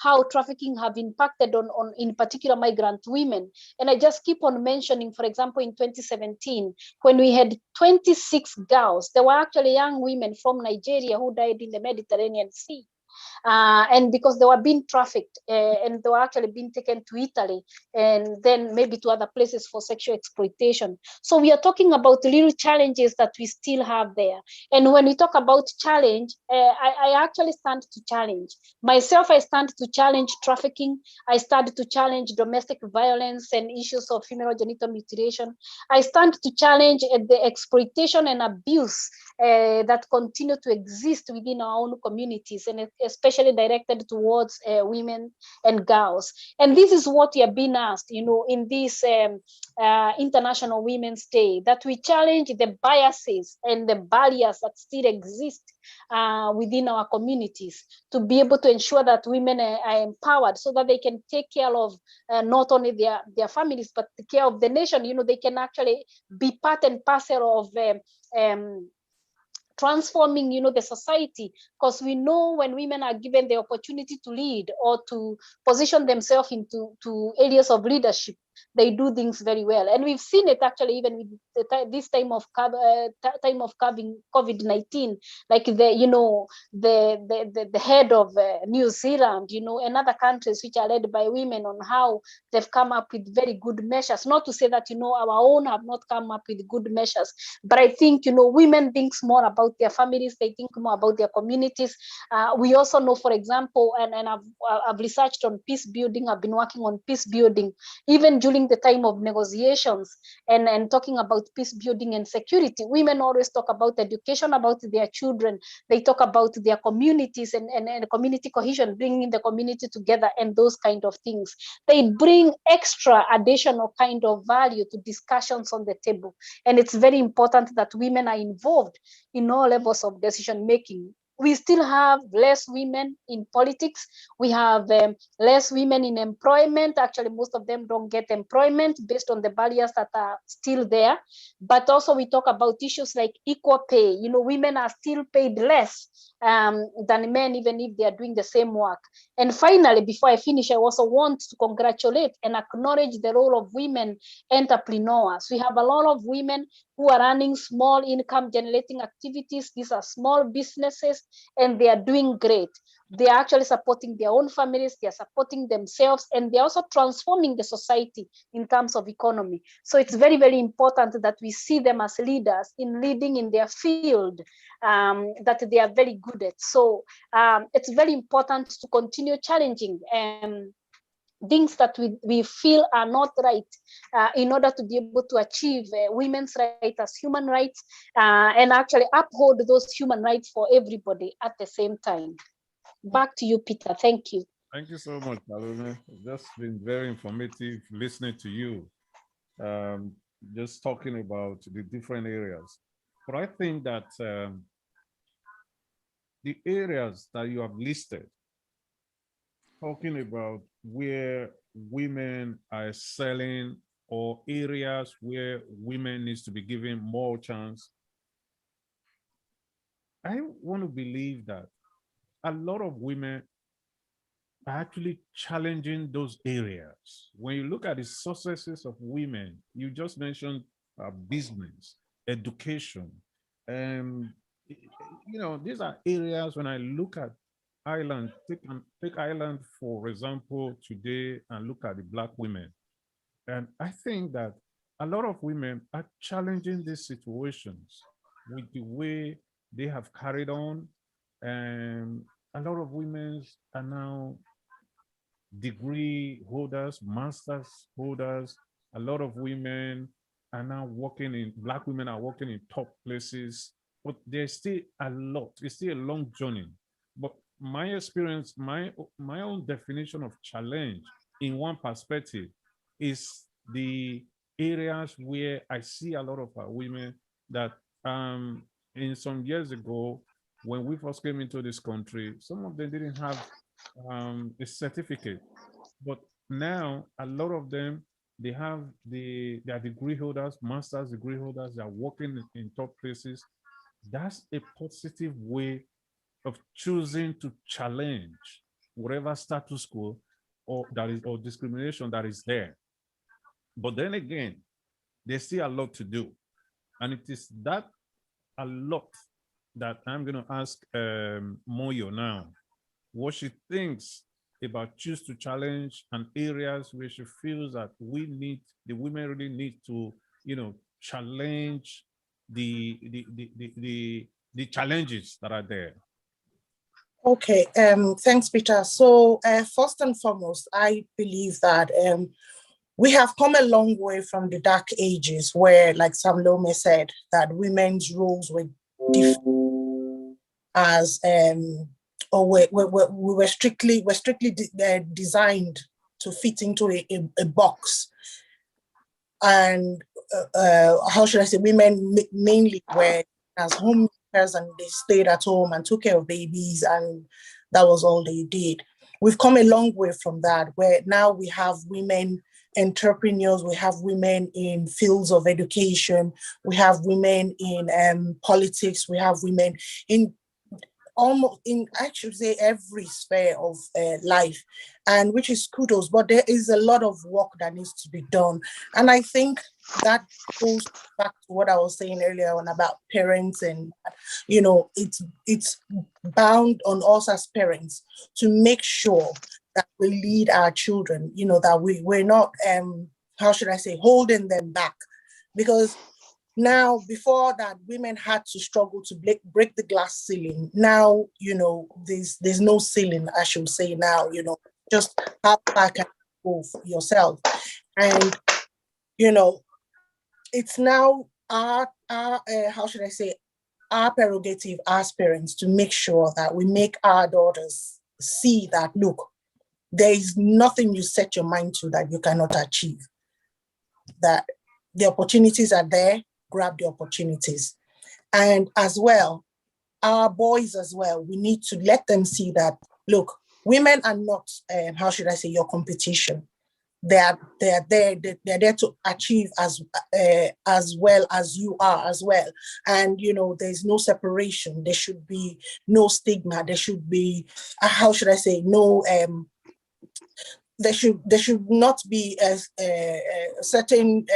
how trafficking have impacted on in particular migrant women. And I just keep on mentioning, for example, in 2017, when we had 26 girls, there were actually young women from Nigeria who died in the Mediterranean Sea. And because they were being trafficked and they were actually being taken to Italy and then maybe to other places for sexual exploitation. So we are talking about real challenges that we still have there. And when we talk about challenge, I actually stand to challenge. Myself, I stand to challenge trafficking. I stand to challenge domestic violence and issues of female genital mutilation. I stand to challenge the exploitation and abuse that continue to exist within our own communities, and especially directed towards women and girls. And this is what we are being asked, in this International Women's Day, that we challenge the biases and the barriers that still exist within our communities, to be able to ensure that women are empowered so that they can take care of not only their families, but the care of the nation. They can actually be part and parcel of transforming, the society, because we know when women are given the opportunity to lead or to position themselves into areas of leadership, they do things very well. And we've seen it actually even with this time of COVID-19, like the head of New Zealand, and other countries which are led by women, on how they've come up with very good measures. Not to say that, our own have not come up with good measures, but I think, women think more about their families, they think more about their communities. We also know, for example, and I've researched on peace building, I've been working on peace building, even during the time of negotiations and talking about peace building and security. Women always talk about education, about their children. They talk about their communities and community cohesion, bringing the community together and those kind of things. They bring extra additional kind of value to discussions on the table. And it's very important that women are involved in all levels of decision making. We still have less women in politics. We have less women in employment. Actually, most of them don't get employment based on the barriers that are still there. But also we talk about issues like equal pay. Women are still paid less than men, even if they are doing the same work. And finally, before I finish, I also want to congratulate and acknowledge the role of women entrepreneurs. We have a lot of women who are running small income generating activities. These are small businesses and they are doing great. They are actually supporting their own families, they are supporting themselves, and they're also transforming the society in terms of economy. So it's very, very important that we see them as leaders in leading in their field that they are very good at. So it's very important to continue challenging things that we feel are not right in order to be able to achieve women's rights as human rights and actually uphold those human rights for everybody at the same time. Back to you, Peter. Thank you. Thank you so much, Palome. It's just been very informative listening to you, just talking about the different areas. But I think that the areas that you have listed, talking about where women are excelling or areas where women needs to be given more chance, I want to believe that a lot of women are actually challenging those areas. When you look at the successes of women, you just mentioned business, education, and these are areas. When I look at Ireland, take Ireland for example today, and look at the Black women, and I think that a lot of women are challenging these situations with the way they have carried on, and a lot of women are now degree holders, masters holders. A lot of women are now working in, Black women are working in top places, but there's still a lot, it's still a long journey. But my experience, my own definition of challenge in one perspective is the areas where I see a lot of women that in some years ago, when we first came into this country, some of them didn't have a certificate, but now a lot of them, they have they are degree holders, master's degree holders, they are working in top places. That's a positive way of choosing to challenge whatever status quo or discrimination that is there. But then again, there's still a lot to do, and it is that a lot that I'm going to ask Moyo now, what she thinks about choose to challenge and areas where she feels that the women really need to, challenge the challenges that are there. Okay, thanks, Peter. So first and foremost, I believe that we have come a long way from the dark ages where, like Sam Lome said, that women's roles were different as or we were strictly designed to fit into a box. And how should I say, women mainly were as homemakers, and they stayed at home and took care of babies, and that was all they did. We've come a long way from that, where now we have women entrepreneurs, we have women in fields of education, we have women in politics, we have women in almost in, I should say, every sphere of life, and which is kudos, but there is a lot of work that needs to be done. And I think that goes back to what I was saying earlier on about parents, and it's bound on us as parents to make sure that we lead our children, that we're not how should I say, holding them back. Because now, before that, women had to struggle to break the glass ceiling. Now, there's no ceiling, I should say now, just how far can you go for yourself. And, it's now our how should I say, our prerogative as parents to make sure that we make our daughters see that, look, there is nothing you set your mind to that you cannot achieve. That the opportunities are there, grab the opportunities. And as well, our boys as well, we need to let them see that, look, women are not, how should I say, your competition. They're there to achieve as well as you are as well. And, there's no separation. There should be no stigma. There should be, how should I say, no, there should not be a certain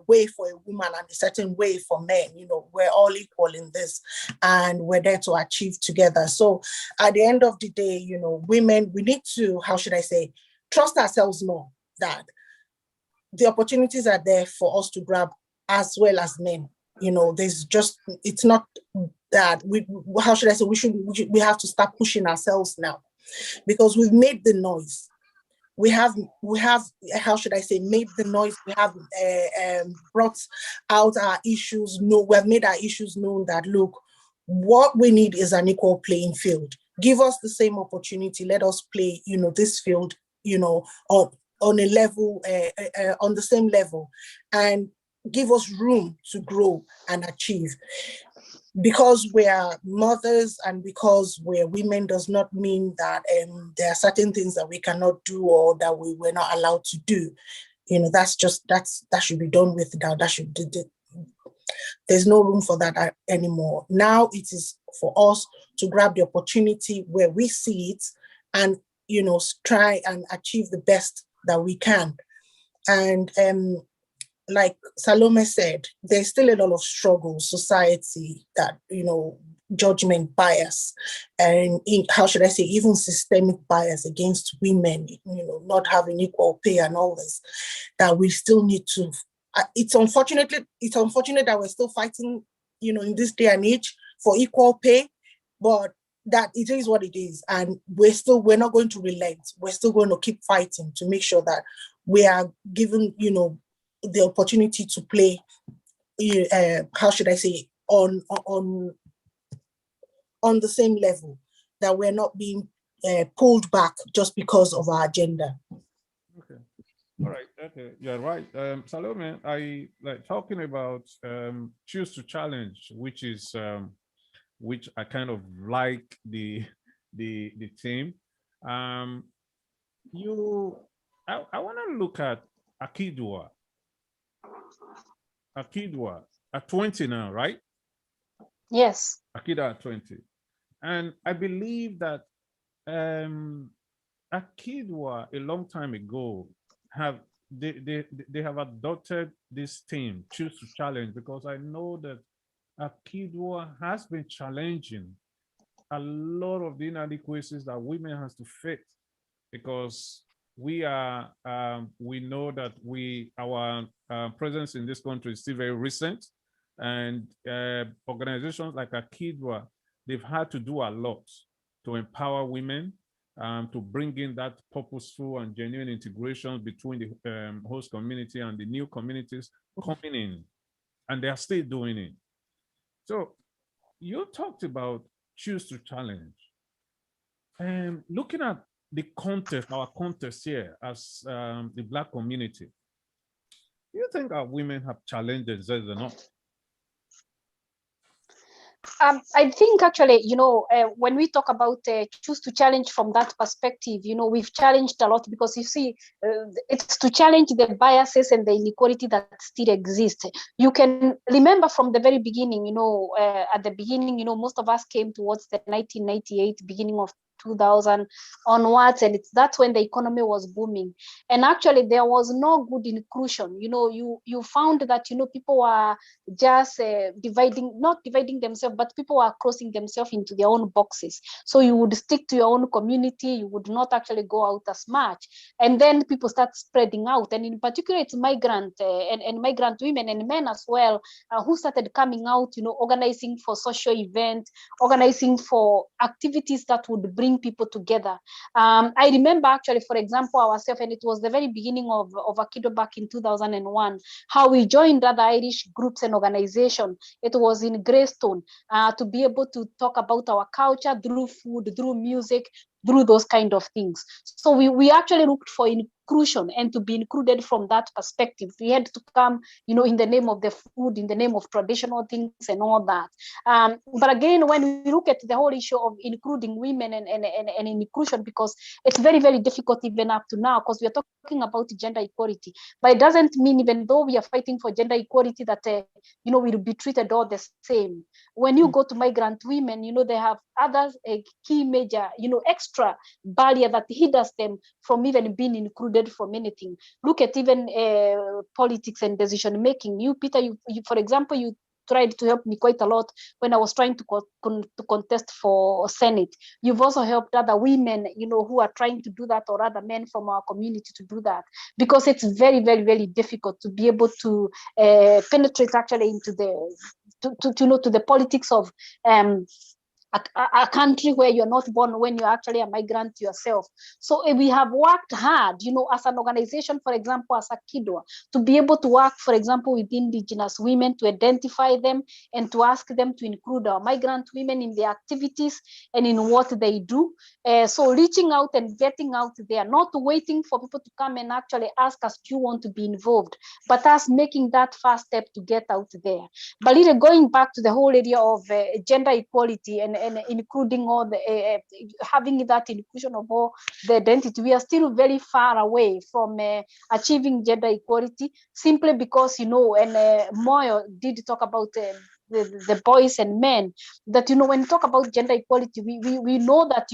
way for a woman and a certain way for men. We're all equal in this, and we're there to achieve together. So at the end of the day, women, we need to, how should I say, trust ourselves more, that the opportunities are there for us to grab as well as men. There's just, it's not that how should I say, we have to start pushing ourselves now, because we've made the noise. We have, how should I say, made the noise. We have brought out our issues. We have made our issues known, that, look, what we need is an equal playing field. Give us the same opportunity. Let us play, this field, on a level, on the same level, and give us room to grow and achieve. Because we are mothers and because we're women does not mean that there are certain things that we cannot do or that we were not allowed to do. That should be done with now. There's no room for that anymore. Now it is for us to grab the opportunity where we see it and, try and achieve the best that we can. And like Salome said, there's still a lot of struggle, society, that, judgment bias, and how should I say, even systemic bias against women, not having equal pay and all this, that we still need to, it's unfortunate that we're still fighting, in this day and age for equal pay, but that it is what it is. And we're not going to relent. We're still going to keep fighting to make sure that we are given, the opportunity to play, how should I say, on the same level, that we're not being pulled back just because of our agenda. Okay. All right. Okay. You're right. Salome, I like talking about choose to challenge, which is which I kind of like the theme. I want to look at Akidwa at 20 now, right? Yes. Akida at 20. And I believe that Akidwa a long time ago they have adopted this theme, choose to challenge, because I know that Akidwa has been challenging a lot of the inadequacies that women has to face, because we know that our presence in this country is still very recent, and organizations like Akidwa, they've had to do a lot to empower women, to bring in that purposeful and genuine integration between the host community and the new communities coming in, and they are still doing it. So you talked about choose to challenge. Looking at the context, our context here as the Black community, do you think our women have challenged themselves enough? I think actually, when we talk about choose to challenge from that perspective, we've challenged a lot, because you see, it's to challenge the biases and the inequality that still exist. You can remember from the very beginning, at the beginning, most of us came towards the 1998, beginning of 2000 onwards, and that's when the economy was booming, and actually there was no good inclusion. You found that people were just not dividing themselves, but people were crossing themselves into their own boxes. So you would stick to your own community, you would not actually go out as much, and then people start spreading out, and in particular it's migrant and migrant women and men as well, who started coming out, organizing for social events, organizing for activities that would bring people together. I remember actually, for example, ourselves, and it was the very beginning of Akido back in 2001, how we joined other Irish groups and organizations. It was in Greystone, to be able to talk about our culture through food, through music, through those kind of things. So we actually looked for inclusion and to be included from that perspective. We had to come, in the name of the food, in the name of traditional things and all that. But again, when we look at the whole issue of including women and inclusion, because it's very, very difficult even up to now, because we are talking about gender equality. But it doesn't mean, even though we are fighting for gender equality, that we'll be treated all the same. When you go to migrant women, they have other key major, extra barrier that hinders them from even being included excluded from anything. Look at even politics and decision making. You, Peter, you, for example, you tried to help me quite a lot when I was trying to contest for Senate. You've also helped other women, who are trying to do that, or other men from our community to do that, because it's very, very, very difficult to be able to penetrate actually into the to the politics of a country where you're not born, when you're actually a migrant yourself. So we have worked hard, as an organization, for example, as a KIDWA, to be able to work, for example, with indigenous women, to identify them and to ask them to include our migrant women in their activities and in what they do. So reaching out and getting out there, not waiting for people to come and actually ask us, do you want to be involved, but us making that first step to get out there. But really going back to the whole area of gender equality and including all the having that inclusion of all the identity, we are still very far away from achieving gender equality, simply because, and Moyo did talk about the boys and men, that when we talk about gender equality, we know that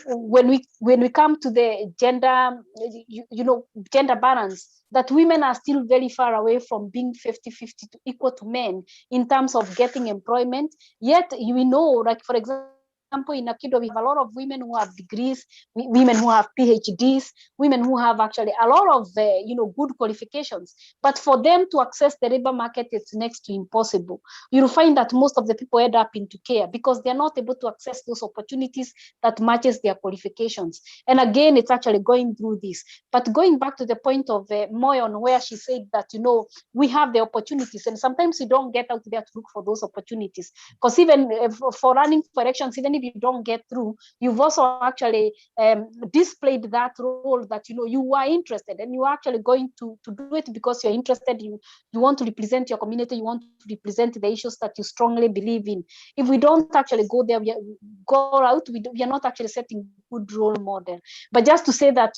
when we come to the gender gender balance, that women are still very far away from being 50-50 to equal to men in terms of getting employment. Yet we know, like for example, in Akido, we have a lot of women who have degrees, women who have PhDs, women who have actually a lot of good qualifications. But for them to access the labor market, it's next to impossible. You'll find that most of the people end up into care because they're not able to access those opportunities that matches their qualifications. And again, it's actually going through this. But going back to the point of Moyon, where she said that, we have the opportunities, and sometimes we don't get out there to look for those opportunities. Because even for running for elections, even if you don't get through, you've also actually displayed that role that, you are interested, and you are actually going to do it because you're interested, you want to represent your community, you want to represent the issues that you strongly believe in. If we don't actually go there, we are not actually setting good role model. But just to say that,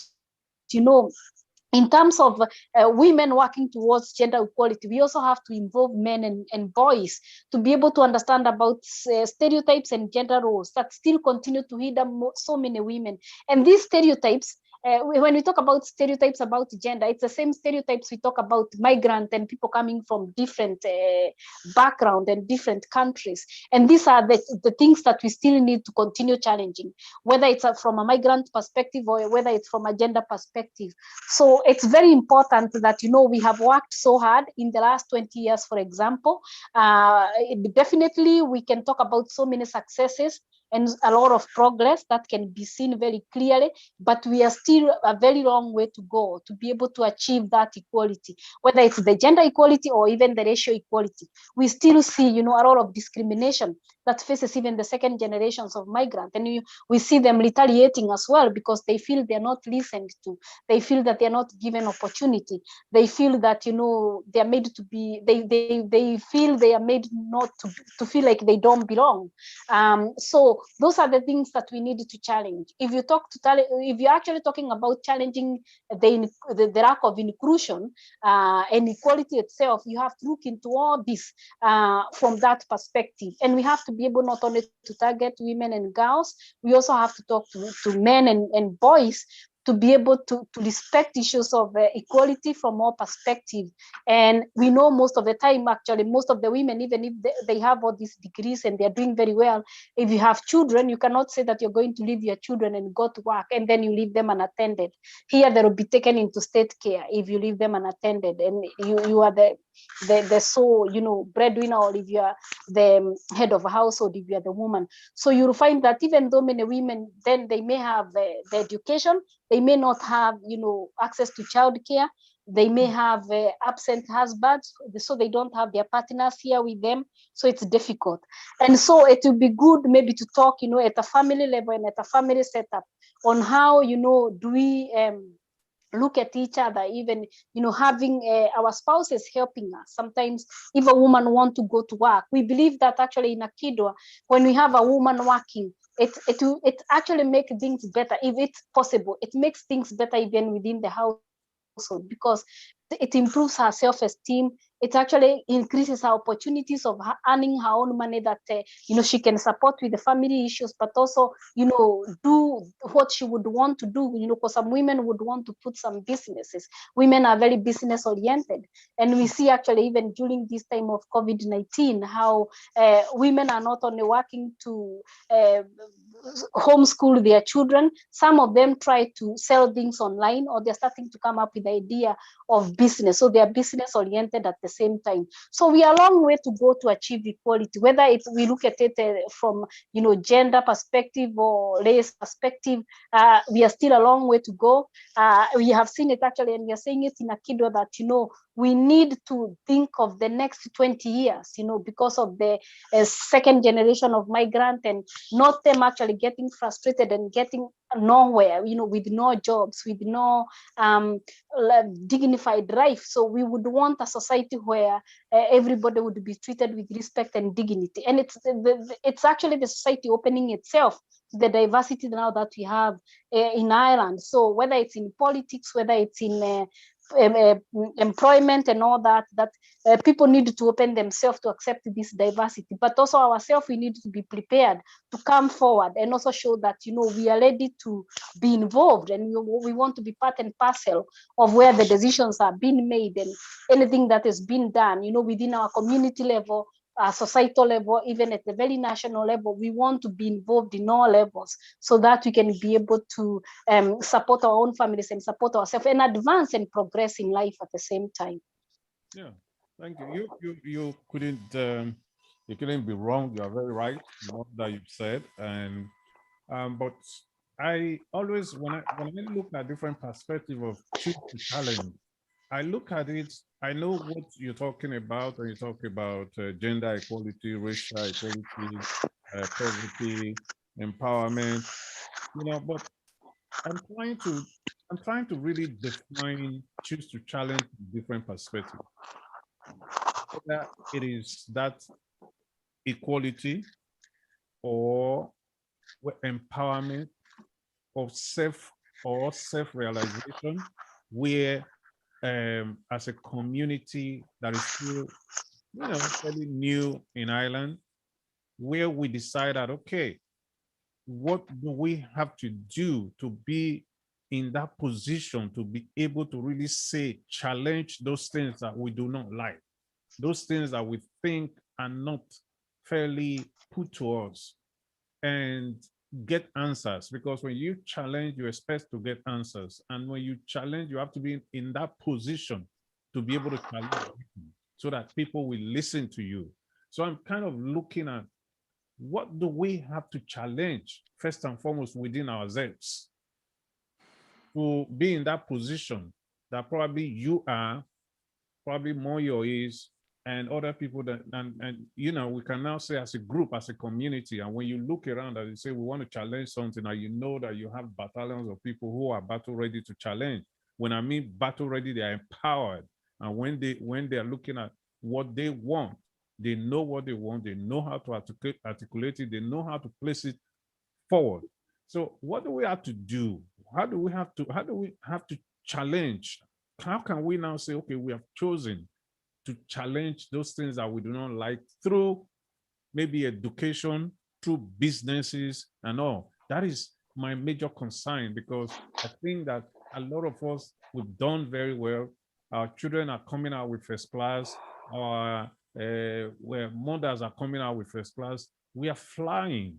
in terms of women working towards gender equality, we also have to involve men and boys to be able to understand about stereotypes and gender roles that still continue to hinder so many women. And these stereotypes, when we talk about stereotypes about gender, it's the same stereotypes we talk about migrant and people coming from different background and different countries. And these are the things that we still need to continue challenging, whether it's from a migrant perspective or whether it's from a gender perspective. So it's very important that, we have worked so hard in the last 20 years, for example. Definitely, we can talk about so many successes and a lot of progress that can be seen very clearly, but we are still a very long way to go to be able to achieve that equality, whether it's the gender equality or even the racial equality. We still see, a lot of discrimination that faces even the second generations of migrants, and we see them retaliating as well because they feel they're not listened to. They feel that they're not given opportunity. They feel that, they're made to be, they feel they are made not to feel like they don't belong. So those are the things that we need to challenge. If you're actually talking about challenging the lack of inclusion and equality itself, you have to look into all this from that perspective. And we have to be able not only to target women and girls, we also have to talk to men and boys to be able to respect issues of equality from all perspectives. And we know most of the time, actually, most of the women, even if they have all these degrees and they're doing very well, if you have children, you cannot say that you're going to leave your children and go to work and then you leave them unattended. Here, they will be taken into state care if you leave them unattended, and you are the sole, breadwinner, or if you are the head of a household, if you are the woman. So you'll find that even though many women, then they may have the education, they may not have, access to childcare. They may have absent husbands, so they don't have their partners here with them. So it's difficult. And so it would be good maybe to talk, at a family level and at a family setup on how, do we look at each other, even, having our spouses helping us. Sometimes if a woman wants to go to work, we believe that actually in Akidwa, when we have a woman working, it actually makes things better. If it's possible, it makes things better even within the household, because it improves her self-esteem, it actually increases her opportunities of her earning her own money that, she can support with the family issues, but also, do what she would want to do, because some women would want to put some businesses. Women are very business oriented. And we see actually even during this time of COVID-19, how women are not only working to homeschool their children. Some of them try to sell things online, or they're starting to come up with the idea of business. So they are business oriented at the same time. So we are a long way to go to achieve equality, whether it's, we look at it from, gender perspective or race perspective. We are still a long way to go. We have seen it actually, and we are saying it in Akido that, we need to think of the next 20 years, because of the second generation of migrant, and not them actually getting frustrated and getting nowhere, with no jobs, with no dignified life. So we would want a society where everybody would be treated with respect and dignity. And it's actually the society opening itself to the diversity now that we have in Ireland. So whether it's in politics, whether it's in employment and all that, people need to open themselves to accept this diversity. But also ourselves, we need to be prepared to come forward and also show that, we are ready to be involved, and we want to be part and parcel of where the decisions are being made, and anything that is being done, within our community level, societal level, even at the very national level. We want to be involved in all levels so that we can be able to support our own families and support ourselves and advance and progress in life at the same time. Yeah, thank you. You couldn't be wrong. You are very right in what that you've said. And but I always, when I look at different perspective of choose to challenge, I look at it. I know what you're talking about when you talk about gender equality, racial equality, poverty, empowerment. But I'm trying to really define choose to challenge different perspectives. Whether it is that equality or empowerment of self-realization, where as a community that is still, fairly new in Ireland, where we decide that, okay, what do we have to do to be in that position to be able to really challenge those things that we do not like, those things that we think are not fairly put to us, and get answers. Because when you challenge, you expect to get answers. And when you challenge, you have to be in that position to be able to challenge so that people will listen to you. So I'm kind of looking at what do we have to challenge first and foremost within ourselves to be in that position that probably you are, probably Moyo is, and other people that, and we can now say as a group, as a community, and when you look around and you say we want to challenge something, and you know that you have battalions of people who are battle ready to challenge. When I mean battle ready, they are empowered, and when they are looking at what they want, they know what they want, they know how to articulate it, they know how to place it forward. So what do we have to do? How do we have to challenge? How can we now say, okay, we have chosen to challenge those things that we do not like through maybe education, through businesses and all? That is my major concern, because I think that a lot of us, we've done very well. Our children are coming out with first class. Where mothers are coming out with first class. We are flying,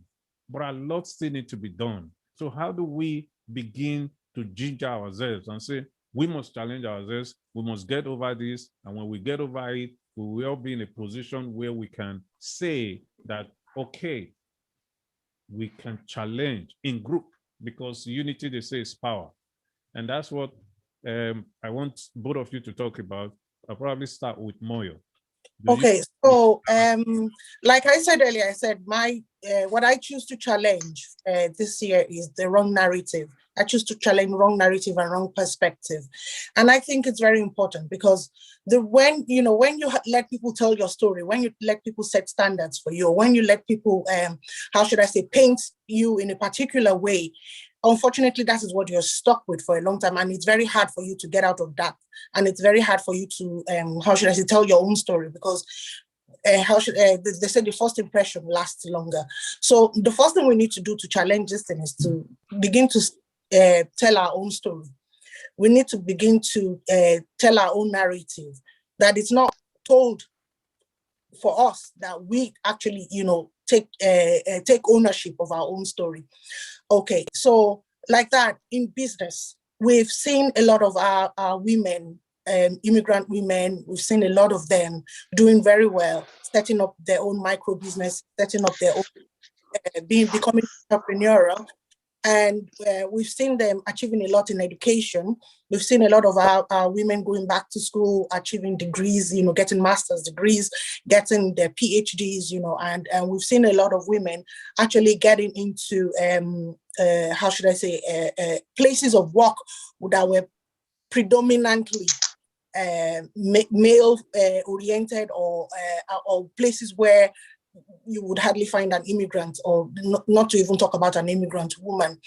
but a lot still need to be done. So how do we begin to ginger ourselves and say, we must challenge ourselves, we must get over this, and when we get over it, we will be in a position where we can say that, okay, we can challenge in group, because unity, they say, is power. And that's what I want both of you to talk about. I'll probably start with Moyo. Okay, so like I said earlier, I said what I choose to challenge this year is the wrong narrative. I choose to challenge wrong narrative and wrong perspective, and I think it's very important, because when you let people tell your story, when you let people set standards for you, when you let people, how should I say, paint you in a particular way, unfortunately, that is what you're stuck with for a long time, and it's very hard for you to get out of that. And it's very hard for you to, how should I say, tell your own story, because they say the first impression lasts longer. So the first thing we need to do to challenge this thing is to begin to tell our own story. We need to begin to tell our own narrative, that it's not told for us, that we actually, take ownership of our own story. Okay, so like that in business, we've seen a lot of our women, immigrant women, we've seen a lot of them doing very well, setting up their own micro business, setting up their own, becoming entrepreneurial. And we've seen them achieving a lot in education. We've seen a lot of our women going back to school, achieving degrees, getting master's degrees, getting their PhDs, and we've seen a lot of women actually getting into, how should I say, places of work that were predominantly male oriented, or places where you would hardly find an immigrant, or not to even talk about an immigrant woman,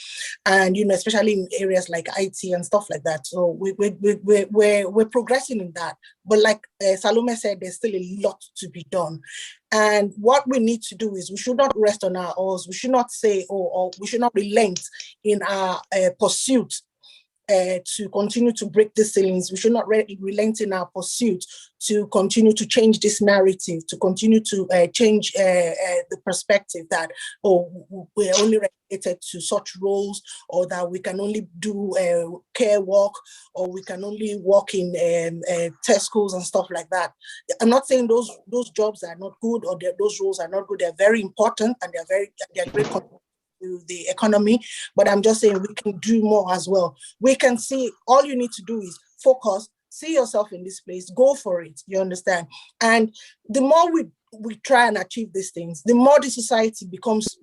and especially in areas like IT and stuff like that. So we're progressing in that, but like Salome said, there's still a lot to be done. And what we need to do is, we should not rest on our oars. We should not say, or we should not relent in our pursuit to continue to break the ceilings. We should not relent in our pursuit to continue to change this narrative, to continue to change the perspective that, we're only related to such roles, or that we can only do care work, or we can only work in Tesco's and stuff like that. I'm not saying those jobs are not good, or those roles are not good. They're very important, and they're great to the economy, but I'm just saying we can do more as well. We can see, all you need to do is focus, see yourself in this place, go for it, you understand? And the more we try and achieve these things, the more the society becomes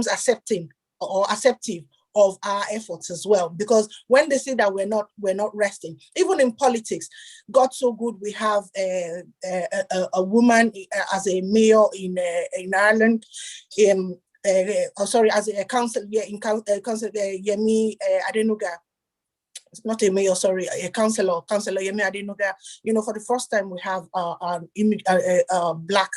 accepting or acceptive of our efforts as well. Because when they say that we're not resting, even in politics, God so good, we have a woman as a mayor in Ireland, as a council, council Yemi Adenuga. It's not a mayor, sorry, a councillor Yemi Adenuga. For the first time, we have a Black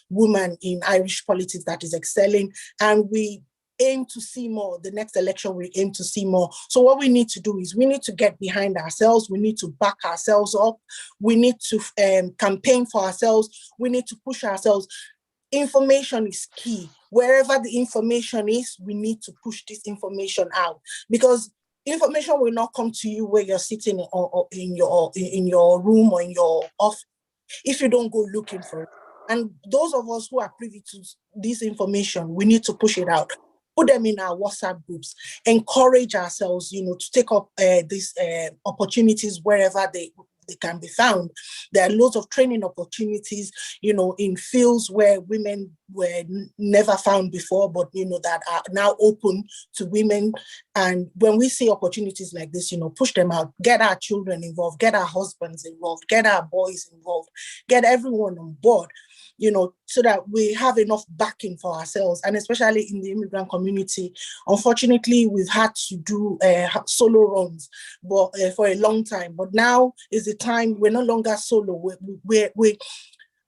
woman in Irish politics that is excelling, and we aim to see more. The next election, we aim to see more. So what we need to do is, we need to get behind ourselves. We need to back ourselves up. We need to campaign for ourselves. We need to push ourselves. Information is key. Wherever the information is, we need to push this information out, because information will not come to you where you're sitting or in your room or in your office if you don't go looking for it. And those of us who are privy to this information, we need to push it out. Put them in our WhatsApp groups, encourage ourselves, to take up these opportunities wherever they can be found. There are loads of training opportunities, in fields where women were never found before, but, that are now open to women. And when we see opportunities like this, push them out, get our children involved, get our husbands involved, get our boys involved, get everyone on board, so that we have enough backing for ourselves. And especially in the immigrant community, unfortunately, we've had to do solo runs for a long time. But now is the time. We're no longer solo. We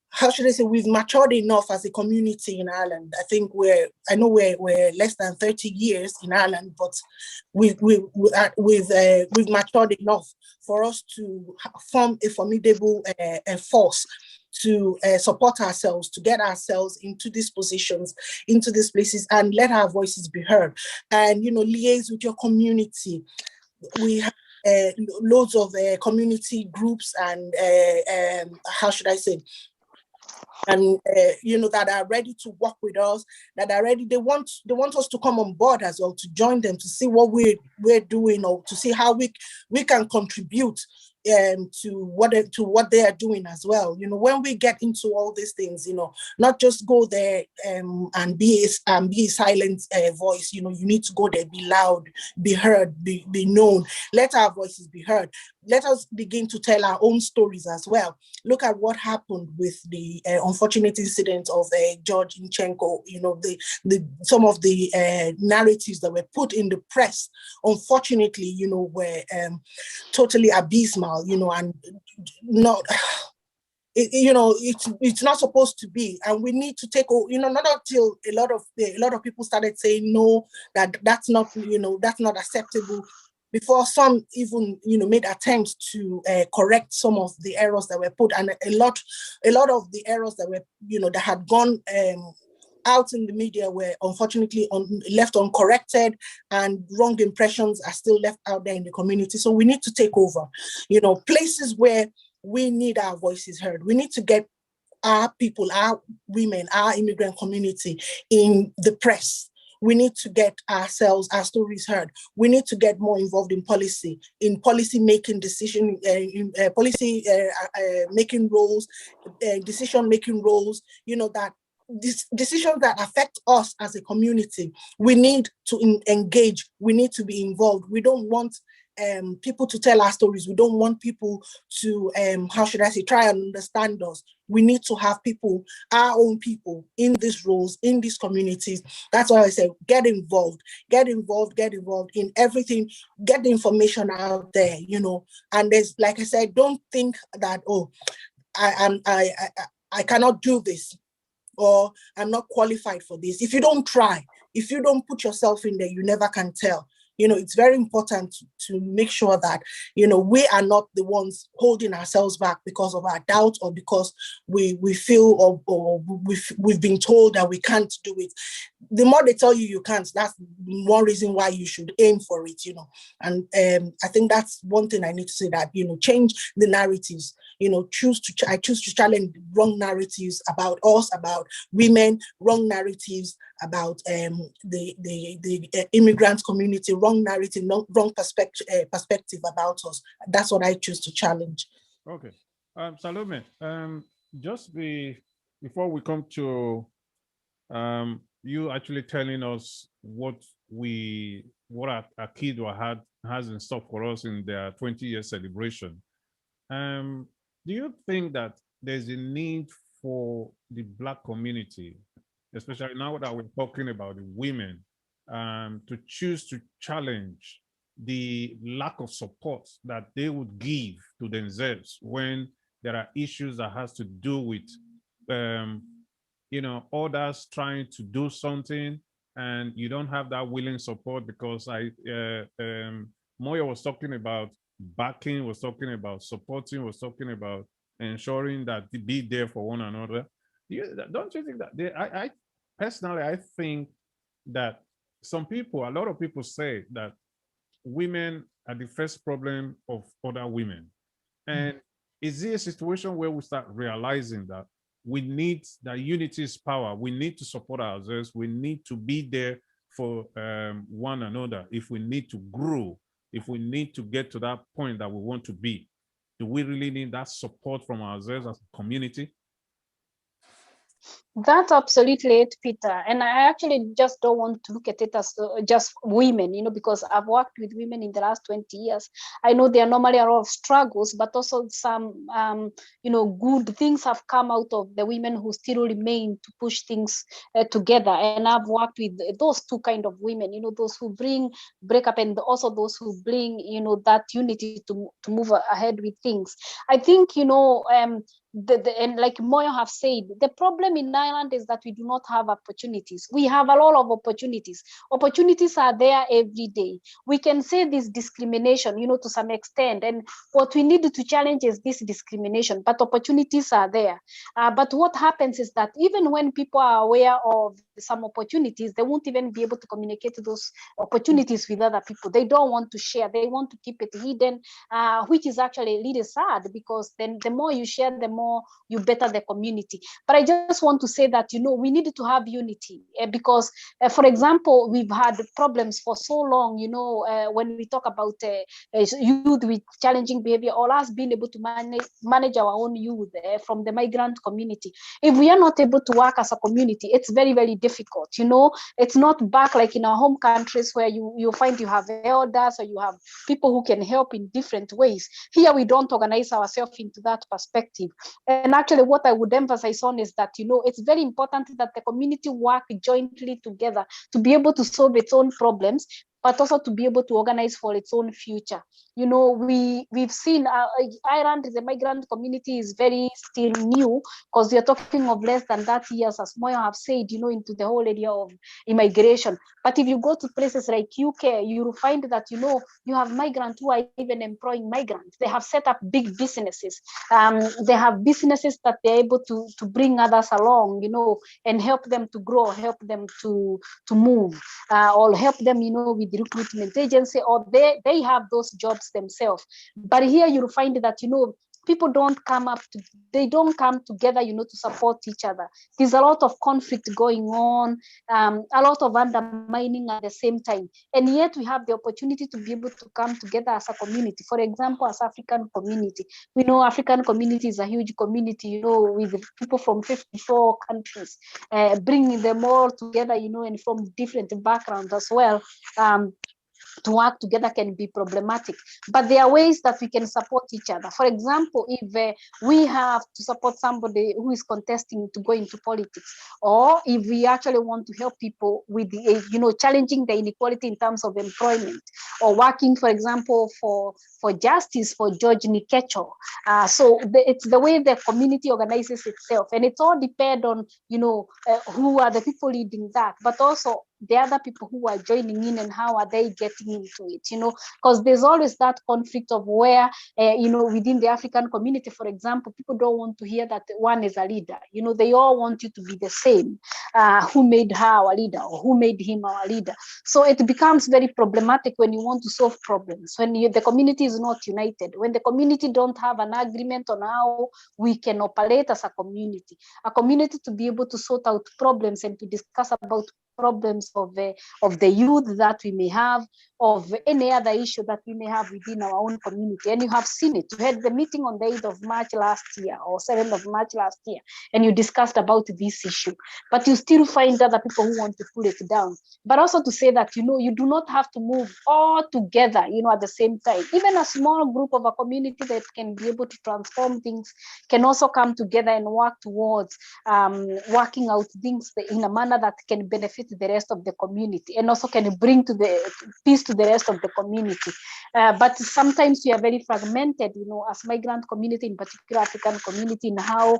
how should I say, we've matured enough as a community in Ireland. I think we're less than 30 years in Ireland, but we've matured enough for us to form a formidable force to support ourselves, to get ourselves into these positions, into these places, and let our voices be heard. And, liaise with your community. We have loads of community groups and, how should I say, and that are ready to work with us, that are ready. They want us to come on board as well, to join them, to see what we're doing, or to see how we can contribute to what they are doing as well. When we get into all these things, not just go there and be a silent voice. You need to go there, be loud, be heard, be known. Let our voices be heard. let us begin to tell our own stories as well. Look at what happened with the unfortunate incident of George Inchenko. You know, some of the narratives that were put in the press, unfortunately, you know, were totally abysmal, you know, and not. You know, it's not supposed to be, and we need to take, you know, not until a lot of people started saying no, that's not, you know, that's not acceptable, before some even, you know, made attempts to correct some of the errors that were put, and a lot of the errors that were, you know, that had gone out in the media were unfortunately left uncorrected, and wrong impressions are still left out there in the community. So we need to take over, you know, places where we need our voices heard. We need to get our people, our women, our immigrant community in the press. We need to get ourselves, our stories heard. We need to get more involved in policy making decision, making roles, decision making roles. You know, that decisions that affect us as a community, we need to engage. We need to be involved. We don't want people to tell our stories. We don't want people to, how should I say, try and understand us. We need to have people, our own people, in these roles, in these communities. That's why I say, get involved in everything, get the information out there, you know. And there's, like I said, don't think that, oh, I cannot do this, or I'm not qualified for this. If you don't try, if you don't put yourself in there, you never can tell. You know, it's very important to make sure that, you know, we are not the ones holding ourselves back because of our doubt, or because we feel or we've been told that we can't do it. The more they tell you can't, that's one reason why you should aim for it, you know. And I think that's one thing I need to say, that, you know, change the narratives. You know, I choose to challenge wrong narratives about us, about women, wrong narratives about the immigrant community, wrong narrative, wrong perspective about us. That's what I choose to challenge. Okay, Salome, just before we come to you actually telling us what our kid has in store for us in their 20-year celebration. Do you think that there's a need for the Black community, especially now that we're talking about the women, to choose to challenge the lack of support that they would give to themselves when there are issues that has to do with, you know, others trying to do something and you don't have that willing support? Because Moya was talking about backing, was talking about supporting, was talking about ensuring that they be there for one another. Don't you think that I personally, I think that a lot of people say that women are the first problem of other women. And is there a situation where we start realizing that we need, that unity is power? We need to support ourselves. We need to be there for one another. If we need to grow, if we need to get to that point that we want to be, do we really need that support from ourselves as a community? That's absolutely it, Peter. And I actually just don't want to look at it as just women, you know, because I've worked with women in the last 20 years. I know there are normally a lot of struggles, but also some, you know, good things have come out of the women who still remain to push things together. And I've worked with those two kind of women, you know, those who bring breakup and also those who bring, you know, that unity to move ahead with things. I think, you know, and like Moyo have said, the problem in Ireland is that we do not have opportunities. We have a lot of opportunities. Opportunities are there every day. We can say this discrimination, you know, to some extent, and what we need to challenge is this discrimination, but opportunities are there. But what happens is that even when people are aware of some opportunities, they won't even be able to communicate those opportunities with other people. They don't want to share. They want to keep it hidden, which is actually really sad, because then the more you share, the more you better the community. But I just want to say that, we need to have unity because, for example, we've had problems for so long, when we talk about youth with challenging behavior, or us being able to manage our own youth from the migrant community. If we are not able to work as a community, it's very, very difficult. It's not back like in our home countries where you find you have elders or you have people who can help in different ways. Here we don't organize ourselves into that perspective. And actually what I would emphasize on is that, it's very important that the community work jointly together to be able to solve its own problems, but also to be able to organize for its own future. We've seen Ireland, the migrant community is very still new, because we are talking of less than 30 years, as Moyo have said, into the whole area of immigration. But if you go to places like UK, you will find that, you have migrants who are even employing migrants. They have set up big businesses. They have businesses that they're able to bring others along, and help them to grow, help them to move, or help them, with the recruitment agency, or they have those jobs themselves. But here you'll find that, people don't come together, to support each other. There's a lot of conflict going on, a lot of undermining at the same time. And yet we have the opportunity to be able to come together as a community. For example, as African community, we know African community is a huge community, with people from 54 countries, bringing them all together, and from different backgrounds as well. To work together can be problematic, but there are ways that we can support each other. For example, if we have to support somebody who is contesting to go into politics, or if we actually want to help people with challenging the inequality in terms of employment, or working, for example, for justice for George Nikecho. It's the way the community organizes itself, and it all depends on who are the people leading that, but also the other people who are joining in, and how are they getting into it, because there's always that conflict of where, within the African community, for example, people don't want to hear that one is a leader. They all want you to be the same. Who made her our leader, or who made him our leader? So it becomes very problematic when you want to solve problems, when the community is not united, when the community don't have an agreement on how we can operate as a community to be able to sort out problems and to discuss about problems of the youth that we may have, of any other issue that we may have within our own community. And you have seen it. You had the meeting on the 8th of March last year, or 7th of March last year, and you discussed about this issue. But you still find other people who want to pull it down. But also to say that, you do not have to move all together, at the same time. Even a small group of a community that can be able to transform things can also come together and work towards working out things in a manner that can benefit the rest of the community, and also can bring to the peace to the rest of the community. But sometimes we are very fragmented, as migrant community, in particular African community, in how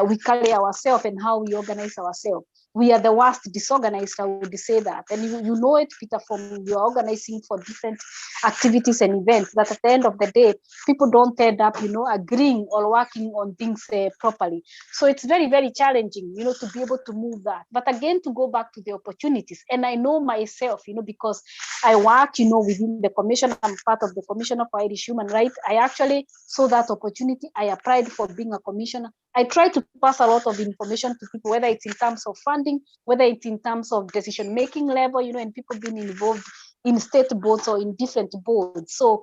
we carry ourselves and how we organize ourselves. We are the worst disorganized, I would say that. And you know it, Peter, from your organizing for different activities and events, that at the end of the day, people don't end up, agreeing or working on things properly. So it's very, very challenging, to be able to move that. But again, to go back to the opportunities, and I know myself, because I work, within the commission, I'm part of the Commission for Irish Human Rights. I actually saw that opportunity. I applied for being a commissioner. I try to pass a lot of information to people, whether it's in terms of funding, whether it's in terms of decision-making level, and people being involved in state boards or in different boards. So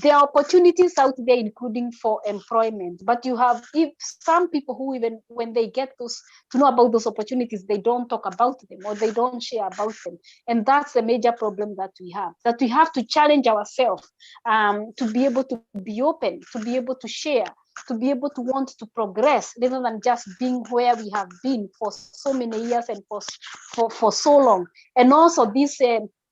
there are opportunities out there, including for employment. But you have some people who, even when they get to know about those opportunities, they don't talk about them, or they don't share about them. And that's the major problem that we have to challenge ourselves to be able to be open, to be able to share, to be able to want to progress, rather than just being where we have been for so many years and for so long. And also this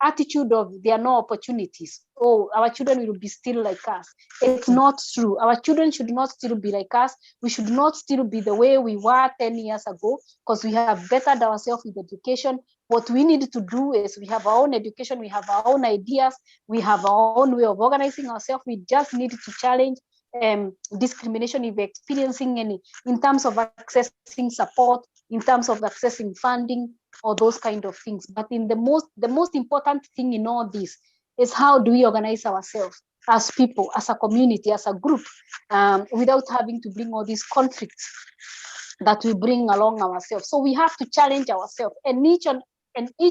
attitude of there are no opportunities. Oh, our children will be still like us. It's not true. Our children should not still be like us. We should not still be the way we were 10 years ago, because we have bettered ourselves with education. What we need to do is we have our own education, we have our own ideas, we have our own way of organizing ourselves. We just need to challenge discrimination if we're experiencing any, in terms of accessing support, in terms of accessing funding, or those kind of things. But the most important thing in all this is, how do we organize ourselves? as people, as a community, as a group, without having to bring all these conflicts that we bring along ourselves. So we have to challenge ourselves, and each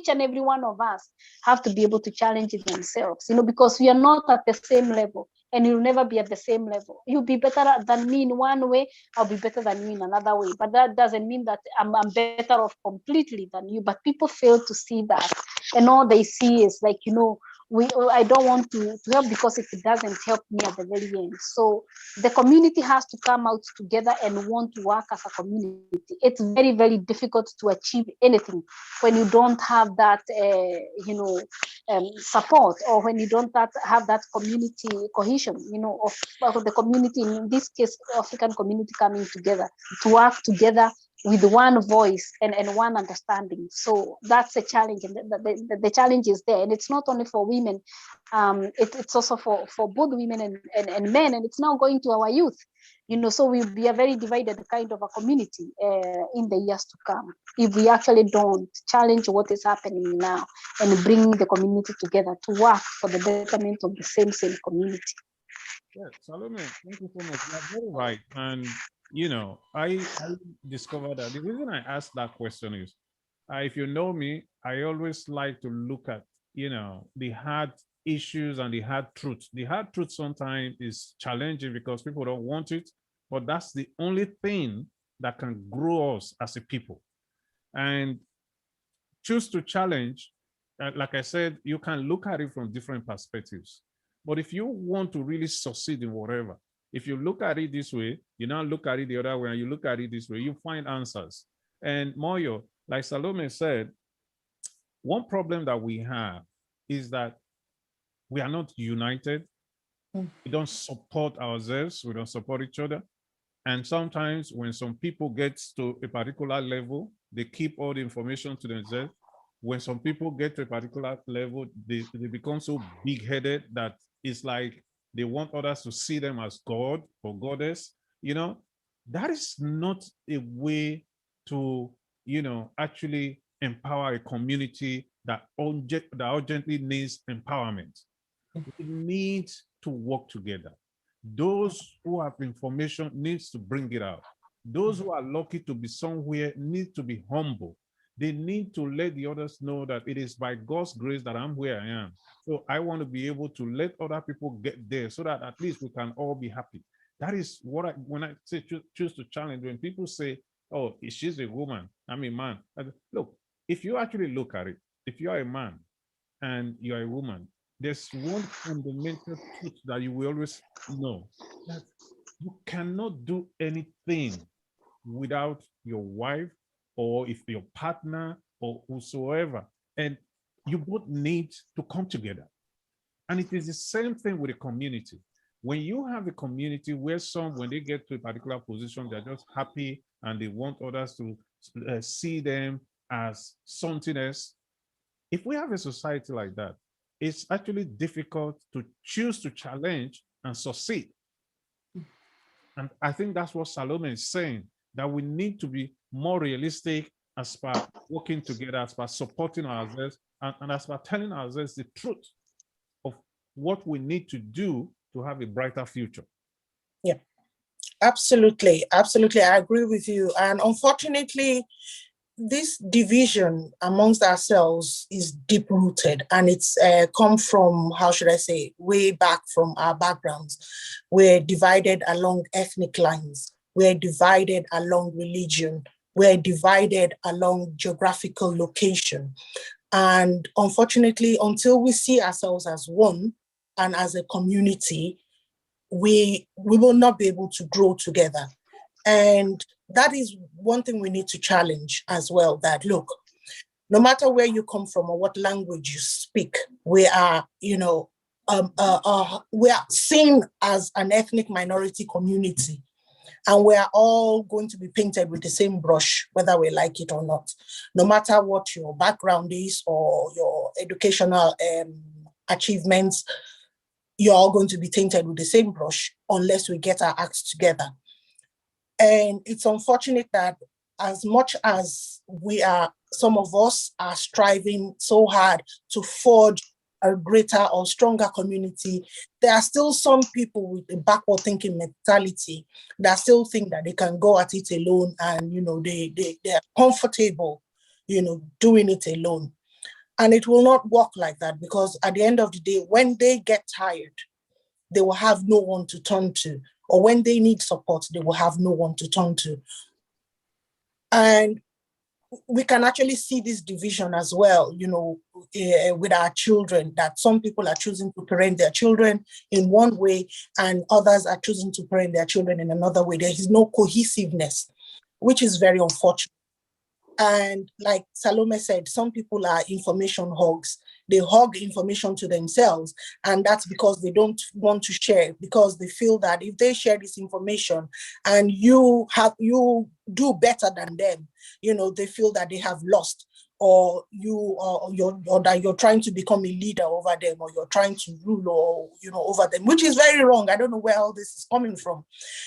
and every one of us have to be able to challenge it themselves, because we are not at the same level, and you'll never be at the same level. You'll be better than me in one way, I'll be better than you in another way. But that doesn't mean that I'm better off completely than you. But people fail to see that. And all they see is like, I don't want to help because it doesn't help me at the very end. So the community has to come out together and want to work as a community. It's very, very difficult to achieve anything when you don't have that, support, or when you don't have that community cohesion, of the community, in this case, African community, coming together to work together with one voice and one understanding. So that's a challenge, and the challenge is there, and it's not only for women, it's also for both women and men, and it's now going to our youth. So we'll be a very divided kind of a community in the years to come if we actually don't challenge what is happening now and bring the community together to work for the betterment of the same community. Yeah, Salome, thank you so much. You're very right. And, I discovered that the reason I asked that question is, if you know me, I always like to look at, the hard issues and the hard truth. The hard truth sometimes is challenging because people don't want it, but that's the only thing that can grow us as a people. And choose to challenge, like I said, you can look at it from different perspectives. But if you want to really succeed in whatever, if you look at it this way, you now look at it the other way, and you look at it this way, you find answers. And Moyo, like Salome said, one problem that we have is that we are not united. We don't support ourselves. We don't support each other. And sometimes when some people get to a particular level, they keep all the information to themselves. When some people get to a particular level, they become so big-headed that it's like they want others to see them as God or goddess. That is not a way to, actually empower a community that urgently needs empowerment. We need to work together. Those who have information needs to bring it out. Those who are lucky to be somewhere need to be humble. They need to let the others know that it is by God's grace that I'm where I am. So I want to be able to let other people get there so that at least we can all be happy. That is what when I say choose to challenge, when people say, oh, she's a woman, I'm a man. Look, if you actually look at it, if you are a man and you're a woman, there's one fundamental truth that you will always know, that you cannot do anything without your wife or if your partner or whosoever. And you both need to come together. And it is the same thing with a community. When you have a community where when they get to a particular position, they're just happy and they want others to see them as something else. If we have a society like that, it's actually difficult to choose to challenge and succeed. And I think that's what Salome is saying, that we need to be more realistic as far working together, as far supporting ourselves, and as far telling ourselves the truth of what we need to do to have a brighter future. Yeah, absolutely. Absolutely. I agree with you. And unfortunately, this division amongst ourselves is deep-rooted, and it's come from, how should I say, way back from our backgrounds. We're divided along ethnic lines. We're divided along religion. We're divided along geographical location. And unfortunately, until we see ourselves as one and as a community, we will not be able to grow together. And that is one thing we need to challenge as well, that look, no matter where you come from or what language you speak, we are, we are seen as an ethnic minority community, and we are all going to be painted with the same brush, whether we like it or not. No matter what your background is or your educational achievements, you're all going to be tainted with the same brush unless we get our acts together. And it's unfortunate that as much as some of us are striving so hard to forge a greater or stronger community, there are still some people with a backward thinking mentality that still think that they can go at it alone, and they're comfortable, doing it alone. And it will not work like that, because at the end of the day, when they get tired, they will have no one to turn to. Or when they need support, they will have no one to turn to. And we can actually see this division as well, with our children, that some people are choosing to parent their children in one way and others are choosing to parent their children in another way. There is no cohesiveness, which is very unfortunate. And like Salome said, some people are information hogs. They hog information to themselves, and that's because they don't want to share, because they feel that if they share this information and you do better than them, they feel that they have lost, or that you're trying to become a leader over them, or you're trying to rule, or over them, which is very wrong. I don't know where all this is coming from,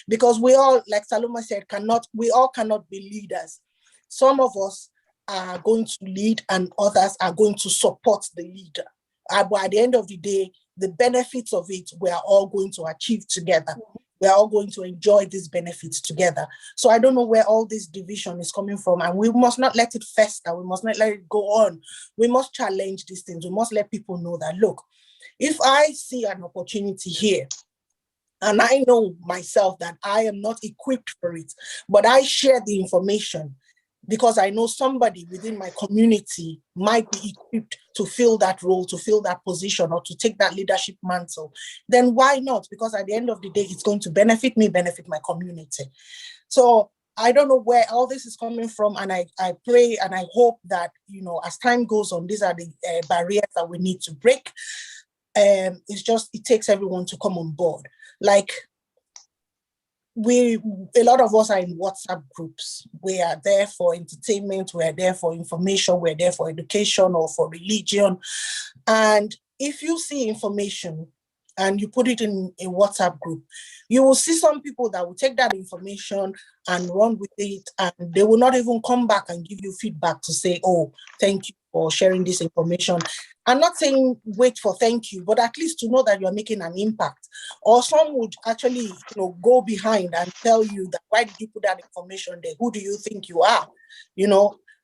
because we all, like Salome said, we all cannot be leaders. Some of us are going to lead and others are going to support the leader. But at the end of the day, the benefits of it, we are all going to achieve together. We are all going to enjoy these benefits together. So I don't know where all this division is coming from, and we must not let it fester. We must not let it go on. We must challenge these things. We must let people know that, look, if I see an opportunity here, and I know myself that I am not equipped for it, but I share the information because I know somebody within my community might be equipped to fill that role, to fill that position, or to take that leadership mantle, then why not? Because at the end of the day, it's going to benefit me, benefit my community. So I don't know where all this is coming from, and I pray and I hope that, as time goes on, these are the barriers that we need to break. It takes everyone to come on board. Like, a lot of us are in WhatsApp groups. We are there for entertainment, we are there for information, we're there for education or for religion. And if you see information and you put it in a WhatsApp group, you will see some people that will take that information and run with it, and they will not even come back and give you feedback to say, oh, thank you for sharing this information. I'm not saying wait for thank you, but at least to know that you're making an impact. Or some would actually, go behind and tell you that, why did you put that information there? Who do you think you are?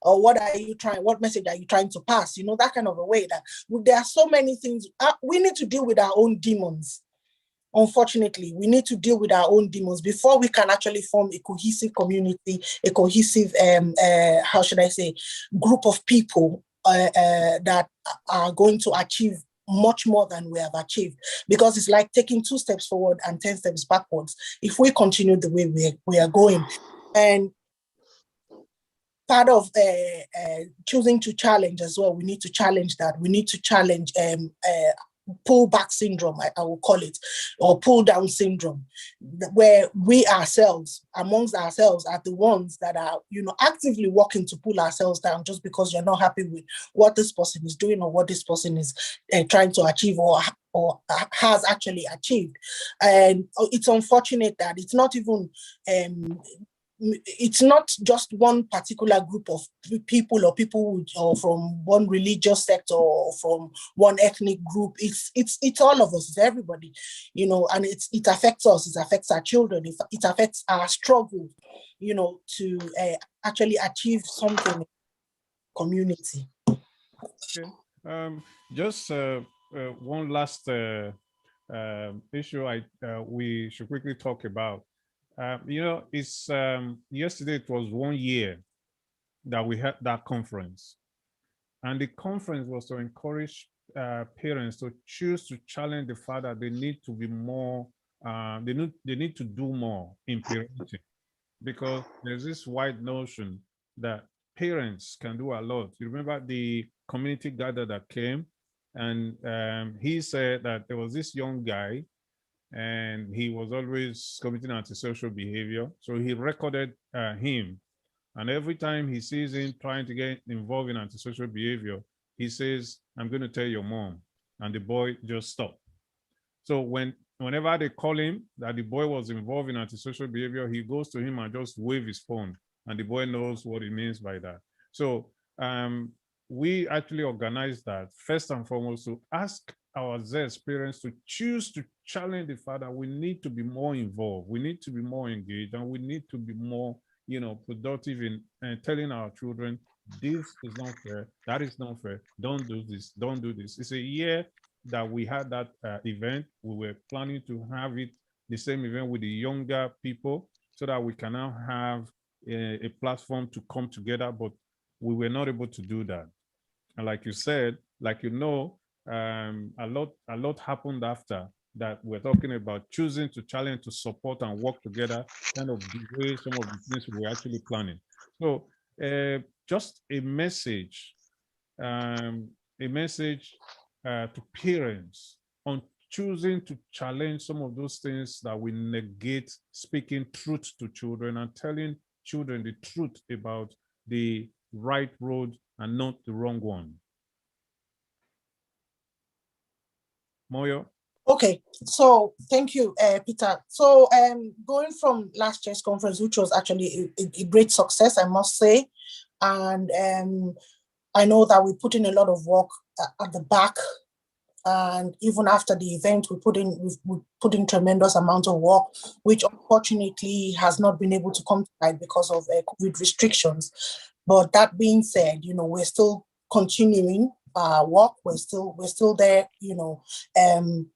Or what message are you trying to pass? That kind of a way. That there are so many things. We need to deal with our own demons. Unfortunately, we need to deal with our own demons before we can actually form a cohesive community, a cohesive, group of people that are going to achieve much more than we have achieved. Because it's like taking 2 steps forward and 10 steps backwards if we continue the way we are going. And part of choosing to challenge as well, we need to challenge that. We need to challenge pull back syndrome, I will call it, or pull down syndrome, where we ourselves, amongst ourselves, are the ones that are, actively working to pull ourselves down just because you're not happy with what this person is doing or what this person is trying to achieve or has actually achieved. And it's unfortunate that it's not even it's not just one particular group of people or people or from one religious sector or from one ethnic group. It's all of us, it's everybody, and it affects us, it affects our children, it affects our struggle, to actually achieve something in the community. Okay. Just one last issue we should quickly talk about. It's yesterday it was 1 year that we had that conference, and the conference was to encourage parents to choose to challenge the fact that they need to be more, they need to do more in parenting, because there's this wide notion that parents can do a lot. You remember the community gather that came, and he said that there was this young guy and he was always committing antisocial behavior. So he recorded him. And every time he sees him trying to get involved in antisocial behavior, he says, I'm going to tell your mom. And the boy just stopped. So whenever they call him that the boy was involved in antisocial behavior, he goes to him and just wave his phone. And the boy knows what it means by that. So we actually organized that first and foremost to ask our Zs parents to choose to challenge the fact that we need to be more involved, we need to be more engaged, and we need to be more, productive in telling our children, this is not fair, that is not fair, don't do this, don't do this. It's a year that we had that event. We were planning to have it, the same event with the younger people, so that we can now have a platform to come together, but we were not able to do that. And like you said, a lot happened after that. We're talking about choosing to challenge, to support, and work together, kind of the way some of the things we were actually planning. So just a message to parents on choosing to challenge some of those things that we negate, speaking truth to children and telling children the truth about the right road and not the wrong one. Moyo? Okay, so thank you, Peter. So going from last year's conference, which was actually a great success, I must say, and I know that we put in a lot of work at the back, and even after the event, we put in tremendous amount of work, which unfortunately has not been able to come to light because of COVID restrictions. But that being said, we're still continuing work. We're still there,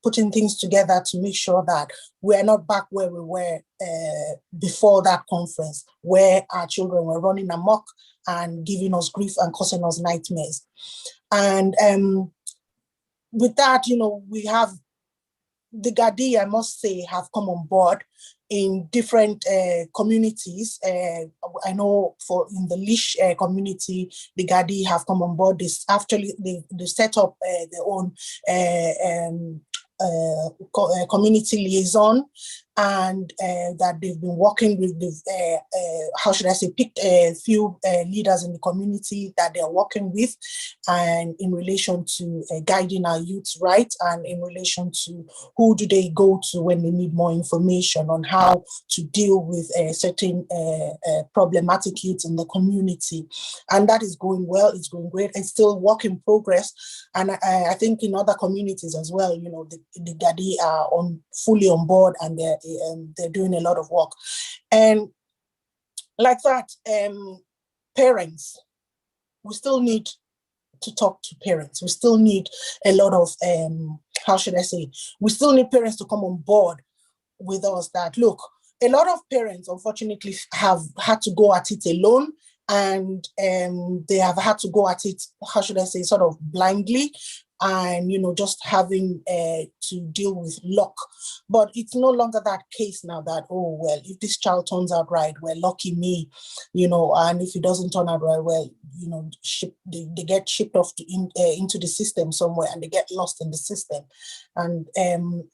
putting things together to make sure that we're not back where we were before that conference, where our children were running amok and giving us grief and causing us nightmares. And with that, we have the Gadi, I must say, have come on board in different communities. I know in the Lish community, the Gadi have come on board. They set up their own community liaison, and that they've been working with picked a few leaders in the community that they're working with, and in relation to guiding our youths right, and in relation to who do they go to when they need more information on how to deal with certain problematic youths in the community. And that is going well, it's going great. It's still work in progress, and I think in other communities as well, the Gadi are fully on board, and they're doing a lot of work. And like that, parents, we still need to talk to parents. We still need a lot of, we still need parents to come on board with us that, look, a lot of parents, unfortunately, have had to go at it alone, and they have had to go at it, sort of blindly, and just having to deal with luck. But it's no longer that case now that, oh, well, if this child turns out right, well, lucky me, and if it doesn't turn out right, well, they get shipped off into the system somewhere, and they get lost in the system. And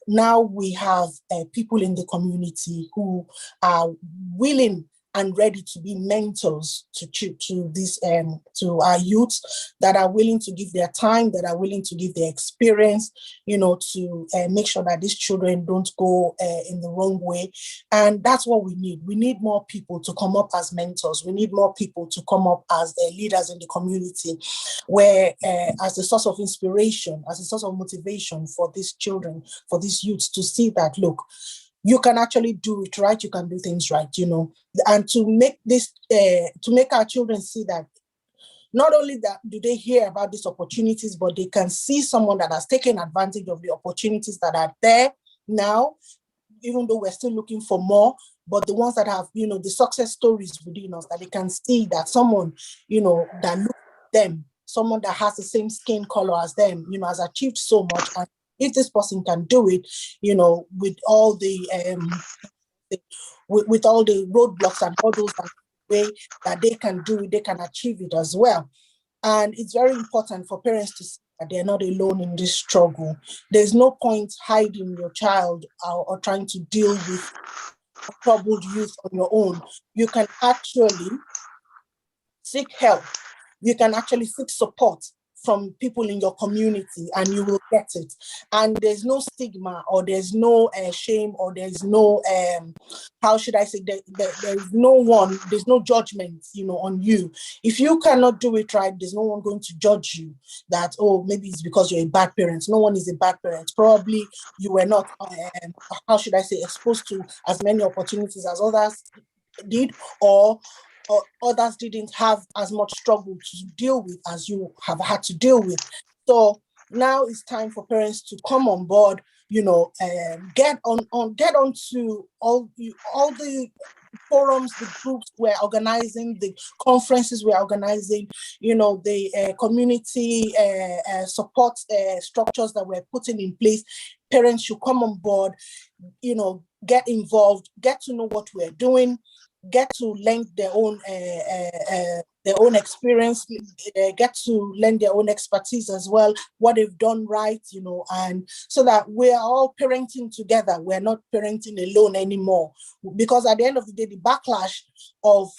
now we have people in the community who are willing and ready to be mentors to our youths, that are willing to give their time, that are willing to give their experience, to make sure that these children don't go in the wrong way. And that's what we need. We need more people to come up as mentors. We need more people to come up as leaders in the community, where as a source of inspiration, as a source of motivation for these children, for these youths, to see that, look, you can actually do it right, you can do things right, and to make our children see that not only that do they hear about these opportunities, but they can see someone that has taken advantage of the opportunities that are there now, even though we're still looking for more, but the ones that have, the success stories within us, that they can see that someone, that looks at them, someone that has the same skin color as them, has achieved so much. And if this person can do it, with all the with all the roadblocks and hurdles and way that they can do it, they can achieve it as well. And it's very important for parents to see that they're not alone in this struggle. There's no point hiding your child or trying to deal with troubled youth on your own. You can actually seek help. You can actually seek support from people in your community, and you will get it. And there's no stigma, or there's no shame, or there's no how should I say, there's no judgment, on you. If you cannot do it right, there's no one going to judge you that, oh, maybe it's because you're a bad parent. No one is a bad parent. Probably you were not how should I say, exposed to as many opportunities as others did, or others didn't have as much struggle to deal with as you have had to deal with. So now it's time for parents to come on board, get on to all the forums, the groups we're organizing, the conferences we're organizing, the community support structures that we're putting in place. Parents should come on board, get involved, get to know what we're doing, get to lend their own experience, get to lend their own expertise as well, what they've done right, and so that we're all parenting together. We're not parenting alone anymore. Because at the end of the day, the backlash of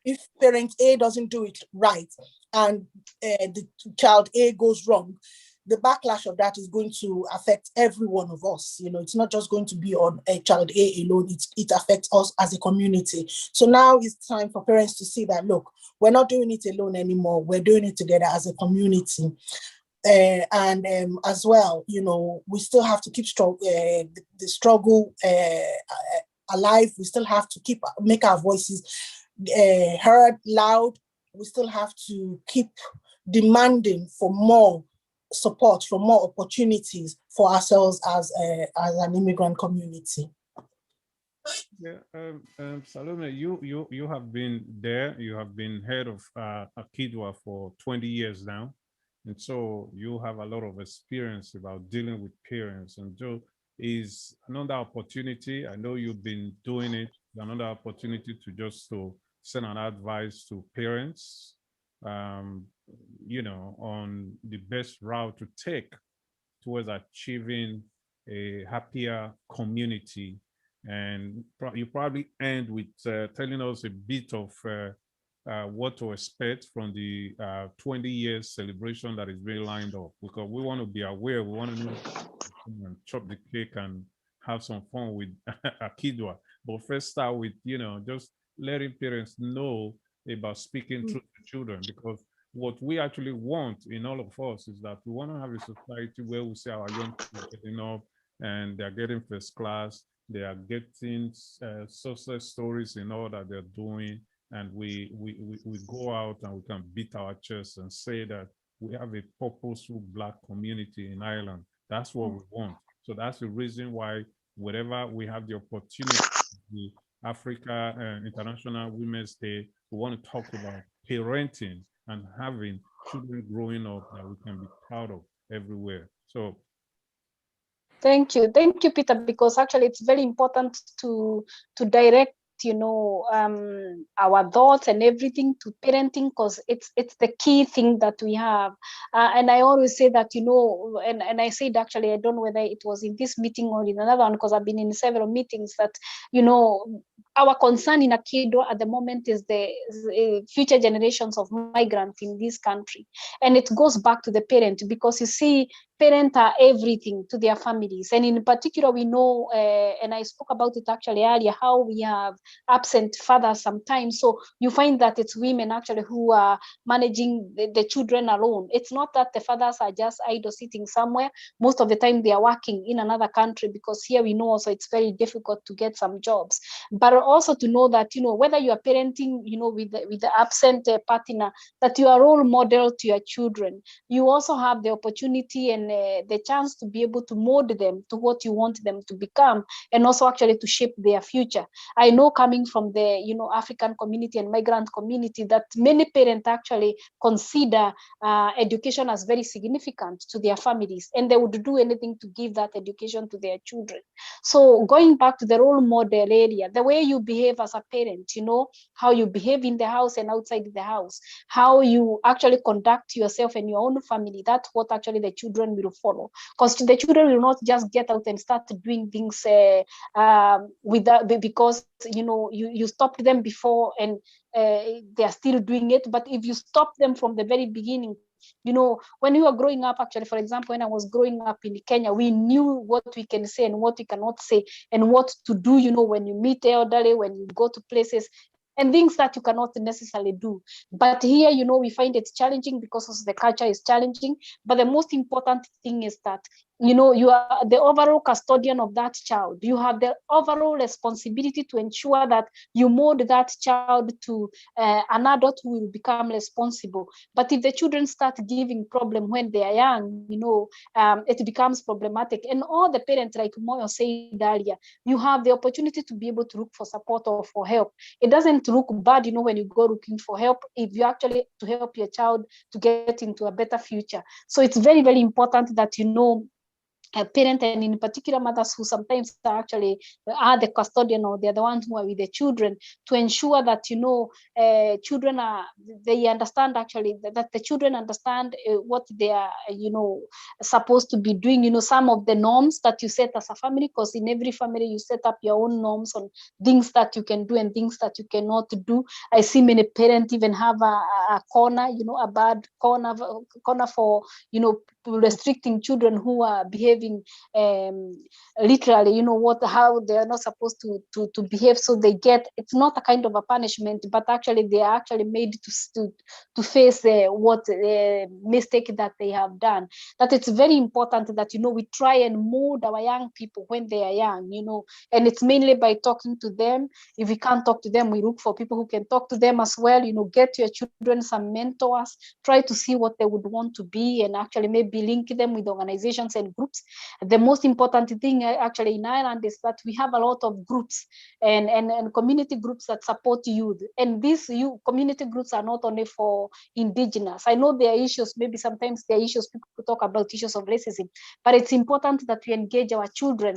if parent A doesn't do it right and the child A goes wrong, the backlash of that is going to affect every one of us. It's not just going to be on a child A alone. It affects us as a community. So now it's time for parents to see that, look, we're not doing it alone anymore. We're doing it together as a community. And as well, we still have to keep the struggle alive. We still have to make our voices heard loud. We still have to keep demanding for more support, for more opportunities for ourselves as an immigrant community. Yeah, Salome, you have been there. You have been head of Akidwa for 20 years now, and so you have a lot of experience about dealing with parents. And so is another opportunity. I know you've been doing it. Another opportunity to send an advice to parents, on the best route to take towards achieving a happier community. And you probably end with telling us a bit of what to expect from the 20 years celebration that is being lined up, because we want to be aware, we want to know and chop the cake and have some fun with Akidwa. But first start with, just letting parents know about speaking truth to children, because what we actually want in all of us is that we want to have a society where we see our young people getting up and they're getting first class, they are getting success stories in all that they're doing, and we go out and we can beat our chests and say that we have a purposeful Black community in Ireland. That's what we want. So that's the reason why whenever we have the opportunity, the Africa International Women's Day, we want to talk about parenting and having children growing up that we can be proud of everywhere. So thank you, Peter, because actually it's very important to direct our thoughts and everything to parenting, because it's the key thing that we have. And I always say that, and I said, actually, I don't know whether it was in this meeting or in another one, because I've been in several meetings, that, our concern in Akidwa at the moment is the future generations of migrants in this country. And it goes back to the parent, because you see, parents are everything to their families. And in particular, we know, and I spoke about it actually earlier, how we have absent fathers sometimes. So you find that it's women actually who are managing the children alone. It's not that the fathers are just idle sitting somewhere. Most of the time they are working in another country, because here we know also it's very difficult to get some jobs. But also to know that, whether you are parenting, with the absent partner, that you are a role model to your children. You also have the opportunity and the chance to be able to mold them to what you want them to become, and also actually to shape their future. I know, coming from the African community and migrant community, that many parents actually consider education as very significant to their families, and they would do anything to give that education to their children. So going back to the role model area, the way you behave as a parent, how you behave in the house and outside the house, how you actually conduct yourself and your own family, that's what actually the children will follow. Because the children will not just get out and start doing things because you stopped them before and they are still doing it. But if you stop them from the very beginning, when you are growing up, actually, for example, when I was growing up in Kenya, we knew what we can say and what we cannot say, and what to do, when you meet elderly, when you go to places, and things that you cannot necessarily do. But here, we find it challenging because the culture is challenging. But the most important thing is that, you are the overall custodian of that child. You have the overall responsibility to ensure that you mold that child to an adult who will become responsible. But if the children start giving problem when they are young, it becomes problematic. And all the parents, like Moyo said earlier, you have the opportunity to be able to look for support or for help. It doesn't look bad, when you go looking for help, if you actually to help your child to get into a better future. So it's very, very important that, a parent, and in particular mothers who sometimes actually are the custodian, or they're the ones who are with the children, to ensure that children they understand actually that the children understand what they are supposed to be doing. Some of the norms that you set as a family, because in every family you set up your own norms on things that you can do and things that you cannot do. I see many parents even have a corner, a bad corner for restricting children who are behaving literally, how they are not supposed to behave. So they get, it's not a kind of a punishment, but actually they are actually made to face what mistake that they have done. That it's very important that we try and mold our young people when they are young, and it's mainly by talking to them. If we can't talk to them, we look for people who can talk to them as well. Get your children some mentors, try to see what they would want to be, and actually maybe link them with organizations and groups. The most important thing actually in Ireland is that we have a lot of groups and community groups that support youth. And these community groups are not only for indigenous. I know there are issues, maybe sometimes there are issues, people talk about issues of racism, but it's important that we engage our children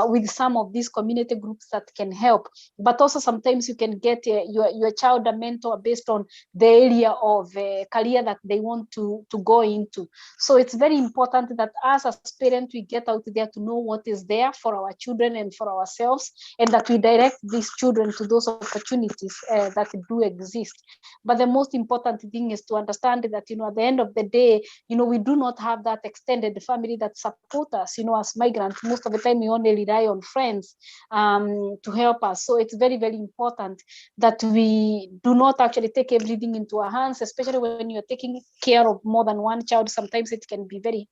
with some of these community groups that can help. But also sometimes you can get your child a mentor based on the area of career that they want to go into. So it's very important that as a parent, we get out there to know what is there for our children and for ourselves, and that we direct these children to those opportunities that do exist. But the most important thing is to understand that, at the end of the day, we do not have that extended family that support us, as migrants. Most of the time, we only rely on friends to help us. So it's very, very important that we do not actually take everything into our hands, especially when you're taking care of more than one child. Sometimes it can be very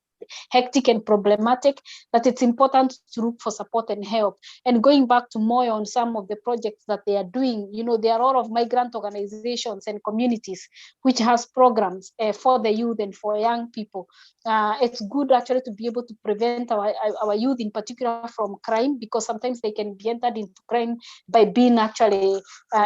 hectic and problematic, that it's important to look for support and help. And going back to Moyo on some of the projects that they are doing, there are a lot of migrant organizations and communities which has programs for the youth and for young people. It's good actually to be able to prevent our youth in particular from crime, because sometimes they can be entered into crime by being actually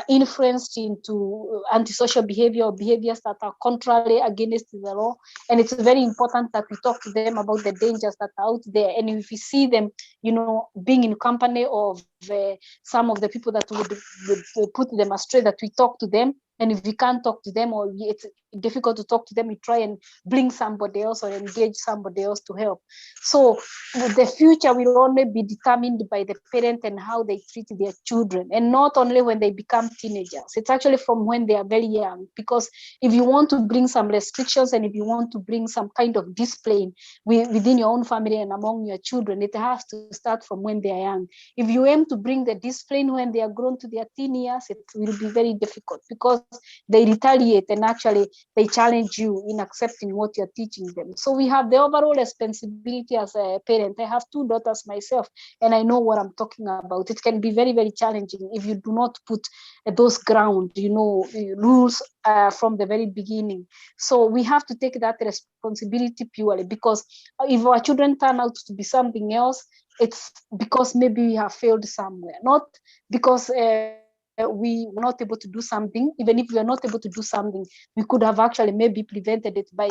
influenced into antisocial behavior or behaviors that are contrary against the law. And it's very important that we talk to them about the dangers that are out there. And if we see them, being in company of some of the people that would put them astray, that we talk to them. And if we can't talk to them, or it's difficult to talk to them, we try and bring somebody else or engage somebody else to help. So the future will only be determined by the parent and how they treat their children, and not only when they become teenagers. It's actually from when they are very young, because if you want to bring some restrictions and if you want to bring some kind of discipline within your own family and among your children, it has to start from when they are young. If you aim to bring the discipline when they are grown to their teen years, it will be very difficult, because they retaliate and actually they challenge you in accepting what you're teaching them. So we have the overall responsibility as a parent. I have 2 daughters myself, and I know what I'm talking about. It can be very, very challenging if you do not put those ground, rules from the very beginning. So we have to take that responsibility purely, because if our children turn out to be something else, it's because maybe we have failed somewhere, not because we were not able to do something. Even if we are not able to do something, we could have actually maybe prevented it by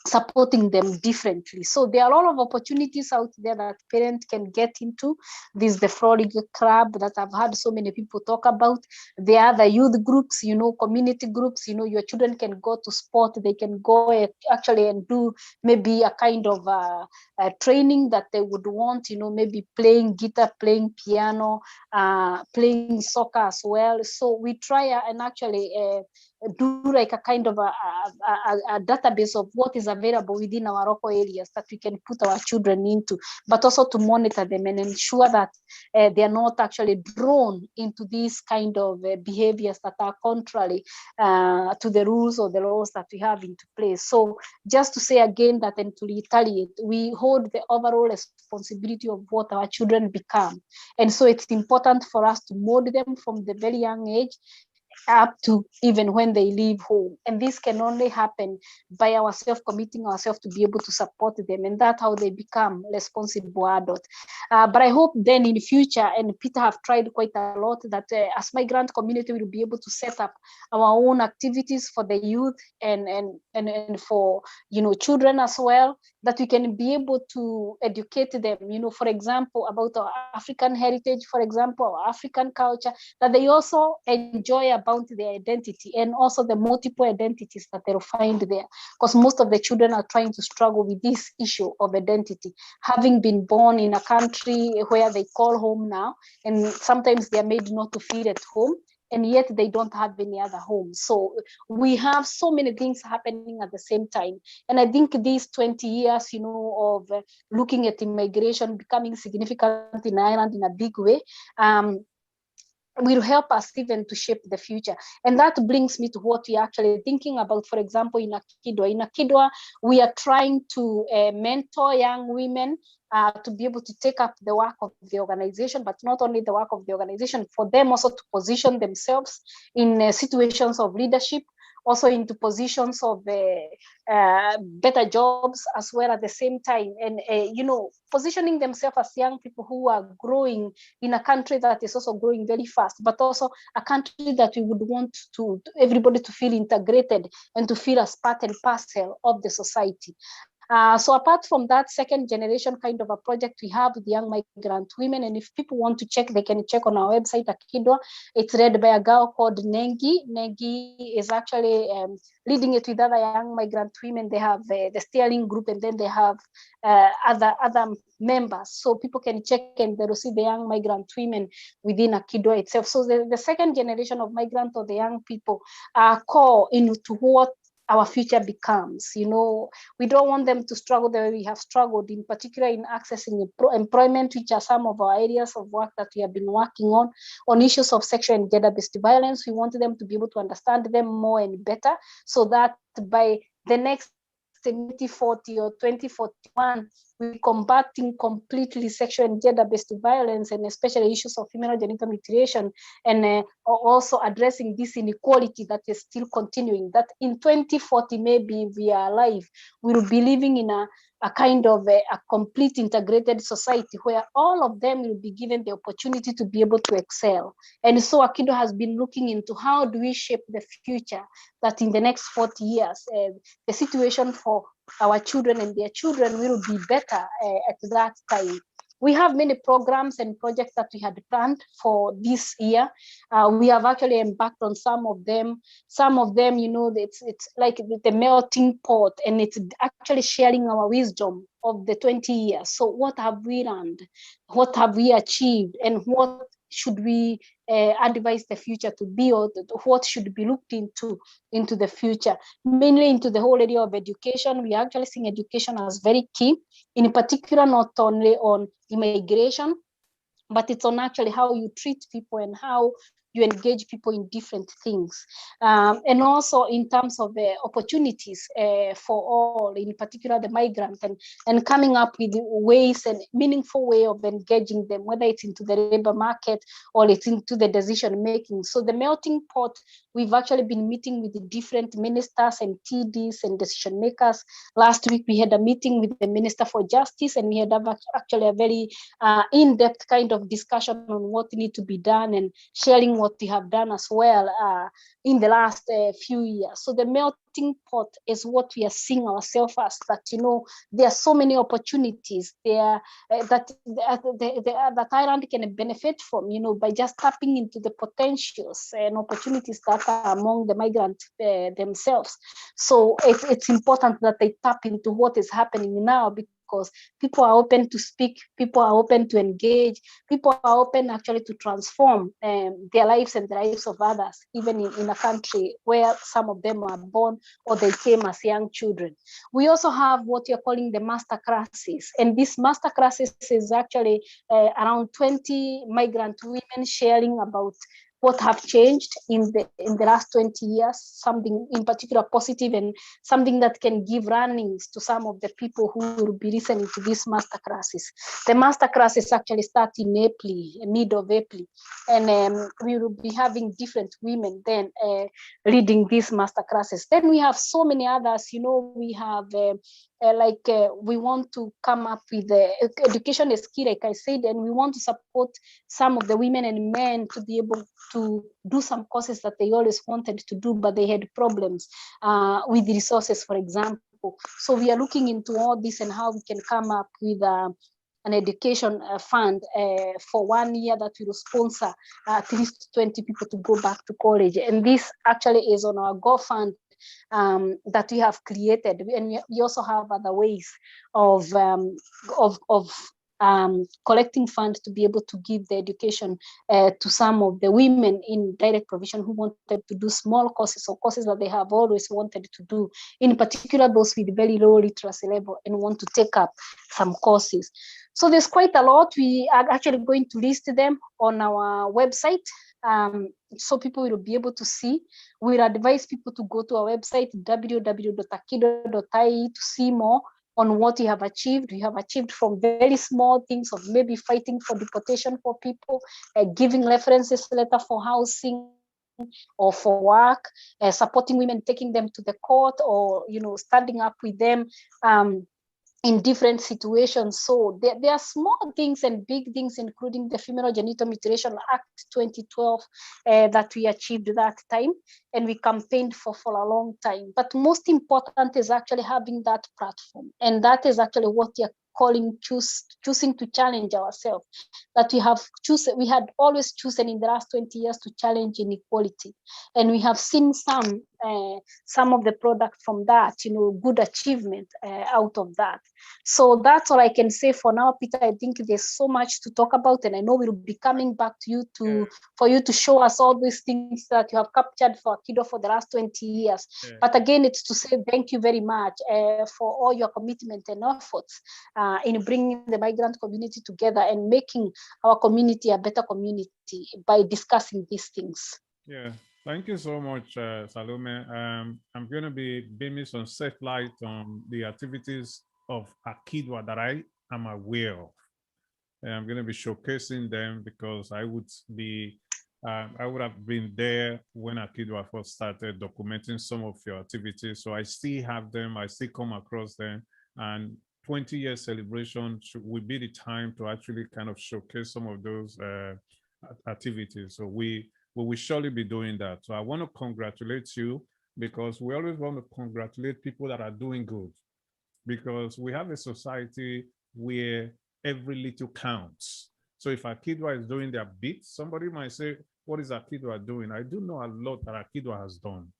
supporting them differently. So there are a lot of opportunities out there that parents can get into. This is the Florida Club that I've heard so many people talk about. There are the youth groups, community groups. Your children can go to sport. They can go actually and do maybe a kind of a training that they would want, maybe playing guitar, playing piano, playing soccer as well. So we try and actually do like a kind of a database of what is available within our local areas that we can put our children into, but also to monitor them and ensure that they are not actually drawn into these kind of behaviors that are contrary to the rules or the laws that we have into place. So just to say again that, and to retaliate, we hold the overall responsibility of what our children become. And so it's important for us to mold them from the very young age up to even when they leave home. And this can only happen by ourselves committing ourselves to be able to support them, and that's how they become responsible adults. But I hope then in the future, and Peter have tried quite a lot, that as migrant community will be able to set up our own activities for the youth and for children as well, that we can be able to educate them, for example, about our African heritage, for example, our African culture, that they also enjoy about their identity and also the multiple identities that they'll find there. Because most of the children are trying to struggle with this issue of identity, having been born in a country where they call home now, and sometimes they are made not to feel at home, and yet they don't have any other home. So we have so many things happening at the same time. And I think these 20 years, of looking at immigration becoming significant in Ireland in a big way, will help us even to shape the future. And that brings me to what we're actually thinking about, for example, in Akidwa. In Akidwa, we are trying to mentor young women to be able to take up the work of the organization, but not only the work of the organization, for them also to position themselves in situations of leadership, also into positions of better jobs as well at the same time. And, positioning themselves as young people who are growing in a country that is also growing very fast, but also a country that we would want to everybody to feel integrated and to feel as part and parcel of the society. So apart from that second generation kind of a project we have with young migrant women, and if people want to check, they can check on our website, Akidwa. It's led by a girl called Nengi. Nengi is actually leading it with other young migrant women. They have the steering group, and then they have other members. So people can check and they will see the young migrant women within Akidwa itself. So the second generation of migrant or the young people are core into what our future becomes. We don't want them to struggle the way we have struggled, in particular in accessing employment, which are some of our areas of work that we have been working on issues of sexual and gender-based violence. We want them to be able to understand them more and better, so that by the next 2040 or 2041, we're combating completely sexual and gender-based violence, and especially issues of female genital mutilation, and also addressing this inequality that is still continuing, that in 2040, maybe if we are alive, we will be living in a kind of a complete integrated society where all of them will be given the opportunity to be able to excel. And so Akidwa has been looking into how do we shape the future that in the next 40 years, the situation for our children and their children will be better at that time. We have many programs and projects that we had planned for this year. We have actually embarked on some of them. Some of them, it's like the melting pot, and it's actually sharing our wisdom of the 20 years. So what have we learned? What have we achieved? And what should we advise the future to be, or what should be looked into the future, mainly into the whole area of education. We are actually seeing education as very key, in particular, not only on immigration, but it's on actually how you treat people and how you engage people in different things. And also in terms of opportunities for all, in particular the migrants, and coming up with ways and meaningful way of engaging them, whether it's into the labor market or it's into the decision making. So the melting pot, we've actually been meeting with the different ministers and TDs and decision makers. Last week, we had a meeting with the Minister for Justice, and we had actually a very in-depth kind of discussion on what needs to be done and sharing what we have done as well in the last few years. So the melting pot is what we are seeing ourselves as, that, there are so many opportunities there that Ireland can benefit from, by just tapping into the potentials and opportunities that are among the migrants themselves. So it's important that they tap into what is happening now, because because people are open to speak, people are open to engage, people are open actually to transform their lives and the lives of others, even in a country where some of them are born or they came as young children. We also have what you're calling the master classes, and this master classes is actually around 20 migrant women sharing about what have changed in the last 20 years, something in particular positive and something that can give runnings to some of the people who will be listening to these master classes. The master classes actually start in April, mid of April, and we will be having different women then leading these master classes. Then we have so many others, we have we want to come up with education is key, like I said, and we want to support some of the women and men to be able to do some courses that they always wanted to do, but they had problems with resources, for example. So we are looking into all this and how we can come up with an education fund for 1 year that will sponsor at least 20 people to go back to college. And this actually is on our Go Fund that we have created, and we also have other ways of collecting funds to be able to give the education to some of the women in direct provision who wanted to do small courses or courses that they have always wanted to do, in particular those with very low literacy level and want to take up some courses. So there's quite a lot. We are actually going to list them on our website, so people will be able to see. We'll advise people to go to our website, www.akido.ie, to see more on what we have achieved. We have achieved from very small things of maybe fighting for deportation for people, giving references letter for housing or for work, supporting women, taking them to the court, or standing up with them in different situations. So there are small things and big things, including the Female Genital Mutilation Act 2012 that we achieved that time, and we campaigned for a long time. But most important is actually having that platform, and that is actually what you're calling choosing to challenge ourselves, that we had always chosen in the last 20 years to challenge inequality, and we have seen some of the product from that, good achievement out of that. So that's all I can say for now, Peter. I think there's so much to talk about, and I know we'll be coming back to you for you to show us all these things that you have captured for Akido for the last 20 years. But again, it's to say thank you very much for all your commitment and efforts in bringing the migrant community together and making our community a better community by discussing these things. Yeah, thank you so much, Salome. I'm going to be beaming some light on the activities of Akidwa that I am aware of. And I'm going to be showcasing them because I would have been there when Akidwa first started, documenting some of your activities. So I still have them, I still come across them, and 20-year celebration will be the time to actually kind of showcase some of those activities. So we will surely be doing that. So I want to congratulate you, because we always want to congratulate people that are doing good, because we have a society where every little counts. So if Akidwa is doing their bit, somebody might say, what is Akidwa doing? I do know a lot that Akidwa has done.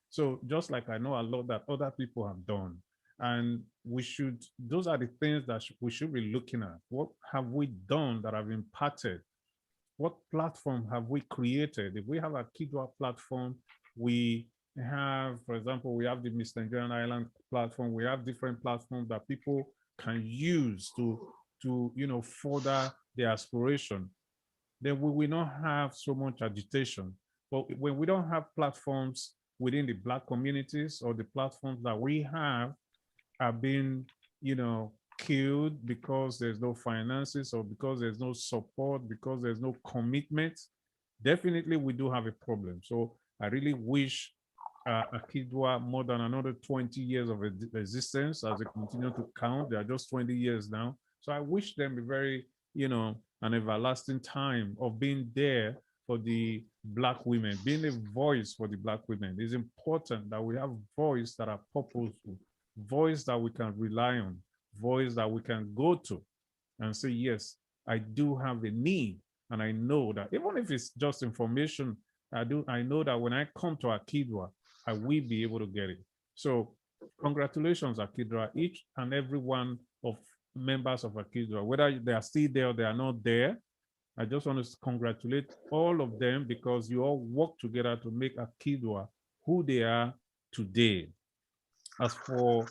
So just like I know a lot that other people have done. And those are the things that we should be looking at. What have we done that have impacted? What platform have we created? If we have a Kidwa platform, we have, for example, we have the Miss Nigerian Island platform. We have different platforms that people can use to further their aspiration. Then we will not have so much agitation. But when we don't have platforms within the Black communities, or the platforms that we have are being, killed because there's no finances, or because there's no support, because there's no commitment, definitely we do have a problem. So I really wish Akidwa more than another 20 years of existence as they continue to count. They are just 20 years now. So I wish them a very, an everlasting time of being there for the Black women, being a voice for the Black women. It's important that we have voice that are purposeful, voice that we can rely on, voice that we can go to and say, yes, I do have a need. And I know that even if it's just information, I know that when I come to Akidwa, I will be able to get it. So congratulations, Akidwa. Each and every one of members of Akidwa, whether they are still there or they are not there. I just want to congratulate all of them because you all work together to make Akidwa who they are today. As for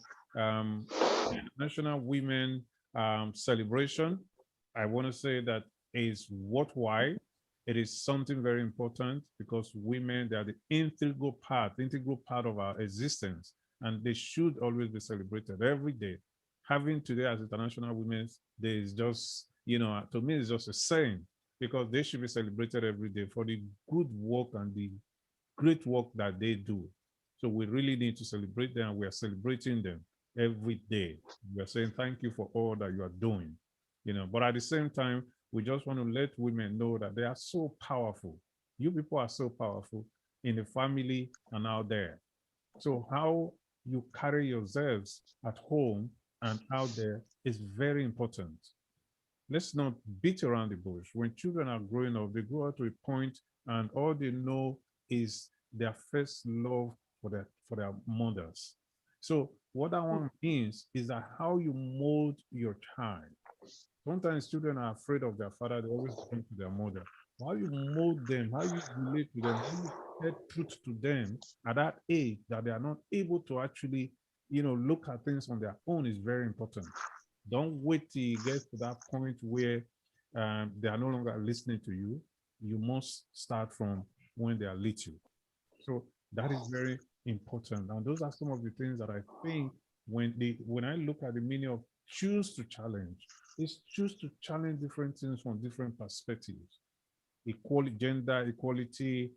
National Women celebration, I want to say that is worthwhile. It is something very important because women, they are the integral part of our existence, and they should always be celebrated every day. Having today as International Women's Day is just, to me, it's just a saying, because they should be celebrated every day for the good work and the great work that they do. So we really need to celebrate them. We are celebrating them every day. We are saying thank you for all that you are doing. But at the same time, we just want to let women know that they are so powerful. You people are so powerful in the family and out there. So how you carry yourselves at home and out there is very important. Let's not beat around the bush. When children are growing up, they grow up to a point and all they know is their first love for their mothers. So what that one means is that how you mold your child. Sometimes children are afraid of their father, they always come to their mother. How you mold them, how you relate to them, how you tell truth to them at that age that they are not able to actually, look at things on their own is very important. Don't wait till you get to that point where they are no longer listening to you. You must start from when they are little. So that is very important. And those are some of the things that I think when I look at the meaning of choose to challenge, is choose to challenge different things from different perspectives. Equality, gender equality,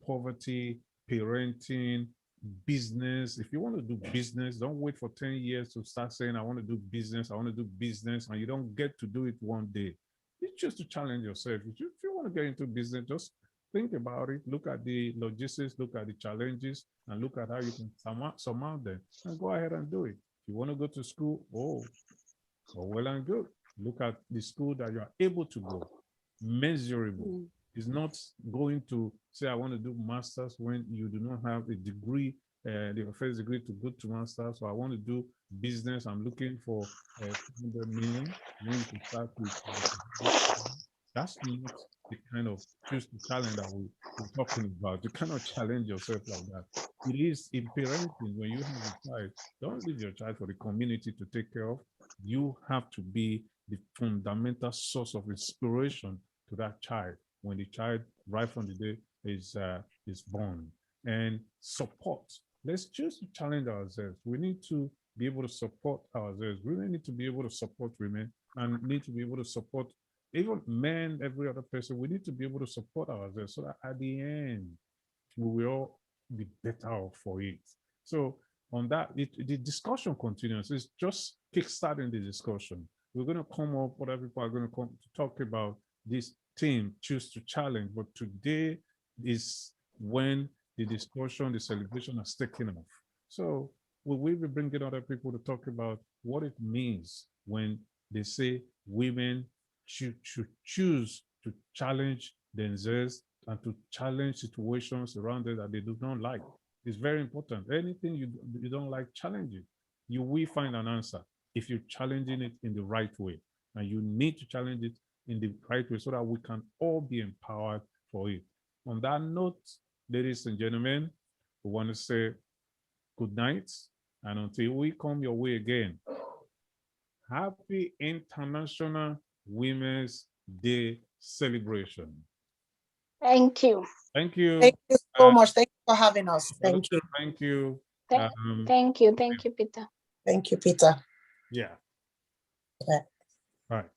poverty, parenting, business. If you want to do business, don't wait for 10 years to start saying, I want to do business, and you don't get to do it one day. You choose to challenge yourself. If you want to get into business, just think about it, look at the logistics, look at the challenges, and look at how you can surmount them, and go ahead and do it. If you want to go to school, well and good. Look at the school that you are able to go. Measurable. It's not going to say, I want to do masters when you do not have a degree, the first degree to go to masters. So I want to do business. I'm looking for 200 million. When you can start with, that's not the kind of choose to challenge that we're talking about. You cannot challenge yourself like that. It is in parenting, when you have a child, don't leave your child for the community to take care of. You have to be the fundamental source of inspiration to that child when the child, right from the day is born. And support. Let's choose to challenge ourselves. We need to be able to support ourselves. We need to be able to support women and need to be able to support even men, every other person. We need to be able to support ourselves so that at the end, we will all be better off for it. So on that, the discussion continues. It's just kickstarting the discussion. We're going to come up, other people are going to come to talk about this theme, choose to challenge. But today is when the discussion, the celebration is taking off. So we will be bringing other people to talk about what it means when they say women should choose to challenge themselves and to challenge situations around them that they do not like. It's very important. Anything you don't like, challenge it. You will find an answer if you're challenging it in the right way. And you need to challenge it in the right way so that we can all be empowered for it. On that note, ladies and gentlemen, we want to say good night. And until we come your way again, happy International Women's Day celebration. Thank you. Thank you. Thank you so much. Thank you for having us. Thank you. Thank you. Thank you. Thank you, Peter. Thank you, Peter. Yeah. Okay. All right.